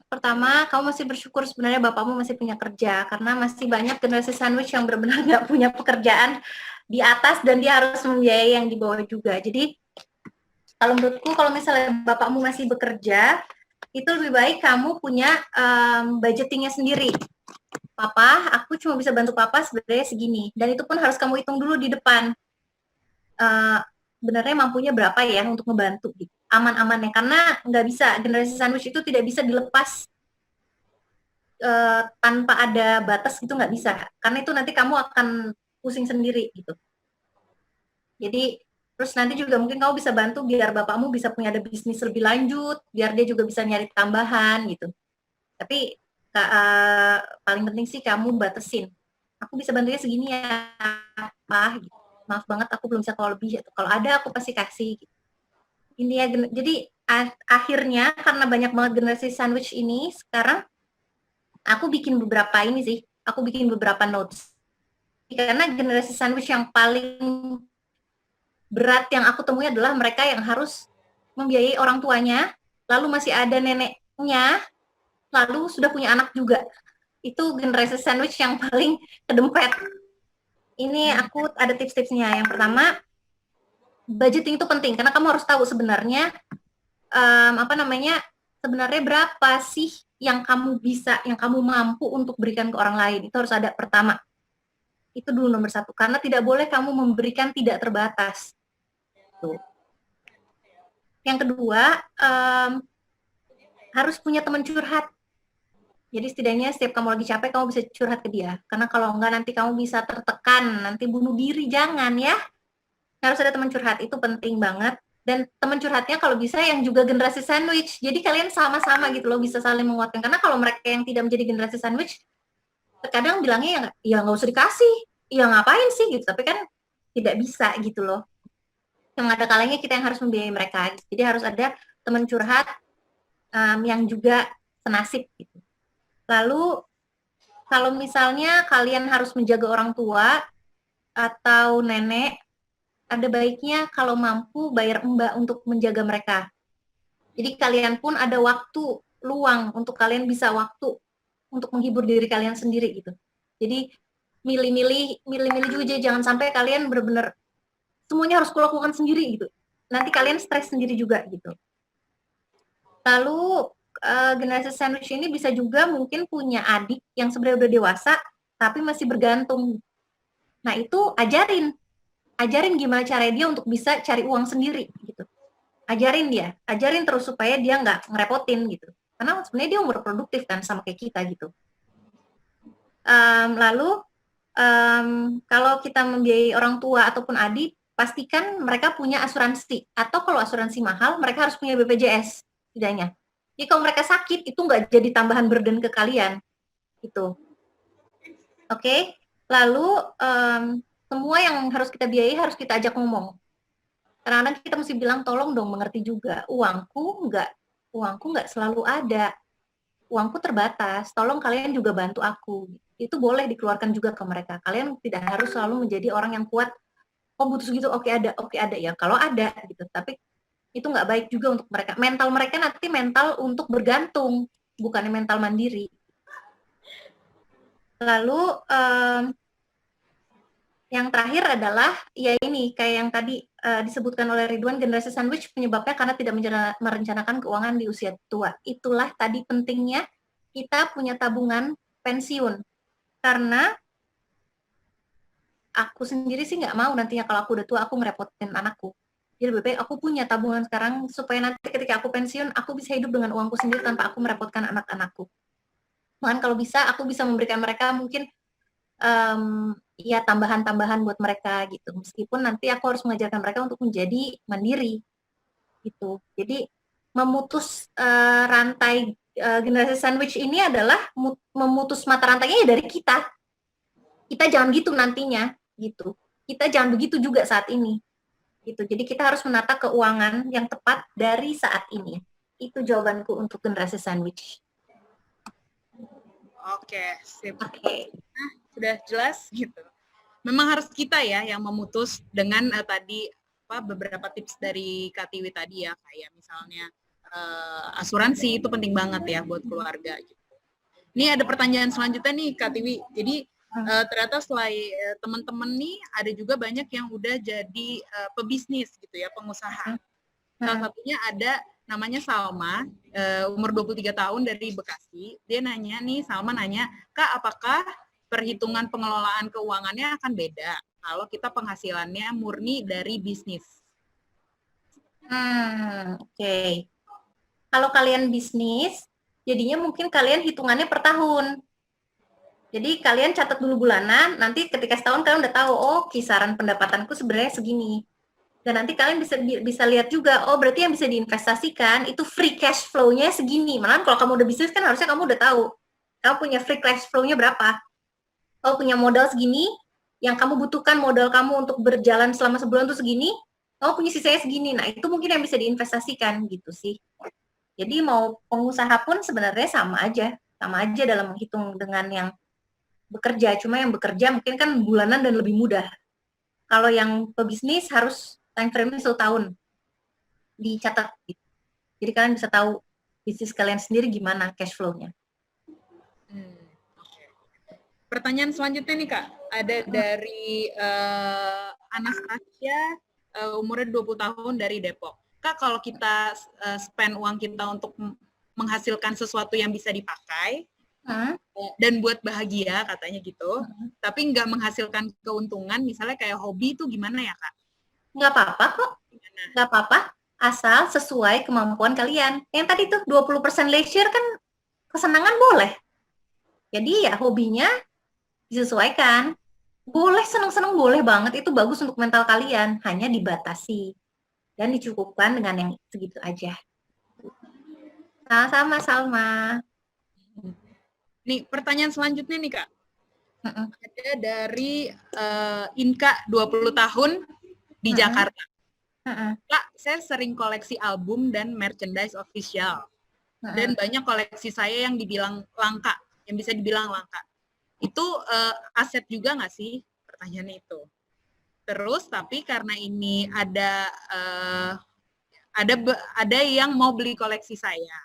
Pertama, kamu masih bersyukur sebenarnya bapakmu masih punya kerja, karena masih banyak generasi sandwich yang benar-benar nggak punya pekerjaan di atas dan dia harus membiayai yang di bawah juga. Jadi kalau menurutku kalau misalnya bapakmu masih bekerja, itu lebih baik kamu punya budgetingnya sendiri. Papa, aku cuma bisa bantu papa sebenarnya segini, dan itu pun harus kamu hitung dulu di depan. Sebenarnya mampunya berapa ya untuk ngebantu gitu. Aman-amannya, karena nggak bisa, generasi sandwich itu tidak bisa dilepas tanpa ada batas gitu, nggak bisa, karena itu nanti kamu akan pusing sendiri gitu. Jadi terus nanti juga mungkin kamu bisa bantu biar bapakmu bisa punya ada bisnis lebih lanjut, biar dia juga bisa nyari tambahan gitu. Tapi paling penting sih kamu batasin, aku bisa bantunya segini ya Pak, gitu. Maaf banget aku belum bisa, kalau lebih, kalau ada aku pasti kasih gitu. Ini ya, jadi akhirnya karena banyak banget generasi sandwich ini sekarang, aku bikin beberapa ini sih, aku bikin beberapa notes. Karena generasi sandwich yang paling berat yang aku temui adalah mereka yang harus membiayai orang tuanya, lalu masih ada neneknya, lalu sudah punya anak juga. Itu generasi sandwich yang paling kedempet. Ini aku ada tips-tipsnya. Yang pertama, budgeting itu penting karena kamu harus tahu sebenarnya sebenarnya berapa sih yang kamu bisa, yang kamu mampu untuk berikan ke orang lain. Itu harus ada pertama. Itu dulu nomor satu. Karena tidak boleh kamu memberikan tidak terbatas. Tuh. Yang kedua, harus punya teman curhat. Jadi setidaknya setiap kamu lagi capek, kamu bisa curhat ke dia. Karena kalau enggak nanti kamu bisa tertekan, nanti bunuh diri, jangan ya. Harus ada teman curhat, itu penting banget. Dan teman curhatnya kalau bisa yang juga generasi sandwich. Jadi kalian sama-sama gitu loh, bisa saling menguatkan. Karena kalau mereka yang tidak menjadi generasi sandwich, terkadang bilangnya ya nggak usah dikasih, ya ngapain sih gitu. Tapi kan tidak bisa gitu loh. Yang ada kalanya kita yang harus membiayai mereka. Jadi harus ada teman curhat yang juga senasib gitu. Lalu kalau misalnya kalian harus menjaga orang tua atau nenek, ada baiknya kalau mampu bayar mbak untuk menjaga mereka. Jadi kalian pun ada waktu luang untuk kalian bisa waktu untuk menghibur diri kalian sendiri gitu. Jadi milih-milih juga, jangan sampai kalian benar-benar semuanya harus kulakukan sendiri gitu. Nanti kalian stres sendiri juga gitu. Lalu generasi sandwich ini bisa juga mungkin punya adik yang sebenarnya udah dewasa tapi masih bergantung. Nah itu ajarin gimana cara dia untuk bisa cari uang sendiri gitu. Ajarin terus supaya dia nggak ngerepotin gitu. Karena sebenarnya dia umur produktif kan sama kayak kita gitu. Lalu kalau kita membiayai orang tua ataupun adik, pastikan mereka punya asuransi. Atau kalau asuransi mahal, mereka harus punya BPJS setidaknya. Jadi kalau mereka sakit, itu nggak jadi tambahan burden ke kalian. Gitu. Oke? Lalu, semua yang harus kita biayai harus kita ajak ngomong. Kadang-kadang kita mesti bilang, tolong dong mengerti juga, uangku nggak selalu ada. Uangku terbatas, tolong kalian juga bantu aku. Itu boleh dikeluarkan juga ke mereka. Kalian tidak harus selalu menjadi orang yang kuat, oh butuh segitu, oke ada ya, kalau ada gitu. Tapi itu nggak baik juga untuk mereka. Mental mereka nanti mental untuk bergantung, bukannya mental mandiri. Lalu yang terakhir adalah ya ini kayak yang tadi disebutkan oleh Ridwan, generasi sandwich penyebabnya karena tidak merencanakan keuangan di usia tua. Itulah tadi pentingnya kita punya tabungan pensiun. Karena aku sendiri sih nggak mau nantinya kalau aku udah tua aku ngerepotin anakku. Jadi lebih baik aku punya tabungan sekarang supaya nanti ketika aku pensiun aku bisa hidup dengan uangku sendiri tanpa aku merepotkan anak-anakku. Bahkan kalau bisa aku bisa memberikan mereka mungkin ya tambahan-tambahan buat mereka gitu. Meskipun nanti aku harus mengajarkan mereka untuk menjadi mandiri gitu. Jadi memutus rantai generasi sandwich ini adalah memutus mata rantainya ya dari kita. Kita jangan gitu nantinya gitu. Kita jangan begitu juga saat ini gitu. Jadi kita harus menata keuangan yang tepat dari saat ini. Itu jawabanku untuk generasi sandwich. Oke, sip. Oke. Nah, sudah jelas gitu. Memang harus kita ya yang memutus dengan tadi beberapa tips dari Kak Tiwi tadi ya, kayak misalnya asuransi itu penting banget ya buat keluarga gitu. Ini ada pertanyaan selanjutnya nih Kak Tiwi. Jadi ternyata selain teman-teman nih ada juga banyak yang udah jadi pebisnis gitu ya, pengusaha. Salah satunya ada namanya Salma, umur 23 tahun dari Bekasi. Dia nanya nih, Salma nanya, Kak, apakah perhitungan pengelolaan keuangannya akan beda kalau kita penghasilannya murni dari bisnis? Oke. Kalau kalian bisnis, jadinya mungkin kalian hitungannya per tahun. Jadi kalian catat dulu bulanan, nanti ketika setahun kalian udah tahu, oh kisaran pendapatanku sebenarnya segini. Dan nanti kalian bisa lihat juga, oh berarti yang bisa diinvestasikan itu free cash flow-nya segini. Malah kalau kamu udah bisnis kan harusnya kamu udah tahu, kamu punya free cash flow-nya berapa. Kamu punya modal segini, yang kamu butuhkan modal kamu untuk berjalan selama sebulan tuh segini, kamu punya sisanya segini. Nah itu mungkin yang bisa diinvestasikan gitu sih. Jadi mau pengusaha pun sebenarnya sama aja dalam menghitung dengan yang bekerja. Cuma yang bekerja mungkin kan bulanan dan lebih mudah. Kalau yang pebisnis harus time frame-nya 1 tahun dicatat gitu. Jadi kalian bisa tahu bisnis kalian sendiri gimana cash flow-nya. Pertanyaan selanjutnya nih Kak, ada dari Anastasia, umurnya 20 tahun dari Depok. Kak, kalau kita spend uang kita untuk menghasilkan sesuatu yang bisa dipakai, dan buat bahagia katanya gitu, tapi nggak menghasilkan keuntungan, misalnya kayak hobi itu gimana ya Kak? Nggak apa-apa kok, nggak apa-apa, asal sesuai kemampuan kalian. Yang tadi tuh 20% leisure kan kesenangan boleh. Jadi ya hobinya disesuaikan. Boleh seneng-seneng, boleh banget, itu bagus untuk mental kalian, hanya dibatasi dan dicukupkan dengan yang segitu aja. Sama-sama Salma. Nih pertanyaan selanjutnya nih Kak, ada dari Inka 20 tahun di Jakarta. Kak, saya sering koleksi album dan merchandise official, dan banyak koleksi saya yang dibilang langka, yang bisa dibilang langka. Itu aset juga nggak sih? Pertanyaannya itu. Terus tapi karena ini ada yang mau beli koleksi saya,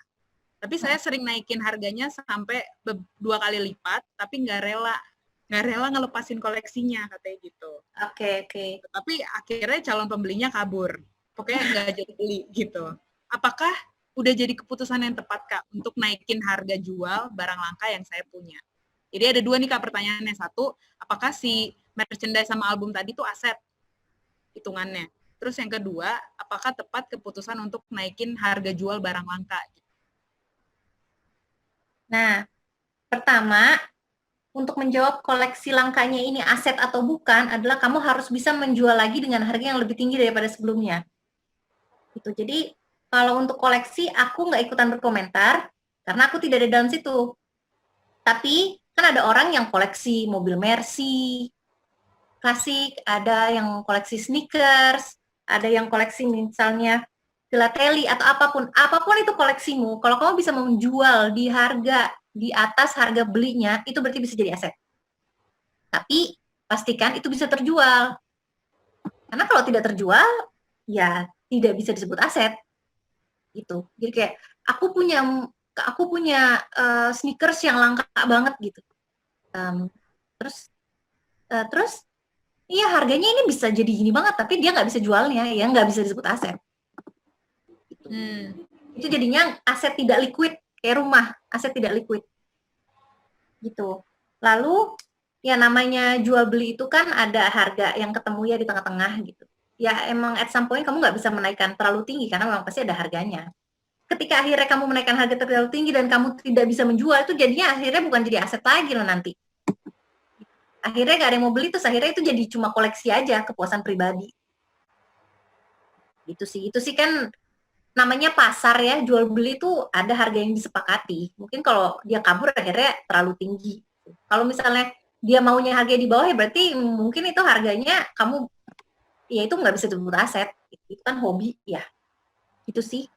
tapi saya sering naikin harganya sampai 2 kali lipat, tapi nggak rela ngelepasin koleksinya katanya gitu. Oke. Tapi akhirnya calon pembelinya kabur, pokoknya nggak jadi beli gitu. Apakah udah jadi keputusan yang tepat Kak untuk naikin harga jual barang langka yang saya punya? Jadi ada 2 nih Kak pertanyaannya. 1, apakah si merchandise sama album tadi tuh aset hitungannya? Terus yang kedua, apakah tepat keputusan untuk naikin harga jual barang langka? Nah, pertama, untuk menjawab koleksi langkanya ini aset atau bukan adalah kamu harus bisa menjual lagi dengan harga yang lebih tinggi daripada sebelumnya. Gitu. Jadi, kalau untuk koleksi, aku nggak ikutan berkomentar, karena aku tidak ada dalam situ. Tapi, kan ada orang yang koleksi mobil Mercy, klasik, ada yang koleksi sneakers, ada yang koleksi misalnya filateli atau apapun itu koleksimu, kalau kamu bisa menjual di harga di atas harga belinya, itu berarti bisa jadi aset. Tapi pastikan itu bisa terjual. Karena kalau tidak terjual, ya tidak bisa disebut aset. Gitu. Jadi kayak aku punya sneakers yang langka banget gitu. Terus iya harganya ini bisa jadi gini banget, tapi dia nggak bisa jualnya, ya nggak bisa disebut aset. Itu jadinya aset tidak liquid, kayak rumah, aset tidak liquid. Gitu. Lalu, ya namanya jual beli itu kan ada harga yang ketemu ya di tengah-tengah gitu. Ya emang at some point kamu nggak bisa menaikkan terlalu tinggi, karena memang pasti ada harganya. Ketika akhirnya kamu menaikkan harga terlalu tinggi dan kamu tidak bisa menjual, itu jadinya akhirnya bukan jadi aset lagi loh nanti. akhirnya nggak ada yang mau beli, terus akhirnya itu jadi cuma koleksi aja, kepuasan pribadi. Itu sih kan namanya pasar ya, jual beli itu ada harga yang disepakati. Mungkin kalau dia kabur akhirnya terlalu tinggi. Kalau misalnya dia maunya harga di bawah, ya berarti mungkin itu harganya kamu, ya itu nggak bisa disebut aset. Itu kan hobi ya. Itu sih.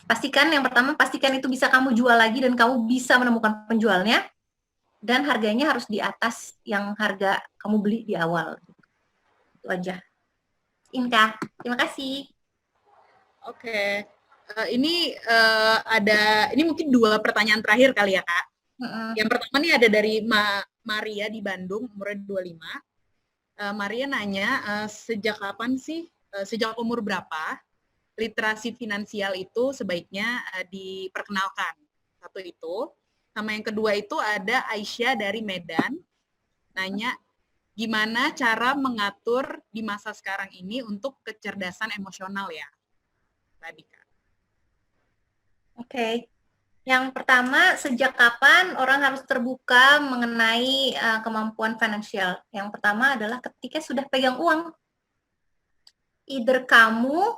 Yang pertama pastikan itu bisa kamu jual lagi dan kamu bisa menemukan penjualnya. Dan harganya harus di atas yang harga kamu beli di awal. Itu aja. Inka, terima kasih. Oke. Ini ini mungkin 2 pertanyaan terakhir kali ya, Kak. Yang pertama nih ada dari Maria di Bandung, umurnya 25. Maria nanya, sejak kapan sih, sejak umur berapa literasi finansial itu sebaiknya diperkenalkan? Satu itu. Sama yang kedua itu ada Aisyah dari Medan, nanya, gimana cara mengatur di masa sekarang ini untuk kecerdasan emosional ya? Tadi, Kak. Oke. Yang pertama, sejak kapan orang harus terbuka mengenai kemampuan finansial? Yang pertama adalah ketika sudah pegang uang. Either kamu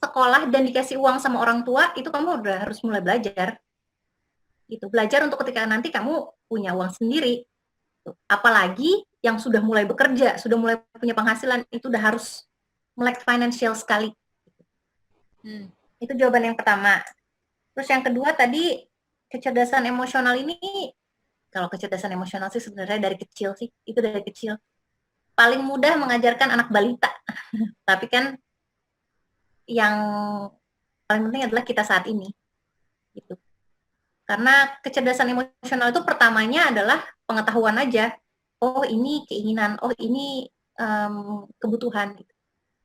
sekolah dan dikasih uang sama orang tua, itu kamu udah harus mulai belajar. Gitu. Belajar untuk ketika nanti kamu punya uang sendiri. Apalagi yang sudah mulai bekerja, sudah mulai punya penghasilan, itu udah harus melek financial sekali. Itu jawaban yang pertama. Terus yang kedua tadi, kecerdasan emosional ini, kalau kecerdasan emosional sih sebenarnya dari kecil sih, itu dari kecil. Paling mudah mengajarkan anak balita. Tapi kan yang paling penting adalah kita saat ini. Gitu. Karena kecerdasan emosional itu pertamanya adalah pengetahuan aja. Oh ini keinginan, oh ini kebutuhan.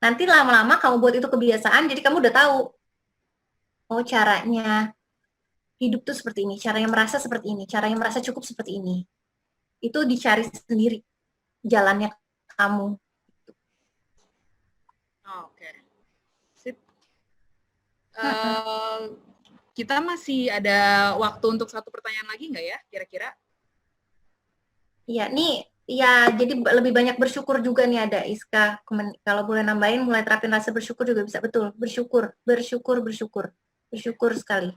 Nanti lama-lama kamu buat itu kebiasaan, jadi kamu udah tahu. Oh caranya hidup tuh seperti ini, caranya merasa seperti ini, caranya merasa cukup seperti ini. Itu dicari sendiri jalannya kamu. Oke. Sip. Kita masih ada waktu untuk 1 pertanyaan lagi nggak ya, kira-kira? Iya, nih ya jadi lebih banyak bersyukur juga nih ada Iska. Kalau boleh nambahin, mulai terapin rasa bersyukur juga bisa. Betul, bersyukur sekali.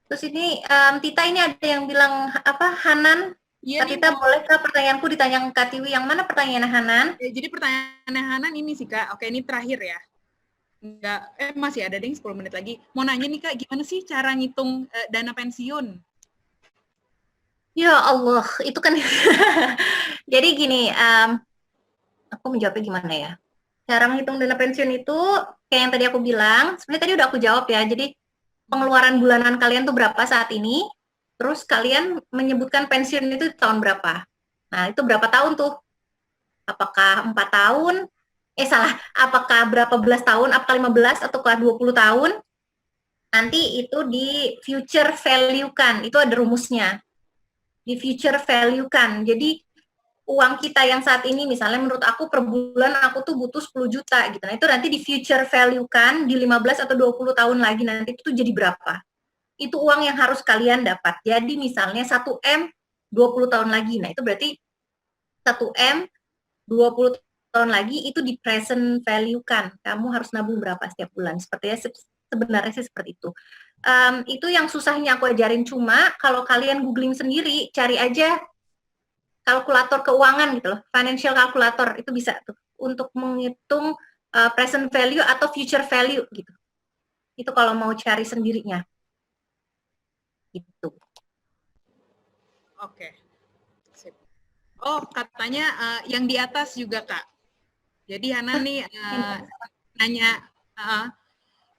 Terus ini Tita ini ada yang bilang apa, Hanan? Iya, Kak Tita, bolehkah pertanyaanku ditanya Kak Tiwi? Yang mana pertanyaan Hanan? Jadi pertanyaan Hanan ini sih Kak. Oke, ini terakhir ya. Masih ada ding 10 menit lagi. Mau nanya nih Kak, gimana sih cara ngitung dana pensiun? Ya Allah, itu kan jadi gini, aku menjawabnya gimana ya? Cara menghitung dana pensiun itu kayak yang tadi aku bilang, sebenarnya tadi udah aku jawab ya. Jadi pengeluaran bulanan kalian tuh berapa saat ini, terus kalian menyebutkan pensiun itu tahun berapa. Nah, itu berapa tahun tuh? Apakah 4 tahun? Apakah berapa belas tahun? Apakah 15 ataukah 20 tahun? Nanti itu di future value kan, itu ada rumusnya. Di future value kan. Jadi uang kita yang saat ini misalnya menurut aku per bulan aku tuh butuh 10 juta gitu. Nah, itu nanti di future value kan di 15 atau 20 tahun lagi nanti itu jadi berapa? Itu uang yang harus kalian dapat. Jadi misalnya 1M 20 tahun lagi. Nah, itu berarti 1M 20 tahun lagi itu di present value kan. Kamu harus nabung berapa setiap bulan. Sebenarnya sih seperti itu. Itu yang susahnya aku ajarin, cuma kalau kalian googling sendiri, cari aja kalkulator keuangan gitu loh, financial calculator, itu bisa tuh untuk menghitung present value atau future value gitu. Itu kalau mau cari sendirinya. Gitu. Oke. Sip. Oh, katanya yang di atas juga, Kak. Jadi Hana nih nanya,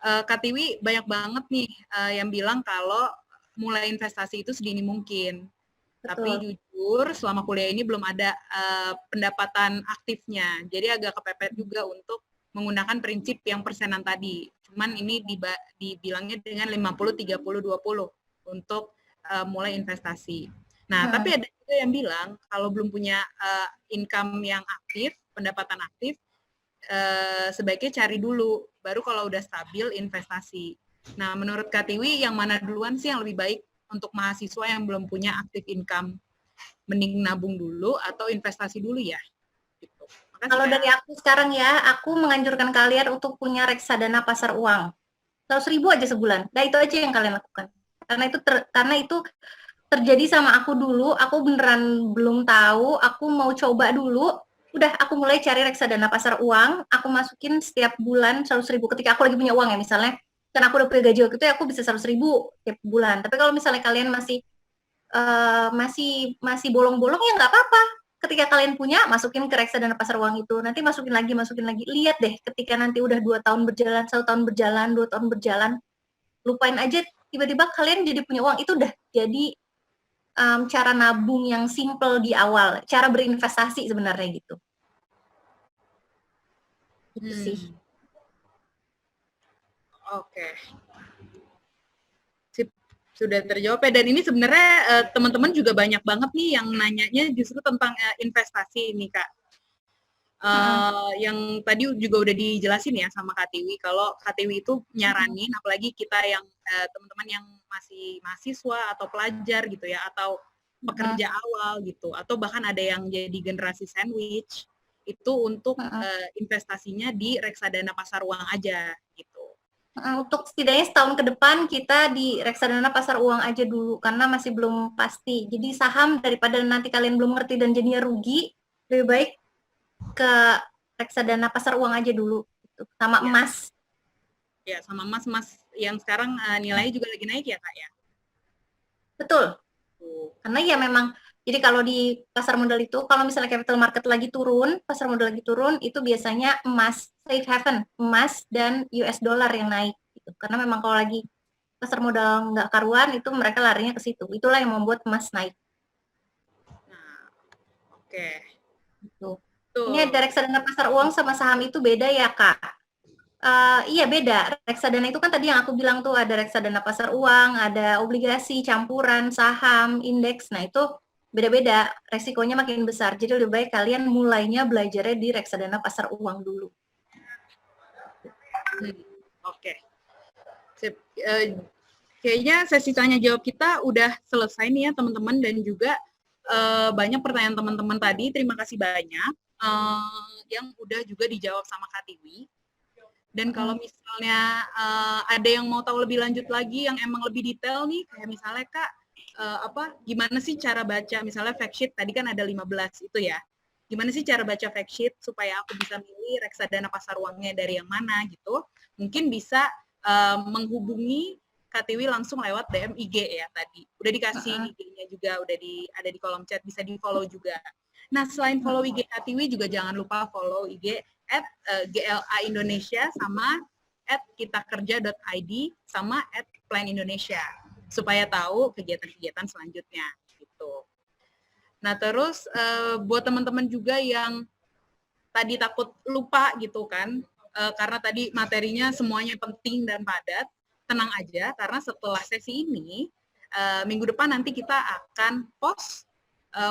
Kak Tiwi banyak banget nih yang bilang kalau mulai investasi itu sedini mungkin. Betul. Tapi jujur selama kuliah ini belum ada pendapatan aktifnya. Jadi agak kepepet juga untuk menggunakan prinsip yang persenan tadi. Cuman ini dibilangnya dengan 50-30-20 untuk mulai investasi. Nah, tapi ada juga yang bilang kalau belum punya income yang aktif, pendapatan aktif, sebaiknya cari dulu, baru kalau udah stabil investasi. Nah, menurut Kak Tiwi, yang mana duluan sih yang lebih baik untuk mahasiswa yang belum punya active income? mending nabung dulu atau investasi dulu ya. Gitu. Makasih, Kalau Kak. dari aku sekarang ya, aku menganjurkan kalian untuk punya reksadana pasar uang. 100.000 aja sebulan. Nah, itu aja yang kalian lakukan. Karena itu terjadi sama aku dulu, aku beneran belum tahu, aku mau coba dulu, udah aku mulai cari reksadana pasar uang, aku masukin setiap bulan 100.000 ketika aku lagi punya uang ya misalnya, karena aku udah punya gaji waktu itu aku bisa 100.000 tiap bulan. Tapi kalau misalnya kalian masih bolong-bolong ya nggak apa-apa. Ketika kalian punya, masukin ke reksadana pasar uang itu. Nanti masukin lagi. Lihat deh, ketika nanti udah 2 tahun berjalan, 1 tahun berjalan, 2 tahun berjalan, lupain aja. Tiba-tiba kalian jadi punya uang. Itu udah jadi cara nabung yang simple di awal. Cara berinvestasi sebenarnya gitu. Itu sih. Oke. Sip, sudah terjawab ya. Dan ini sebenarnya teman-teman juga banyak banget nih yang nanyanya justru tentang investasi ini, Kak. Yang tadi juga udah dijelasin ya sama Kak Tiwi, kalau Kak Tiwi itu nyaranin, apalagi kita yang teman-teman yang masih mahasiswa atau pelajar gitu ya, atau pekerja awal gitu, atau bahkan ada yang jadi generasi sandwich, itu untuk investasinya di reksadana pasar uang aja gitu. Untuk setidaknya setahun ke depan kita di reksadana pasar uang aja dulu karena masih belum pasti. Jadi saham daripada nanti kalian belum ngerti dan jadinya rugi, lebih baik ke reksadana pasar uang aja dulu gitu. Sama emas. Ya, sama emas yang sekarang nilainya juga lagi naik ya, Kak ya. Betul. Karena ya memang jadi kalau di pasar modal itu, kalau misalnya capital market lagi turun, pasar modal lagi turun, itu biasanya emas, safe haven, emas dan US dollar yang naik. Gitu. Karena memang kalau lagi pasar modal nggak karuan, itu mereka larinya ke situ. Itulah yang membuat emas naik. Nah, oke. Gitu. Ini ada reksadana pasar uang sama saham itu beda ya, Kak? Iya beda. Reksadana itu kan tadi yang aku bilang tuh ada reksadana pasar uang, ada obligasi, campuran, saham, indeks. Nah itu beda-beda, resikonya makin besar. Jadi lebih baik kalian mulainya belajarnya di reksadana pasar uang dulu. Oke. Kayaknya sesi tanya jawab kita udah selesai nih ya teman-teman, dan juga banyak pertanyaan teman-teman tadi. Terima kasih banyak yang udah juga dijawab sama Kak Tiwi. Dan kalau misalnya ada yang mau tahu lebih lanjut lagi yang emang lebih detail nih, kayak misalnya Kak, gimana sih cara baca misalnya fact sheet, tadi kan ada 15 itu ya. Gimana sih cara baca fact sheet supaya aku bisa milih reksadana pasar uangnya dari yang mana gitu. Mungkin bisa menghubungi Kak Tiwi langsung lewat DM IG ya tadi. Udah dikasih IG-nya juga, ada di kolom chat, bisa di-follow juga. Nah, selain follow IG Kak Tiwi, juga jangan lupa follow IG @GLA Indonesia sama @kitakerja.id sama @plan Indonesia supaya tahu kegiatan-kegiatan selanjutnya gitu. Nah, terus buat teman-teman juga yang tadi takut lupa gitu kan, karena tadi materinya semuanya penting dan padat, tenang aja karena setelah sesi ini minggu depan nanti kita akan post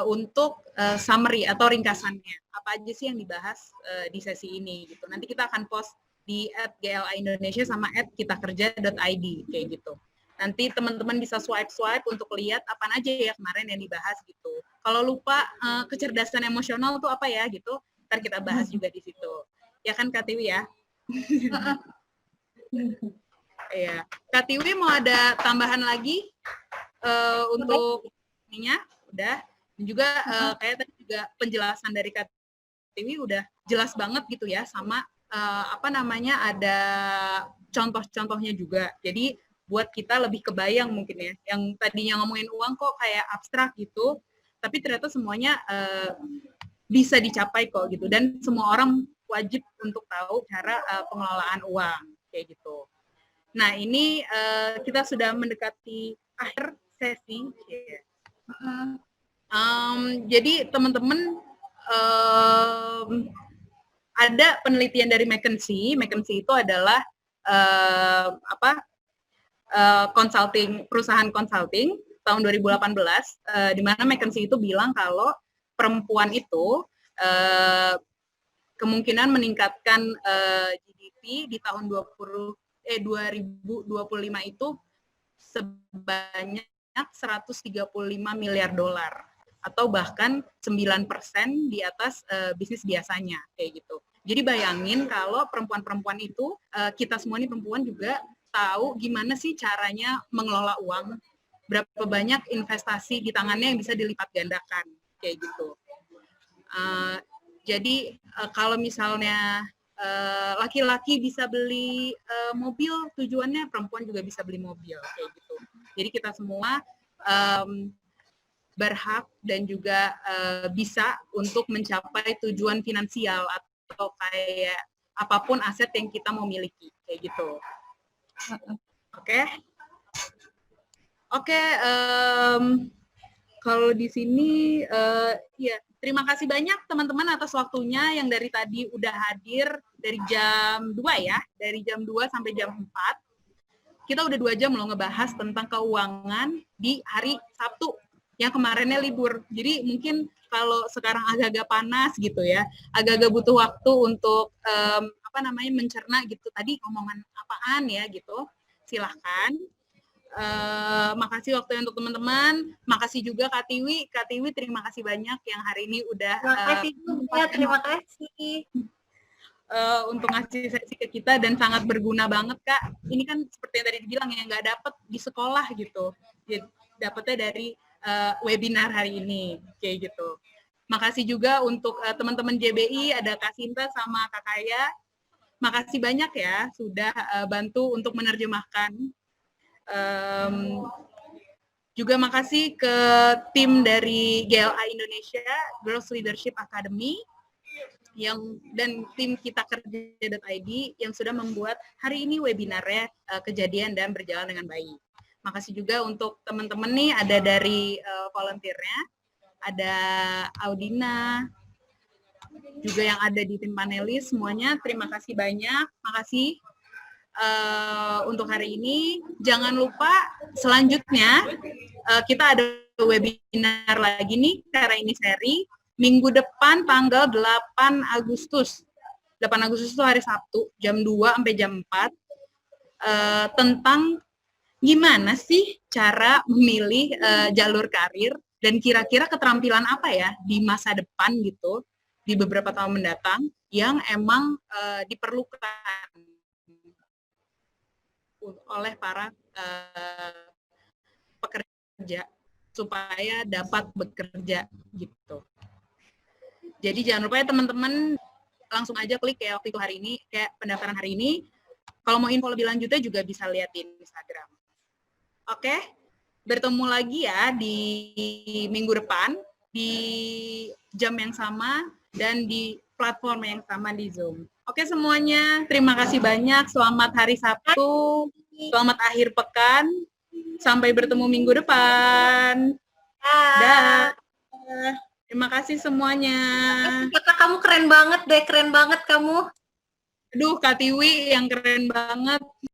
untuk summary atau ringkasannya. Apa aja sih yang dibahas di sesi ini gitu. Nanti kita akan post di @GLA Indonesia sama @kitakerja.id kayak gitu. Nanti teman-teman bisa swipe untuk lihat apa aja ya kemarin yang dibahas gitu. Kalau lupa kecerdasan emosional tuh apa ya gitu, ntar kita bahas juga di situ. Ya kan Kak Tiwi ya? Iya. Kak Tiwi mau ada tambahan lagi untuk ininya? Udah. Dan juga kayak tadi juga penjelasan dari Kak Tiwi udah jelas banget gitu ya, sama ada contoh-contohnya juga. Jadi buat kita lebih kebayang mungkin ya, yang tadinya ngomongin uang kok kayak abstrak gitu, tapi ternyata semuanya bisa dicapai kok gitu, dan semua orang wajib untuk tahu cara pengelolaan uang kayak gitu. Nah ini kita sudah mendekati akhir sesi. Jadi teman-teman ada penelitian dari McKinsey. McKinsey itu adalah perusahaan consulting tahun 2018, di mana McKinsey itu bilang kalau perempuan itu kemungkinan meningkatkan GDP di tahun 2025 itu sebanyak 135 miliar dolar atau bahkan 9% di atas bisnis biasanya kayak gitu. Jadi bayangin kalau perempuan-perempuan itu, kita semua ini perempuan juga tahu gimana sih caranya mengelola uang, berapa banyak investasi di tangannya yang bisa dilipat gandakan kayak gitu. Jadi kalau misalnya laki-laki bisa beli mobil, tujuannya perempuan juga bisa beli mobil kayak gitu. Jadi kita semua berhak dan juga bisa untuk mencapai tujuan finansial atau kayak apapun aset yang kita mau miliki kayak gitu. Oke, kalau di sini ya terima kasih banyak teman-teman atas waktunya yang dari tadi udah hadir dari jam 2 ya, dari jam 2 sampai jam 4. Kita udah 2 jam loh ngebahas tentang keuangan di hari Sabtu yang kemarinnya libur. Jadi mungkin kalau sekarang agak-agak panas gitu ya, agak-agak butuh waktu untuk mencerna gitu. Tadi ngomongan apaan ya gitu. Silahkan. Makasih waktunya untuk teman-teman. Makasih juga Kak Tiwi. Kak Tiwi terima kasih banyak yang hari ini udah terima kasih untuk ngasih sesi ke kita dan sangat berguna banget Kak. Ini kan seperti yang tadi dibilang ya, nggak dapet di sekolah gitu. Dapetnya dari webinar hari ini kayak gitu. Makasih juga untuk teman-teman JBI, ada Kak Sinta sama Kak Kaya. Makasih banyak ya sudah bantu untuk menerjemahkan. Juga makasih ke tim dari GLA Indonesia, Girls Leadership Academy, dan tim kita kerja.id yang sudah membuat hari ini webinarnya kejadian dan berjalan dengan baik. Makasih juga untuk teman-teman nih, ada dari volunteernya, ada Audina, juga yang ada di tim panelis, semuanya terima kasih banyak, makasih. Untuk hari ini, jangan lupa selanjutnya kita ada webinar lagi nih, karena ini seri, minggu depan tanggal 8 Agustus. 8 Agustus itu hari Sabtu, jam 2 sampai jam 4, tentang gimana sih cara memilih jalur karir, dan kira-kira keterampilan apa ya di masa depan gitu, di beberapa tahun mendatang, yang emang diperlukan oleh para pekerja supaya dapat bekerja gitu. Jadi jangan lupa ya teman-teman, langsung aja klik kayak waktu itu hari ini, kayak pendaftaran hari ini. Kalau mau info lebih lanjutnya juga bisa lihat di Instagram. Oke, bertemu lagi ya di minggu depan, di jam yang sama, dan di platform yang sama di Zoom. Oke semuanya, terima kasih banyak. Selamat hari Sabtu, selamat akhir pekan. Sampai bertemu minggu depan. Dah. Terima kasih semuanya. Kata kamu keren banget deh, keren banget kamu. Aduh, Kak Tiwi yang keren banget.